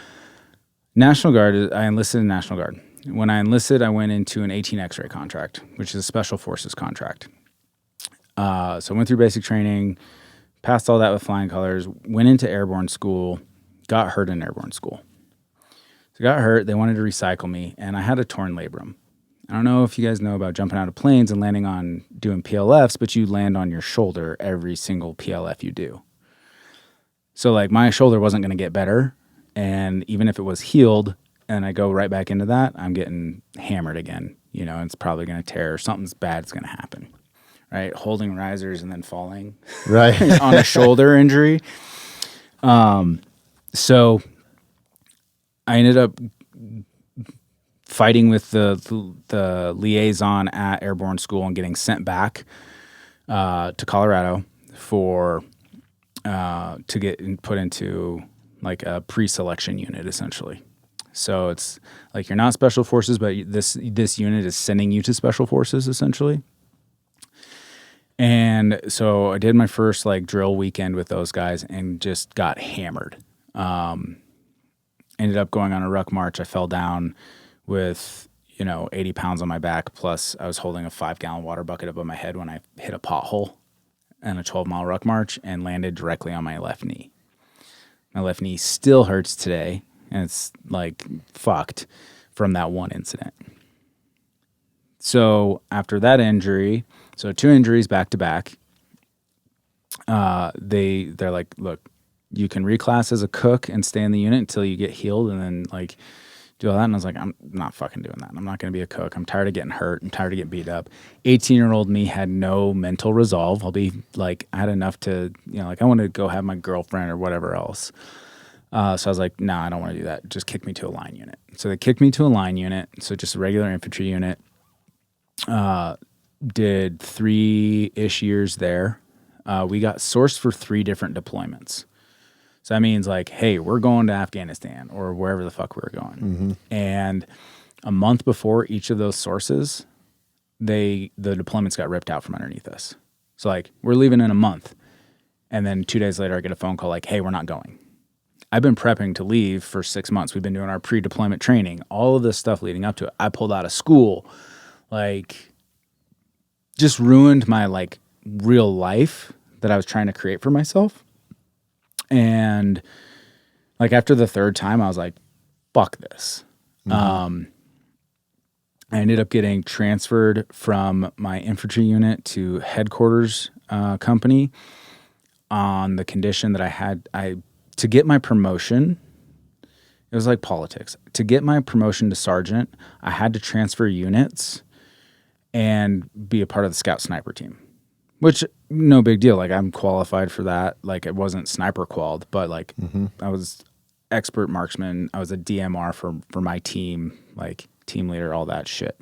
[SPEAKER 3] National Guard, I enlisted in National Guard. When I enlisted, I went into an 18 X-ray contract, which is a special forces contract. So I went through basic training, passed all that with flying colors, went into airborne school, got hurt in airborne school. So got hurt. They wanted to recycle me, and I had a torn labrum. I don't know if you guys know about jumping out of planes and landing on doing PLFs, but you land on your shoulder every single PLF you do. So like my shoulder wasn't going to get better. And even if it was healed and I go right back into that, I'm getting hammered again. It's probably going to tear or something's bad's going to happen, right? Holding risers and then falling
[SPEAKER 2] right
[SPEAKER 3] on a shoulder injury. So I ended up fighting with the liaison at airborne school and getting sent back to Colorado to get put into like a pre-selection unit essentially. So it's like you're not special forces, but this unit is sending you to special forces essentially. And so I did my first like drill weekend with those guys and just got hammered. Ended up going on a ruck march. I fell down with 80 pounds on my back, plus I was holding a 5-gallon water bucket above my head when I hit a pothole in a 12-mile ruck march and landed directly on my left knee. My left knee still hurts today, and it's like fucked from that one incident. So after that injury, so 2 injuries back to back, they're like, look, you can reclass as a cook and stay in the unit until you get healed, and then like do all that. And I was like, I'm not fucking doing that. I'm not going to be a cook. I'm tired of getting hurt. I'm tired of getting beat up. 18-year-old me had no mental resolve. I had enough to, I wanted to go have my girlfriend or whatever else. So I was like, no, I don't want to do that. Just kick me to a line unit. So they kicked me to a line unit. So just a regular infantry unit. Did 3-ish years there. We got sourced for 3 different deployments. So that means like, hey, we're going to Afghanistan or wherever the fuck we were going.
[SPEAKER 2] Mm-hmm.
[SPEAKER 3] And a month before each of those sources, the deployments got ripped out from underneath us. So like, we're leaving in a month. And then 2 days later, I get a phone call like, hey, we're not going. I've been prepping to leave for 6 months. We've been doing our pre-deployment training, all of this stuff leading up to it. I pulled out of school, like just ruined my like real life that I was trying to create for myself. And like after the 3rd time, I was like, fuck this. I ended up getting transferred from my infantry unit to headquarters company on the condition that to get my promotion. It was like politics. To get my promotion to sergeant, I had to transfer units and be a part of the scout sniper team, which no big deal. Like I'm qualified for that. Like it wasn't sniper qualled, but like I was expert marksman. I was a DMR for my team, like team leader, all that shit.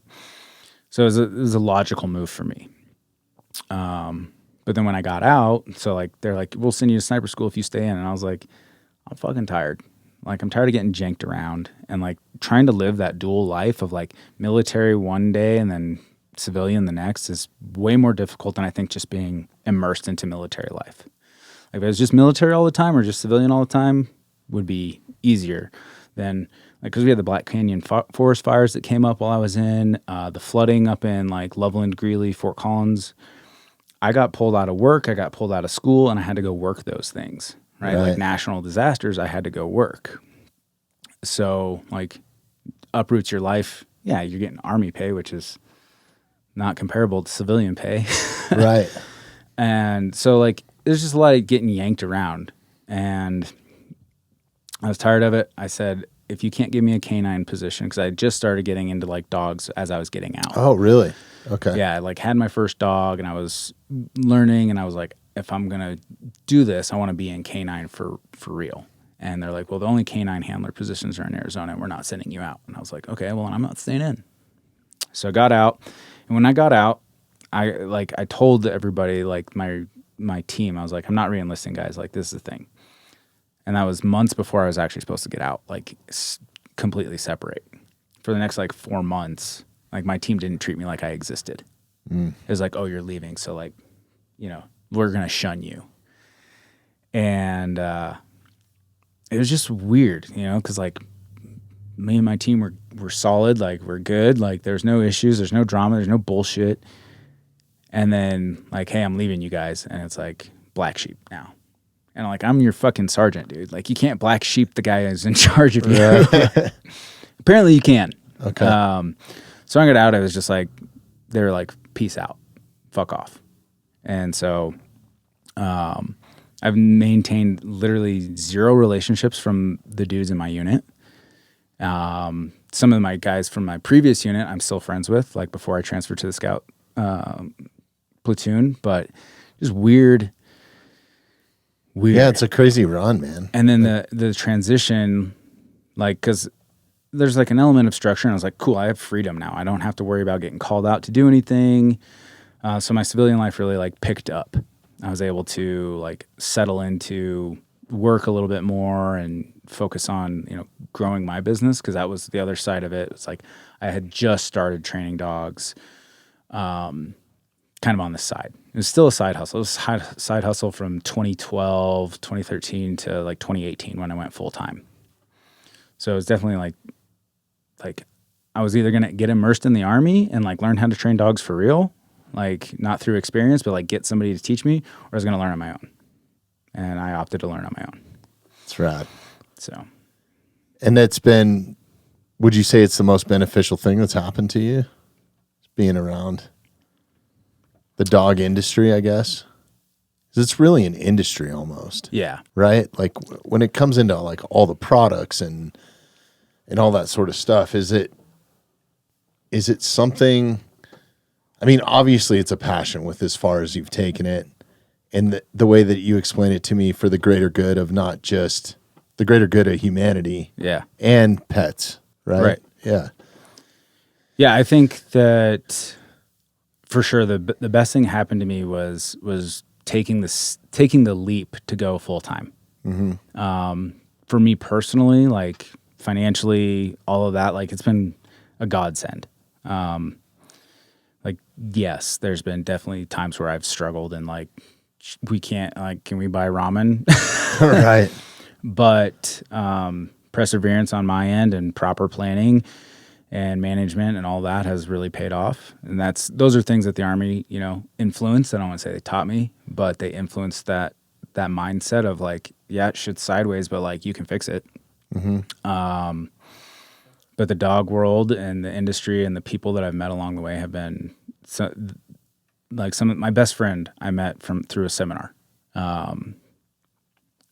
[SPEAKER 3] So it was a logical move for me. But then when I got out, so like they're like, we'll send you to sniper school if you stay in. And I was like, I'm fucking tired. Like I'm tired of getting janked around and like trying to live that dual life of like military one day and then civilian the next is way more difficult than I think just being immersed into military life. Like if it was just military all the time or just civilian all the time would be easier than like, because we had the Black Canyon forest fires that came up while I was in, the flooding up in like Loveland, Greeley, Fort Collins. I got pulled out of work, I got pulled out of school, and I had to go work those things, right? Like national disasters, I had to go work. So like uproots your life. Yeah, you're getting Army pay, which is not comparable to civilian pay.
[SPEAKER 2] Right.
[SPEAKER 3] And so like there's just a lot of getting yanked around. And I was tired of it. I said, if you can't give me a canine position, because I just started getting into like dogs as I was getting out.
[SPEAKER 2] Oh, really? Okay.
[SPEAKER 3] Yeah, I like had my first dog and I was learning and I was like, if I'm going to do this, I want to be in canine for real. And they're like, well, the only canine handler positions are in Arizona and we're not sending you out. And I was like, okay, well, I'm not staying in. So I got out. And when I got out, I told everybody, like my team, I was like, I'm not re-enlisting, guys. Like, this is the thing. And that was months before I was actually supposed to get out, like completely separate. For the next like 4 months, like my team didn't treat me like I existed. It was like, oh, you're leaving. So like, you know, we're going to shun you. And it was just weird, you know, because like me and my team were solid, like we're good, like there's no issues, there's no drama, there's no bullshit. And then like, hey, I'm leaving you guys. And it's like black sheep now. And like, I'm your fucking sergeant, dude. Like you can't black sheep the guy who's in charge of you. Right. Apparently you can.
[SPEAKER 2] Okay.
[SPEAKER 3] So I got out, I was just like, they were like, peace out, fuck off. And so I've maintained literally 0 relationships from the dudes in my unit. Some of my guys from my previous unit I'm still friends with, like before I transferred to the scout platoon, but just weird.
[SPEAKER 2] Yeah, it's a crazy run, man.
[SPEAKER 3] And then the transition, like, because there's like an element of structure, and I was like, cool, I have freedom now. I don't have to worry about getting called out to do anything. So my civilian life really like picked up. I was able to like settle into work a little bit more and focus on, you know, growing my business, because that was the other side of it. It's like I had just started training dogs, kind of on the side. It was still a side hustle. It was a side hustle from 2012, 2013 to like 2018 when I went full time. So it was definitely like I was either going to get immersed in the Army and like learn how to train dogs for real, like not through experience, but like get somebody to teach me, or I was going to learn on my own. And I opted to learn on my own.
[SPEAKER 2] That's right.
[SPEAKER 3] So.
[SPEAKER 2] And that's been, would you say it's the most beneficial thing that's happened to you? Being around the dog industry, I guess. 'Cause it's really an industry almost.
[SPEAKER 3] Yeah.
[SPEAKER 2] Right? Like when it comes into like all the products and all that sort of stuff, is it something, I mean, obviously it's a passion with as far as you've taken it, and the way that you explain it to me for the greater good of not just the greater good of humanity.
[SPEAKER 3] Yeah.
[SPEAKER 2] And pets, right?
[SPEAKER 3] Right.
[SPEAKER 2] Yeah.
[SPEAKER 3] Yeah, I think that for sure the best thing happened to me was taking the leap to go full time. For me personally, like financially, all of that, like it's been a godsend. Like yes, there's been definitely times where I've struggled and like we can't like can we buy ramen?
[SPEAKER 2] Right.
[SPEAKER 3] But perseverance on my end and proper planning and management and all that has really paid off. And those are things that the Army, influenced. I don't want to say they taught me, but they influenced that mindset of like, yeah, shit's sideways, but like you can fix it. But the dog world and the industry and the people that I've met along the way have been like my best friend I met through a seminar.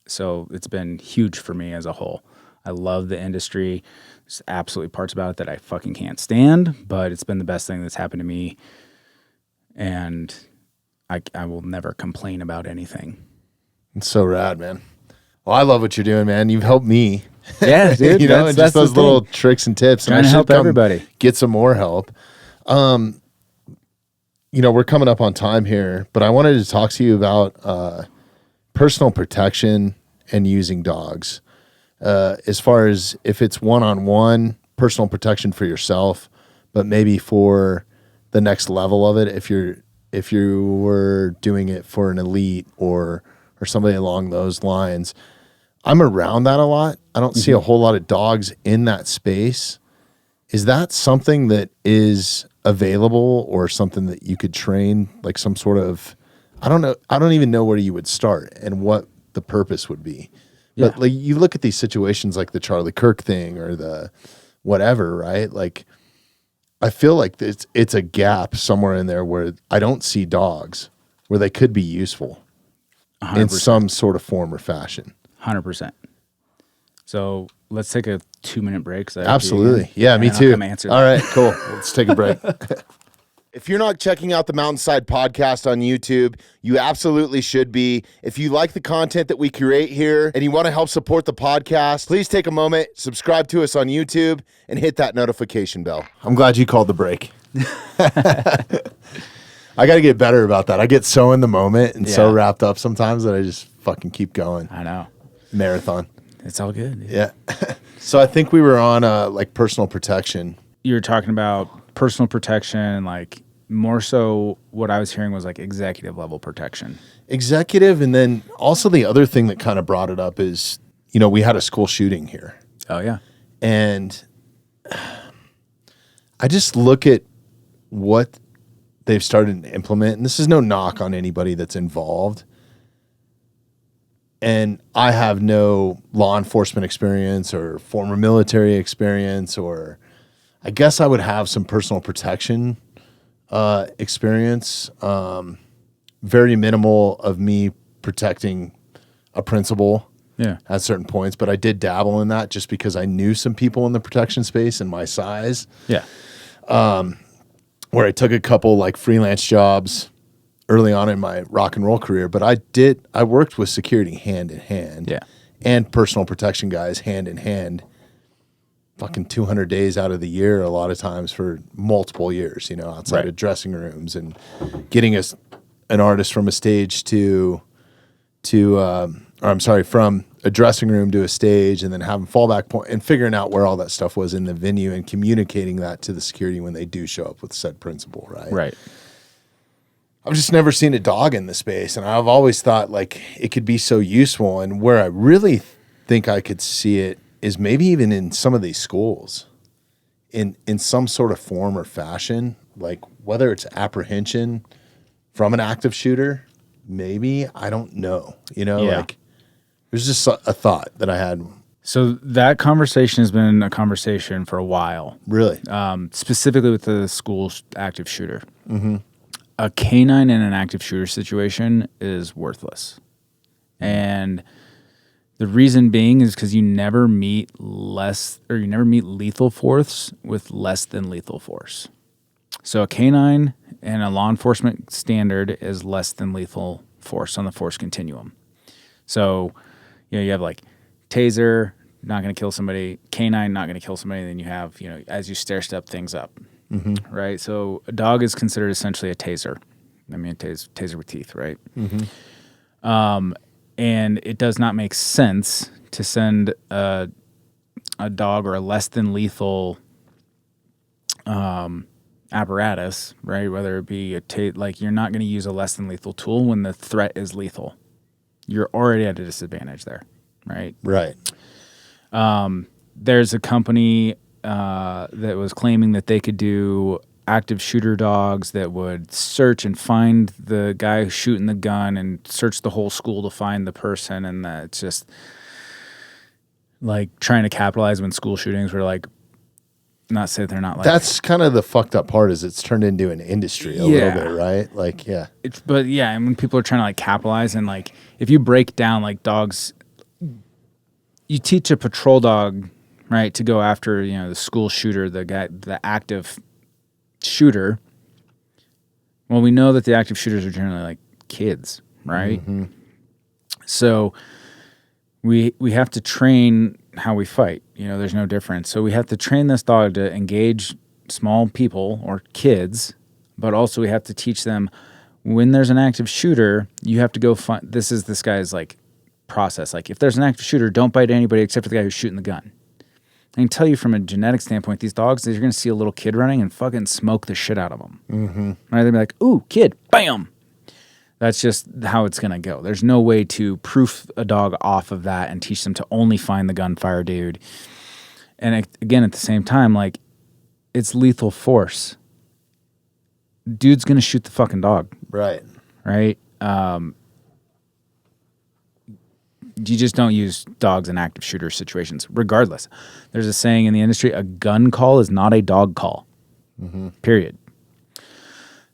[SPEAKER 3] So it's been huge for me as a whole. I love the industry. There's absolutely parts about it that I fucking can't stand, but it's been the best thing that's happened to me. And I will never complain about anything.
[SPEAKER 2] It's so rad, man. Well, I love what you're doing, man. You've helped me.
[SPEAKER 3] Yeah, dude.
[SPEAKER 2] And just those little tricks and tips.
[SPEAKER 3] Trying
[SPEAKER 2] and
[SPEAKER 3] to help everybody.
[SPEAKER 2] Get some more help. We're coming up on time here, but I wanted to talk to you about personal protection and using dogs. As far as if it's one-on-one personal protection for yourself, but maybe for the next level of it, if you were doing it for an elite or somebody along those lines. I'm around that a lot. I don't see a whole lot of dogs in that space. Is that something that is available or something that you could train, like some sort of, I don't know. I don't even know where you would start and what the purpose would be. Yeah. But like you look at these situations like the Charlie Kirk thing or the whatever, right? Like I feel like it's a gap somewhere in there where I don't see dogs where they could be useful 100%. In some sort of form or fashion.
[SPEAKER 3] 100%. So let's take a 2-minute break.
[SPEAKER 2] Absolutely. Yeah, me too. All right, cool. Let's take a break.
[SPEAKER 1] If you're not checking out the Mountainside Podcast on YouTube, you absolutely should be. If you like the content that we create here and you want to help support the podcast, please take a moment, subscribe to us on YouTube, and hit that notification bell.
[SPEAKER 2] I'm glad you called the break. I got to get better about that. I get so in the moment and so wrapped up sometimes that I just fucking keep going.
[SPEAKER 3] I know.
[SPEAKER 2] Marathon.
[SPEAKER 3] It's all good.
[SPEAKER 2] Yeah. So I think we were on like personal protection.
[SPEAKER 3] You were talking about personal protection, like more so what I was hearing was like executive level protection.
[SPEAKER 2] Executive, and then also the other thing that kind of brought it up is, we had a school shooting here.
[SPEAKER 3] Oh, yeah.
[SPEAKER 2] And I just look at what they've started to implement, and this is no knock on anybody that's involved. And I have no law enforcement experience or former military experience, or I guess I would have some personal protection experience. Very minimal of me protecting a principal at certain points, but I did dabble in that just because I knew some people in the protection space and my size.
[SPEAKER 3] Yeah.
[SPEAKER 2] Where I took a couple like freelance jobs early on in my rock and roll career, but I worked with security hand in hand and personal protection guys hand in hand, fucking 200 days out of the year, a lot of times for multiple years, outside of dressing rooms and getting an artist from a stage from a dressing room to a stage and then having fallback point and figuring out where all that stuff was in the venue and communicating that to the security when they do show up with said principal, right?
[SPEAKER 3] Right.
[SPEAKER 2] I've just never seen a dog in the space, and I've always thought like it could be so useful. And where I really think I could see it is maybe even in some of these schools, in some sort of form or fashion, like whether it's apprehension from an active shooter, maybe, I don't know. Like there's just a thought that I had.
[SPEAKER 3] So that conversation has been a conversation for a while.
[SPEAKER 2] Really?
[SPEAKER 3] Specifically with the school active shooter. Mm-hmm. A canine in an active shooter situation is worthless. And the reason being is because you never meet lethal force with less than lethal force. So a canine and a law enforcement standard is less than lethal force on the force continuum. So, you have like taser, not going to kill somebody. Canine, not going to kill somebody. Then you have, as you stair step things up, right? So a dog is considered essentially a taser. I mean, taser with teeth, right? And it does not make sense to send a dog or a less than lethal apparatus, right? Whether it be you're not going to use a less than lethal tool when the threat is lethal. You're already at a disadvantage there, right?
[SPEAKER 2] Right.
[SPEAKER 3] There's a company that was claiming that they could do active shooter dogs that would search and find the guy who's shooting the gun and search the whole school to find the person, and it's just like trying to capitalize when school shootings were like, not say they're not like.
[SPEAKER 2] That's kind of the fucked up part, is it's turned into an industry a little bit, right? Like, yeah.
[SPEAKER 3] And when people are trying to like capitalize, and like if you break down like dogs, you teach a patrol dog, right, to go after, the school shooter, the guy, the active shooter. Well, we know that the active shooters are generally like kids, right? So we have to train how we fight. There's no difference. So we have to train this dog to engage small people or kids, but also we have to teach them when there's an active shooter, you have to go find, this guy's like process. Like if there's an active shooter, don't bite anybody except for the guy who's shooting the gun. I can tell you from a genetic standpoint, these dogs, you're going to see a little kid running and fucking smoke the shit out of them. Right? They'll be like, ooh, kid, bam. That's just how it's going to go. There's no way to proof a dog off of that and teach them to only find the gunfire dude. And again, at the same time, like, it's lethal force. Dude's going to shoot the fucking dog.
[SPEAKER 2] Right.
[SPEAKER 3] Right? You just don't use dogs in active shooter situations, regardless. There's a saying in the industry, a gun call is not a dog call. Period.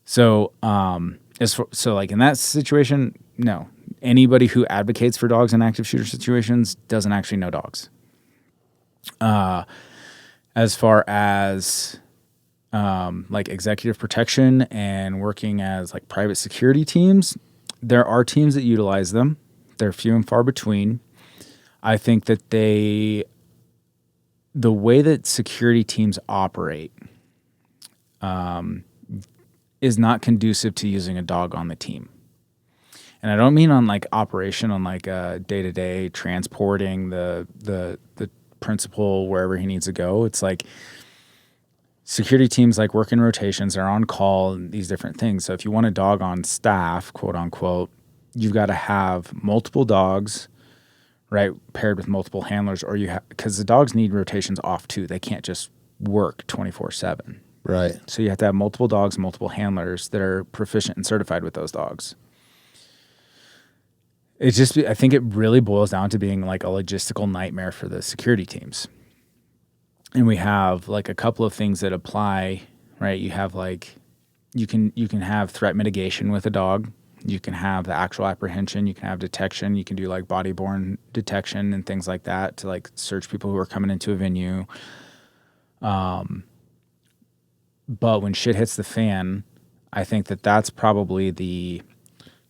[SPEAKER 3] So, like in that situation, no. Anybody who advocates for dogs in active shooter situations doesn't actually know dogs. As far as like executive protection and working as like private security teams, there are teams that utilize them. They're few and far between. I think that the way that security teams operate is not conducive to using a dog on the team. And I don't mean on like operation, on like day-to-day transporting the principal wherever he needs to go. It's like security teams like work in rotations, they're on call, and these different things. So if you want a dog on staff, quote unquote, you've got to have multiple dogs, right, paired with multiple handlers, or because the dogs need rotations off too. They can't just work 24/7.
[SPEAKER 2] Right.
[SPEAKER 3] So you have to have multiple dogs, multiple handlers that are proficient and certified with those dogs. I think it really boils down to being like a logistical nightmare for the security teams. And we have like a couple of things that apply, right? You have like, you can have threat mitigation with a dog. You can have the actual apprehension. You can have detection. You can do like body-borne detection and things like that to like search people who are coming into a venue. But when shit hits the fan, I think that that's probably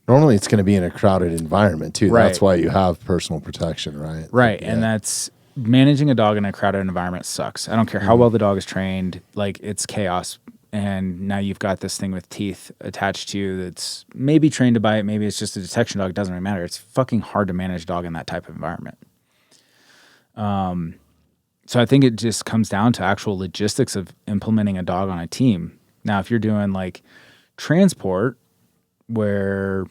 [SPEAKER 2] normally it's going to be in a crowded environment too.
[SPEAKER 3] Right.
[SPEAKER 2] That's why you have personal protection, right?
[SPEAKER 3] Right.
[SPEAKER 2] Yeah.
[SPEAKER 3] And that's managing a dog in a crowded environment sucks. I don't care how well the dog is trained. Like it's chaos. And now you've got this thing with teeth attached to you that's maybe trained to bite. Maybe it's just a detection dog. It doesn't really matter. It's fucking hard to manage a dog in that type of environment. So I think it just comes down to actual logistics of implementing a dog on a team. Now, if you're doing like transport where,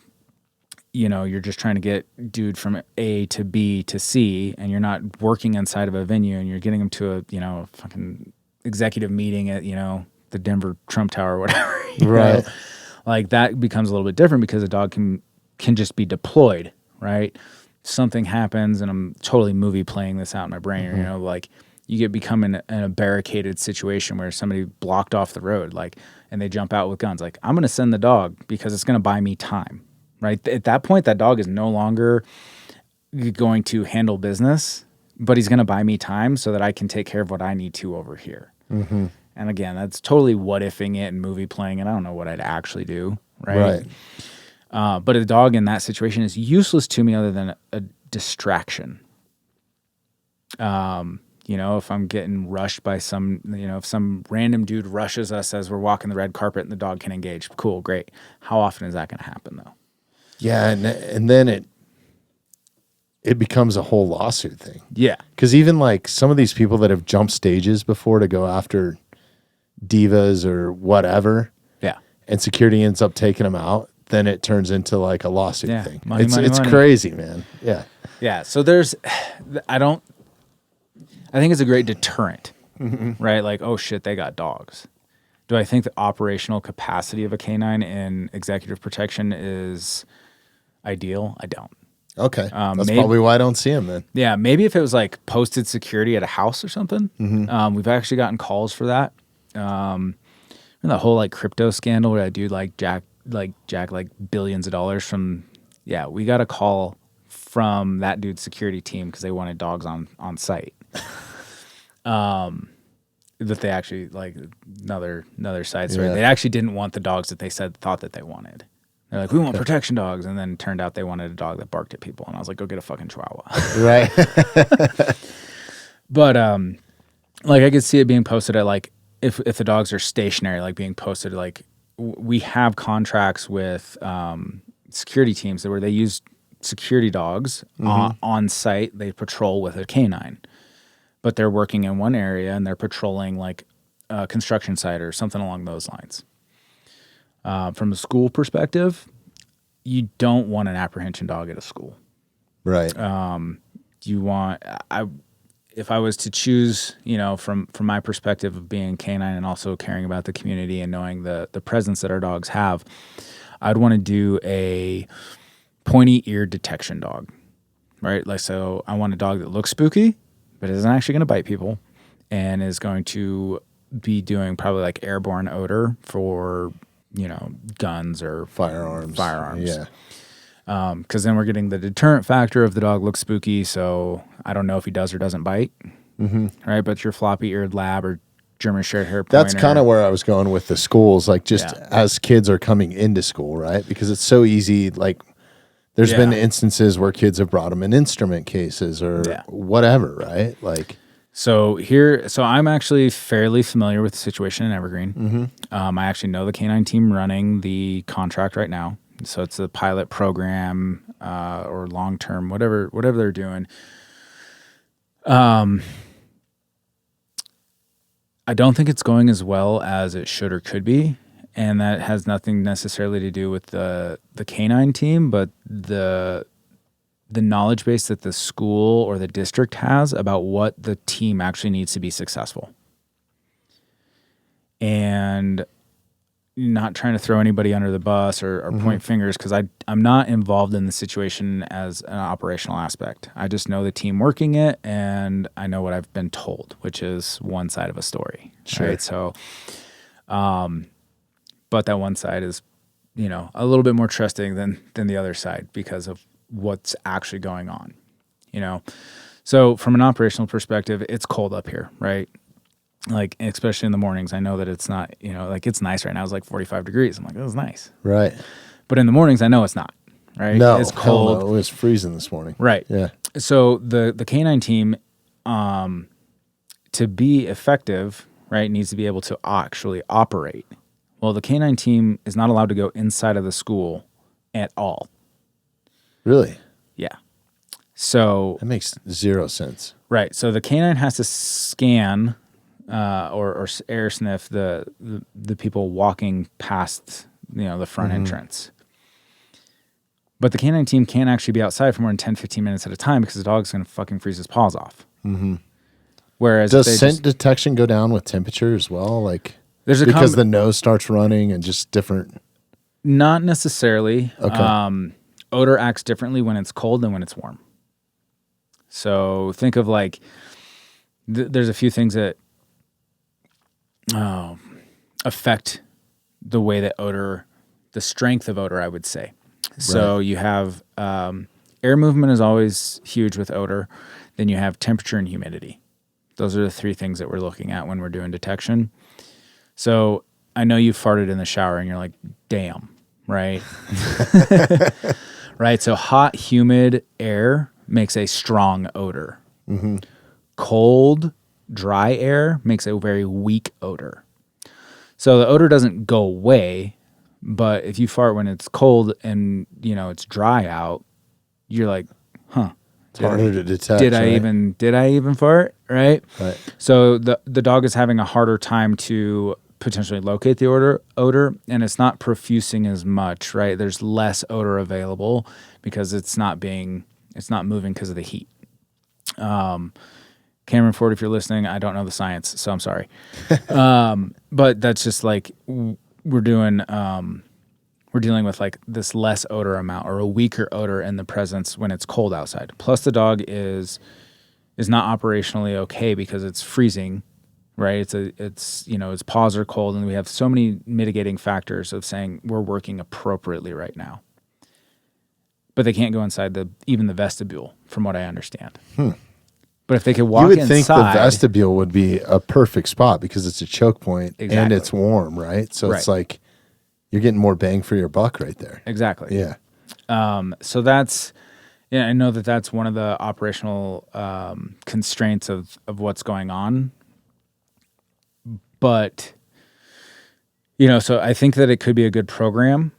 [SPEAKER 3] you're just trying to get dude from A to B to C and you're not working inside of a venue and you're getting them to a, fucking executive meeting at, the Denver Trump Tower or whatever.
[SPEAKER 2] Right.
[SPEAKER 3] Like that becomes a little bit different because a dog can just be deployed, right? Something happens, and I'm totally movie playing this out in my brain, like you become in a barricaded situation where somebody blocked off the road, like, and they jump out with guns. Like, I'm going to send the dog because it's going to buy me time, right? At that point, that dog is no longer going to handle business, but he's going to buy me time so that I can take care of what I need to over here. And again, that's totally what-ifing it and movie playing it. I don't know what I'd actually do, right? But a dog in that situation is useless to me other than a distraction. You know, if I'm getting rushed by some, you know, if some random dude rushes us as we're walking the red carpet and the dog can engage, cool, great. How often is that going to happen though?
[SPEAKER 2] Yeah, and then it becomes a whole lawsuit thing.
[SPEAKER 3] Yeah.
[SPEAKER 2] Because even like some of these people that have jumped stages before to go after divas or whatever,
[SPEAKER 3] Yeah.
[SPEAKER 2] and security ends up taking them out, then it turns into like a lawsuit
[SPEAKER 3] Yeah.
[SPEAKER 2] thing.
[SPEAKER 3] Money,
[SPEAKER 2] It's
[SPEAKER 3] money.
[SPEAKER 2] crazy, man. Yeah.
[SPEAKER 3] Yeah. So I think it's a great deterrent, right? Like, oh shit, they got dogs. Do I think the operational capacity of a canine in executive protection is ideal? I don't.
[SPEAKER 2] Okay. That's
[SPEAKER 3] maybe-
[SPEAKER 2] probably why I don't see them then.
[SPEAKER 3] Yeah, maybe if it was like posted security at a house or something. We've actually gotten calls for that. And the whole like crypto scandal where that dude jack billions of dollars from. Yeah, we got a call from that dude's security team because they wanted dogs on site. That they actually like another side story.
[SPEAKER 2] Yeah.
[SPEAKER 3] They actually didn't want the dogs that they thought that they wanted. They're like, we want protection dogs, and then it turned out they wanted a dog that barked at people, and I was like, go get a fucking Chihuahua.
[SPEAKER 2] Right.
[SPEAKER 3] But like I could see it being posted at like if the dogs are stationary, like being posted like we have contracts with security teams where they use security dogs on site. They patrol with a canine, but they're working in one area and they're patrolling like a construction site or something along those lines. From a school perspective, you don't want an apprehension dog at a school.
[SPEAKER 2] Right.
[SPEAKER 3] If I was to choose, you know, from my perspective of being canine and also caring about the community and knowing the presence that our dogs have, I'd want to do a pointy ear detection dog, right? Like, so I want a dog that looks spooky, but isn't actually going to bite people and is going to be doing probably like airborne odor for, you know, guns or
[SPEAKER 2] Firearms.
[SPEAKER 3] Yeah.
[SPEAKER 2] Yeah.
[SPEAKER 3] Because then we're getting the deterrent factor of the dog looks spooky, so I don't know if he does or doesn't bite, right? But your floppy-eared lab or German short hair pointer.
[SPEAKER 2] That's kind of where I was going with the schools, like just as kids are coming into school, right? Because it's so easy. Like there's been instances where kids have brought them in instrument cases or whatever, right? Like.
[SPEAKER 3] So I'm actually fairly familiar with the situation in Evergreen. I actually know the canine team running the contract right now. So it's a pilot program or long-term, whatever they're doing. I don't think it's going as well as it should or could be, and that has nothing necessarily to do with the canine team, but the knowledge base that the school or the district has about what the team actually needs to be successful. And not trying to throw anybody under the bus or point fingers, because I'm not involved in the situation as an operational aspect. I just know the team working it, and I know what I've been told, which is one side of a story.
[SPEAKER 2] Sure.
[SPEAKER 3] Right? So, but that one side is, you know, a little bit more trusting than the other side because of what's actually going on, you know? So from an operational perspective, it's cold up here, right? Like, especially in the mornings, I know that it's not, you know, like it's nice right now. It's like 45 degrees. I'm like, this is nice.
[SPEAKER 2] Right.
[SPEAKER 3] But in the mornings, I know it's not, right?
[SPEAKER 2] No,
[SPEAKER 3] it's cold.
[SPEAKER 2] no, it was freezing this morning.
[SPEAKER 3] Right.
[SPEAKER 2] Yeah.
[SPEAKER 3] So the canine team, to be effective, right, needs to be able to actually operate. Well, the canine team is not allowed to go inside of the school at all.
[SPEAKER 2] Really?
[SPEAKER 3] Yeah. So
[SPEAKER 2] that makes zero sense.
[SPEAKER 3] Right. So the canine has to scan or air sniff the people walking past, you know, the front entrance. But the canine team can't actually be outside for more than 10, 15 minutes at a time because the dog's going to fucking freeze his paws off. Whereas
[SPEAKER 2] does scent detection go down with temperature as well? Like because the nose starts running and just different.
[SPEAKER 3] Not necessarily.
[SPEAKER 2] Okay.
[SPEAKER 3] Odor acts differently when it's cold than when it's warm. So think of like, there's a few things that affect the way that odor, the strength of odor, I would say. So you have air movement is always huge with odor. Then you have temperature and humidity. Those are the three things that we're looking at when we're doing detection. So I know you farted in the shower and you're like, damn, right? Right. So hot, humid air makes a strong odor. cold, dry air makes a very weak odor. So the odor doesn't go away, but if you fart when it's cold and, you know, it's dry out, you're like, huh.
[SPEAKER 2] It's harder to detect.
[SPEAKER 3] Did I even fart? Right?
[SPEAKER 2] Right.
[SPEAKER 3] So the dog is having a harder time to potentially locate the odor, and it's not profusing as much, right? There's less odor available because it's not moving because of the heat. Cameron Ford, if you're listening, I don't know the science, so I'm sorry. But that's just like we're dealing with like this less odor amount or a weaker odor in the presence when it's cold outside. Plus the dog is not operationally okay because it's freezing, right? It's you know, its paws are cold, and we have so many mitigating factors of saying we're working appropriately right now. But they can't go inside even the vestibule, from what I understand. But if they could walk inside,
[SPEAKER 2] you would think the vestibule would be a perfect spot because it's a choke point and it's warm, right? So it's like you're getting more bang for your buck right there.
[SPEAKER 3] Exactly.
[SPEAKER 2] Yeah.
[SPEAKER 3] So that's, yeah, I know that's one of the operational constraints of what's going on. But, you know, so I think that it could be a good program.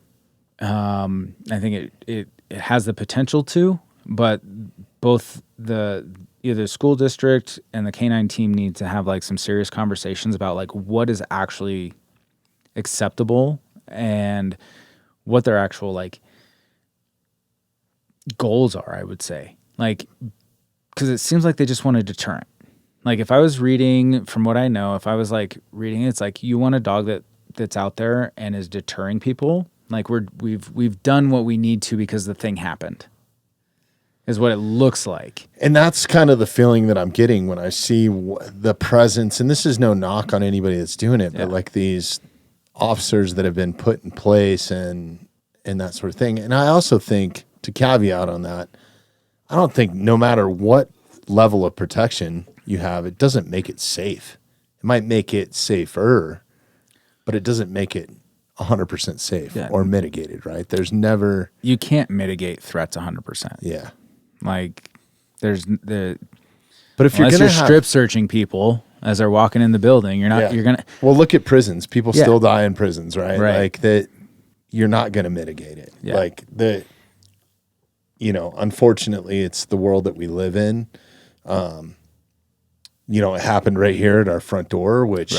[SPEAKER 3] I think it has the potential to, but both either the school district and the canine team need to have like some serious conversations about like what is actually acceptable and what their actual like goals are, I would say. Like, because it seems like they just want a deterrent. Like if I was reading, from what I know, if I was like reading, it's like you want a dog that's out there and is deterring people. Like we've done what we need to because the thing happened, is what it looks like.
[SPEAKER 2] And that's kind of the feeling that I'm getting when I see the presence, and this is no knock on anybody that's doing it, but like these officers that have been put in place and that sort of thing. And I also think, to caveat on that, I don't think no matter what level of protection you have, it doesn't make it safe. It might make it safer, but it doesn't make it 100% safe or mitigated, right? There's never...
[SPEAKER 3] You can't mitigate threats 100%.
[SPEAKER 2] Yeah.
[SPEAKER 3] Like, but
[SPEAKER 2] if you're
[SPEAKER 3] you're strip searching people as they're walking in the building, you're gonna.
[SPEAKER 2] Well, look at prisons. People still die in prisons, right? Like that. You're not gonna mitigate it.
[SPEAKER 3] Yeah.
[SPEAKER 2] Like unfortunately, it's the world that we live in. It happened right here at our front door, which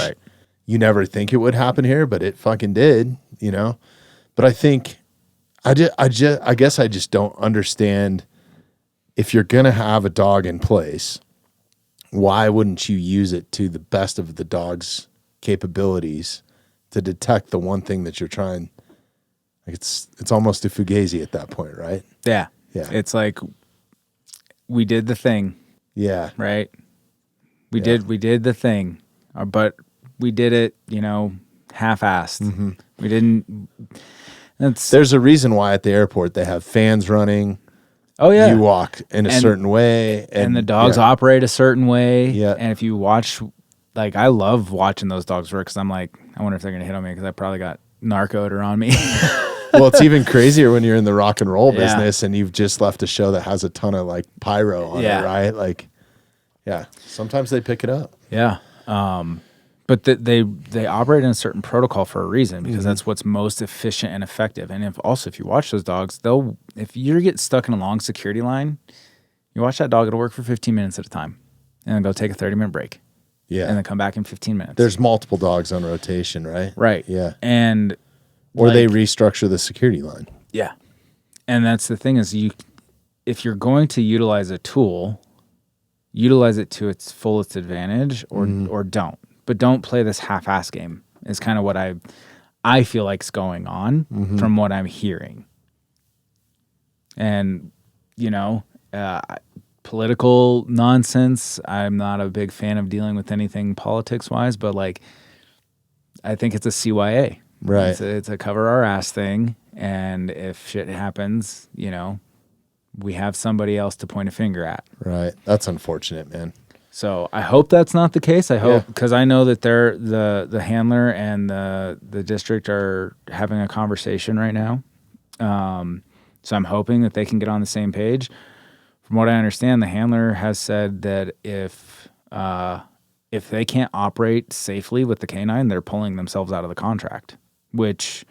[SPEAKER 2] you never think it would happen here, but it fucking did. But I think I guess I just don't understand. If you're going to have a dog in place, why wouldn't you use it to the best of the dog's capabilities to detect the one thing that you're trying? Like it's almost a fugazi at that point, right?
[SPEAKER 3] Yeah.
[SPEAKER 2] Yeah.
[SPEAKER 3] It's like we did the thing.
[SPEAKER 2] Yeah.
[SPEAKER 3] Right? We did the thing. But we did it, half-assed.
[SPEAKER 2] Mm-hmm.
[SPEAKER 3] We didn't...
[SPEAKER 2] There's a reason why at the airport they have fans running.
[SPEAKER 3] Oh, yeah.
[SPEAKER 2] You walk in a certain way.
[SPEAKER 3] And the dogs operate a certain way.
[SPEAKER 2] Yeah.
[SPEAKER 3] And if you watch, like, I love watching those dogs work because I'm like, I wonder if they're going to hit on me because I probably got narc odor on me.
[SPEAKER 2] Well, it's even crazier when you're in the rock and roll business and you've just left a show that has a ton of, like, pyro on it, right? Like, sometimes they pick it up.
[SPEAKER 3] Yeah. But they operate in a certain protocol for a reason because that's what's most efficient and effective. And if you watch those dogs, if you get stuck in a long security line, you watch that dog, it'll work for 15 minutes at a time and then go take a 30-minute break.
[SPEAKER 2] Yeah.
[SPEAKER 3] And then come back in 15 minutes.
[SPEAKER 2] There's multiple dogs on rotation, right?
[SPEAKER 3] Right.
[SPEAKER 2] Yeah.
[SPEAKER 3] Or
[SPEAKER 2] they restructure the security line.
[SPEAKER 3] Yeah. And that's the thing is if you're going to utilize a tool, utilize it to its fullest advantage or don't. But don't play this half-ass game is kind of what I feel like is going on from what I'm hearing. And, political nonsense, I'm not a big fan of dealing with anything politics-wise, but, like, I think it's a CYA.
[SPEAKER 2] Right.
[SPEAKER 3] It's a cover our ass thing. And if shit happens, we have somebody else to point a finger at.
[SPEAKER 2] Right. That's unfortunate, man.
[SPEAKER 3] So I hope that's not the case. I hope because I know that the handler and the district are having a conversation right now. So I'm hoping that they can get on the same page. From what I understand, the handler has said that if if they can't operate safely with the canine, they're pulling themselves out of the contract, which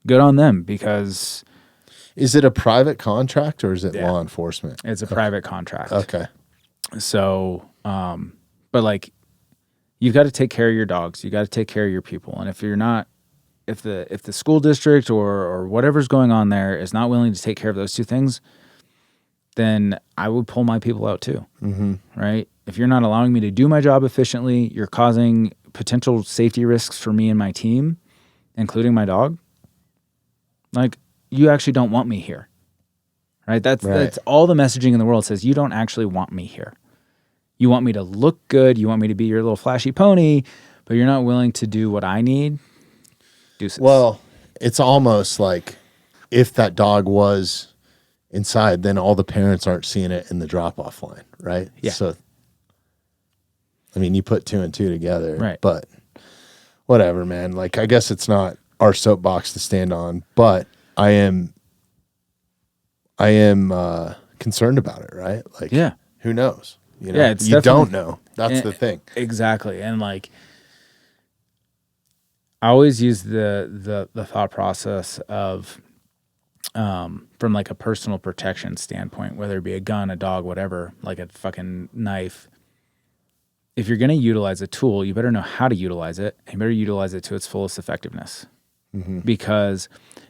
[SPEAKER 3] good on them because
[SPEAKER 2] Is it a private contract or is it law enforcement?
[SPEAKER 3] it's a private contract.
[SPEAKER 2] Okay.
[SPEAKER 3] So, but like, you've got to take care of your dogs. You got to take care of your people. And if you're not, if the school district or whatever's going on there is not willing to take care of those two things, then I would pull my people out too. Mm-hmm. Right? If you're not allowing me to do my job efficiently, you're causing potential safety risks for me and my team, including my dog. Like, you actually don't want me here. Right? That's all the messaging in the world says. You don't actually want me here. You want me to look good. You want me to be your little flashy pony, but you're not willing to do what I need. Deuces.
[SPEAKER 2] Well, it's almost like if that dog was inside, then all the parents aren't seeing it in the drop-off line, right?
[SPEAKER 3] Yeah.
[SPEAKER 2] So, I mean, you put 2 and 2 together,
[SPEAKER 3] right?
[SPEAKER 2] But whatever, man. Like, I guess it's not our soapbox to stand on, but I am concerned about it, right? Like,
[SPEAKER 3] yeah.
[SPEAKER 2] Who knows? You know,
[SPEAKER 3] yeah, it's
[SPEAKER 2] you don't know. That's the thing.
[SPEAKER 3] Exactly. And like, I always use the thought process of, from like a personal protection standpoint, whether it be a gun, a dog, whatever, like a fucking knife. If you're going to utilize a tool, you better know how to utilize it. And you better utilize it to its fullest effectiveness. Mm-hmm. Because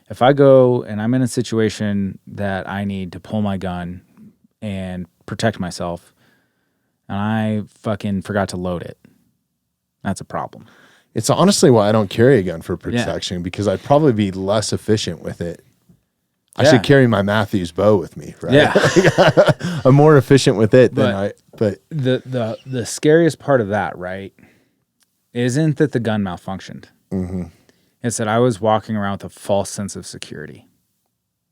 [SPEAKER 3] if I go and I'm in a situation that I need to pull my gun and protect myself, and I fucking forgot to load it, that's a problem.
[SPEAKER 2] It's honestly why I don't carry a gun for protection, because I'd probably be less efficient with it. I should carry my Matthews bow with me, right?
[SPEAKER 3] Yeah.
[SPEAKER 2] I'm more efficient with it than but
[SPEAKER 3] the scariest part of that, right, isn't that the gun malfunctioned. Mm-hmm. It's that I was walking around with a false sense of security.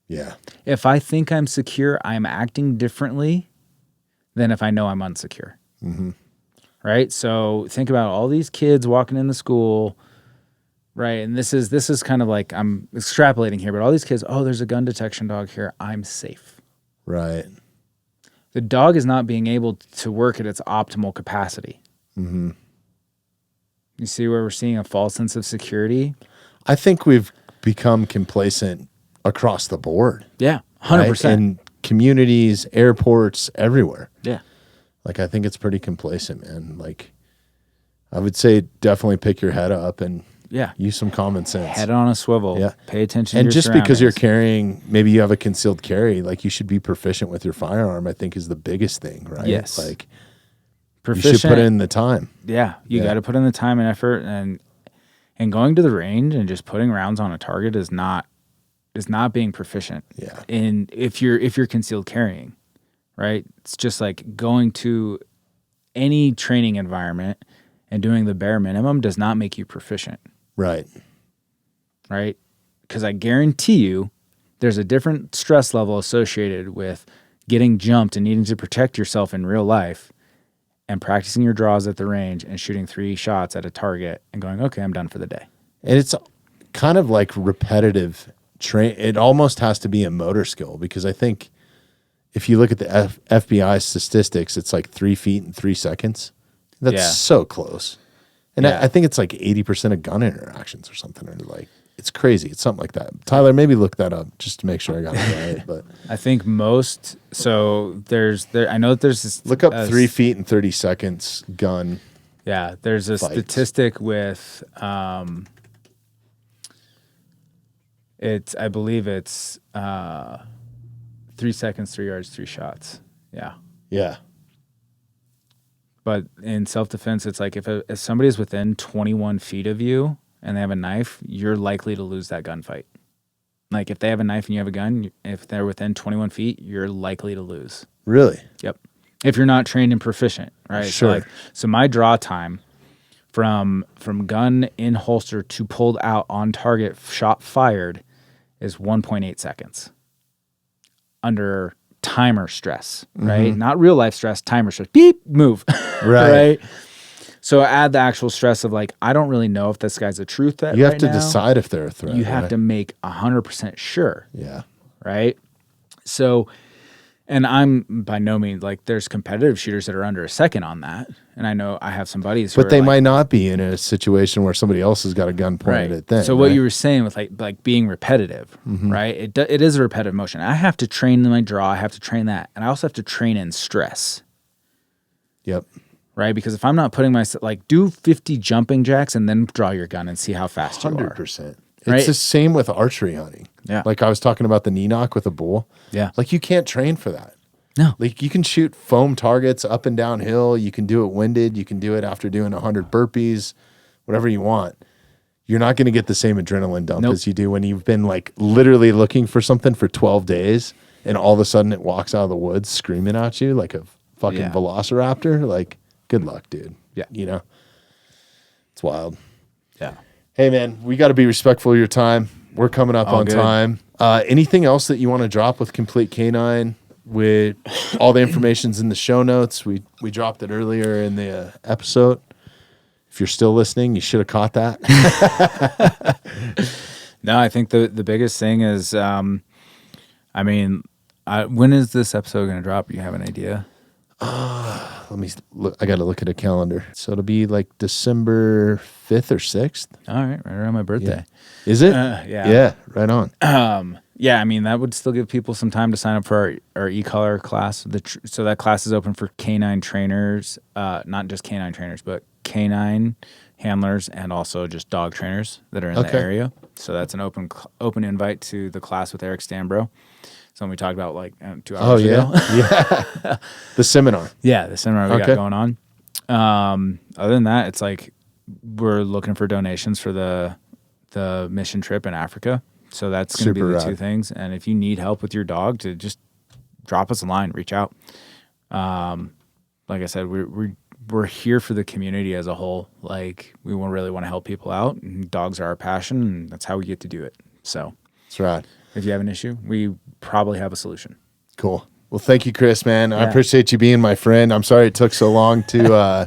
[SPEAKER 2] Yeah.
[SPEAKER 3] If I think I'm secure, I'm acting differently than if I know I'm unsecure. Mm-hmm. Right? So think about all these kids walking into school, right? And this is kind of like, I'm extrapolating here, but all these kids, oh, there's a gun detection dog here. I'm safe.
[SPEAKER 2] Right.
[SPEAKER 3] The dog is not being able to work at its optimal capacity. Mm-hmm. You see where we're seeing a false sense of security?
[SPEAKER 2] I think we've become complacent across the board.
[SPEAKER 3] Yeah, 100%.
[SPEAKER 2] Right? In communities, airports, everywhere.
[SPEAKER 3] Yeah.
[SPEAKER 2] Like, I think it's pretty complacent, man. Like, I would say definitely pick your head up and use some common sense.
[SPEAKER 3] Head on a swivel. Yeah. Pay attention to your
[SPEAKER 2] just because you're carrying, maybe you have a concealed carry, like, you should be proficient with your firearm, I think is the biggest thing, right?
[SPEAKER 3] Yes.
[SPEAKER 2] Like,
[SPEAKER 3] proficient,
[SPEAKER 2] you should put in the time.
[SPEAKER 3] Yeah. You got to put in the time and effort, and going to the range and just putting rounds on a target is not being proficient.
[SPEAKER 2] Yeah.
[SPEAKER 3] And if you're concealed carrying, right? It's just like going to any training environment and doing the bare minimum does not make you proficient.
[SPEAKER 2] Right.
[SPEAKER 3] Right? Because I guarantee you there's a different stress level associated with getting jumped and needing to protect yourself in real life and practicing your draws at the range and shooting 3 shots at a target and going, okay, I'm done for the day.
[SPEAKER 2] And it's kind of like repetitive it almost has to be a motor skill, because I think if you look at the FBI statistics, it's like 3 feet in 3 seconds. That's so close. And I think it's like 80% of gun interactions or something. Or like, it's crazy. It's something like that. Tyler, maybe look that up just to make sure I got it right. But
[SPEAKER 3] I think most. So I know that there's this.
[SPEAKER 2] Look up 3 feet in 30 seconds gun.
[SPEAKER 3] Yeah, there's a statistic with. I believe it's 3 seconds, 3 yards, 3 shots. Yeah.
[SPEAKER 2] Yeah.
[SPEAKER 3] But in self-defense, it's like if somebody is within 21 feet of you and they have a knife, you're likely to lose that gunfight. Like, if they have a knife and you have a gun, if they're within 21 feet, you're likely to lose.
[SPEAKER 2] Really?
[SPEAKER 3] Yep. If you're not trained and proficient, right?
[SPEAKER 2] Sure.
[SPEAKER 3] So my draw time from gun in holster to pulled out on target, shot fired, is 1.8 seconds under timer stress, right?
[SPEAKER 2] Mm-hmm.
[SPEAKER 3] Not real life stress, timer stress. Beep, move. Right. So add the actual stress of like, I don't really know if this guy's a true threat.
[SPEAKER 2] You have to decide if they're a threat.
[SPEAKER 3] You have to make 100% sure.
[SPEAKER 2] Yeah.
[SPEAKER 3] Right. So, And I'm by no means like there's competitive shooters that are under a second on that. And I know I have some buddies who
[SPEAKER 2] But they
[SPEAKER 3] like,
[SPEAKER 2] might not be in a situation where somebody else has got a gun pointed at them.
[SPEAKER 3] So what you were saying with like being repetitive, right? It is a repetitive motion. I have to train my draw. I have to train that. And I also have to train in stress.
[SPEAKER 2] Yep.
[SPEAKER 3] Right? Because if I'm not putting myself, like do 50 jumping jacks and then draw your gun and see how fast you are.
[SPEAKER 2] 100%.
[SPEAKER 3] Right?
[SPEAKER 2] It's the same with archery hunting.
[SPEAKER 3] Yeah.
[SPEAKER 2] Like I was talking about the knee knock with a bull.
[SPEAKER 3] Yeah.
[SPEAKER 2] Like you can't train for that.
[SPEAKER 3] No.
[SPEAKER 2] Like you can shoot foam targets up and down hill. You can do it winded. You can do it after doing 100 burpees, whatever you want. You're not going to get the same adrenaline dump as you do when you've been like literally looking for something for 12 days and all of a sudden it walks out of the woods screaming at you like a fucking velociraptor. Like, good luck, dude.
[SPEAKER 3] Yeah.
[SPEAKER 2] You know, it's wild.
[SPEAKER 3] Yeah.
[SPEAKER 2] Hey, man, we got to be respectful of your time. We're coming up on
[SPEAKER 3] good.
[SPEAKER 2] time. Anything else that you want to drop with Complete Canine? With all the information's in the show notes. We dropped it earlier in the episode. If you're still listening, you should have caught that.
[SPEAKER 3] No, I think the biggest thing is, when is this episode going to drop? You have an idea?
[SPEAKER 2] Let me look. I got to look at a calendar. So it'll be like December 5th or 6th.
[SPEAKER 3] All right around my birthday.
[SPEAKER 2] Yeah. Is it?
[SPEAKER 3] Yeah.
[SPEAKER 2] Yeah, right on.
[SPEAKER 3] Yeah, I mean, that would still give people some time to sign up for our e-collar class. So that class is open for canine trainers, not just canine trainers, but canine handlers and also just dog trainers that are in the area. So that's an open invite to the class with Eric Stambro. Something we talked about like 2 hours ago.
[SPEAKER 2] Yeah. The seminar.
[SPEAKER 3] Yeah, the seminar we got going on. Other than that, it's like we're looking for donations for the mission trip in Africa. So that's going to be the two things. And if you need help with your dog, to just drop us a line, reach out. Like I said, we're here for the community as a whole. Like we really want to help people out. And dogs are our passion, and that's how we get to do it. So
[SPEAKER 2] that's right.
[SPEAKER 3] If you have an issue, we probably have a solution.
[SPEAKER 2] Cool. Well, thank you, Chris, man. I appreciate you being my friend. I'm sorry it took so long to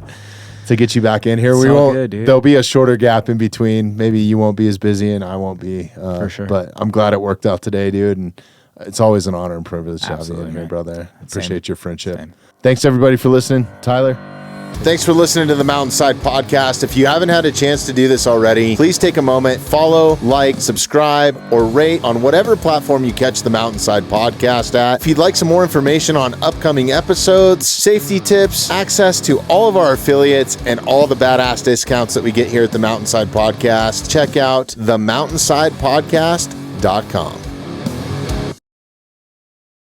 [SPEAKER 2] get you back in here.
[SPEAKER 3] It's all good, dude.
[SPEAKER 2] There'll be a shorter gap in between. Maybe you won't be as busy and I won't be.
[SPEAKER 3] For sure.
[SPEAKER 2] But I'm glad it worked out today, dude. And it's always an honor and privilege to have you in here, brother. Appreciate your friendship.
[SPEAKER 3] Same.
[SPEAKER 2] Thanks, everybody, for listening. Tyler?
[SPEAKER 1] Thanks for listening to the Mountainside Podcast. If you haven't had a chance to do this already, please take a moment, follow, like, subscribe, or rate on whatever platform you catch the Mountainside Podcast at. If you'd like some more information on upcoming episodes, safety tips, access to all of our affiliates, and all the badass discounts that we get here at the Mountainside Podcast, check out themountainsidepodcast.com.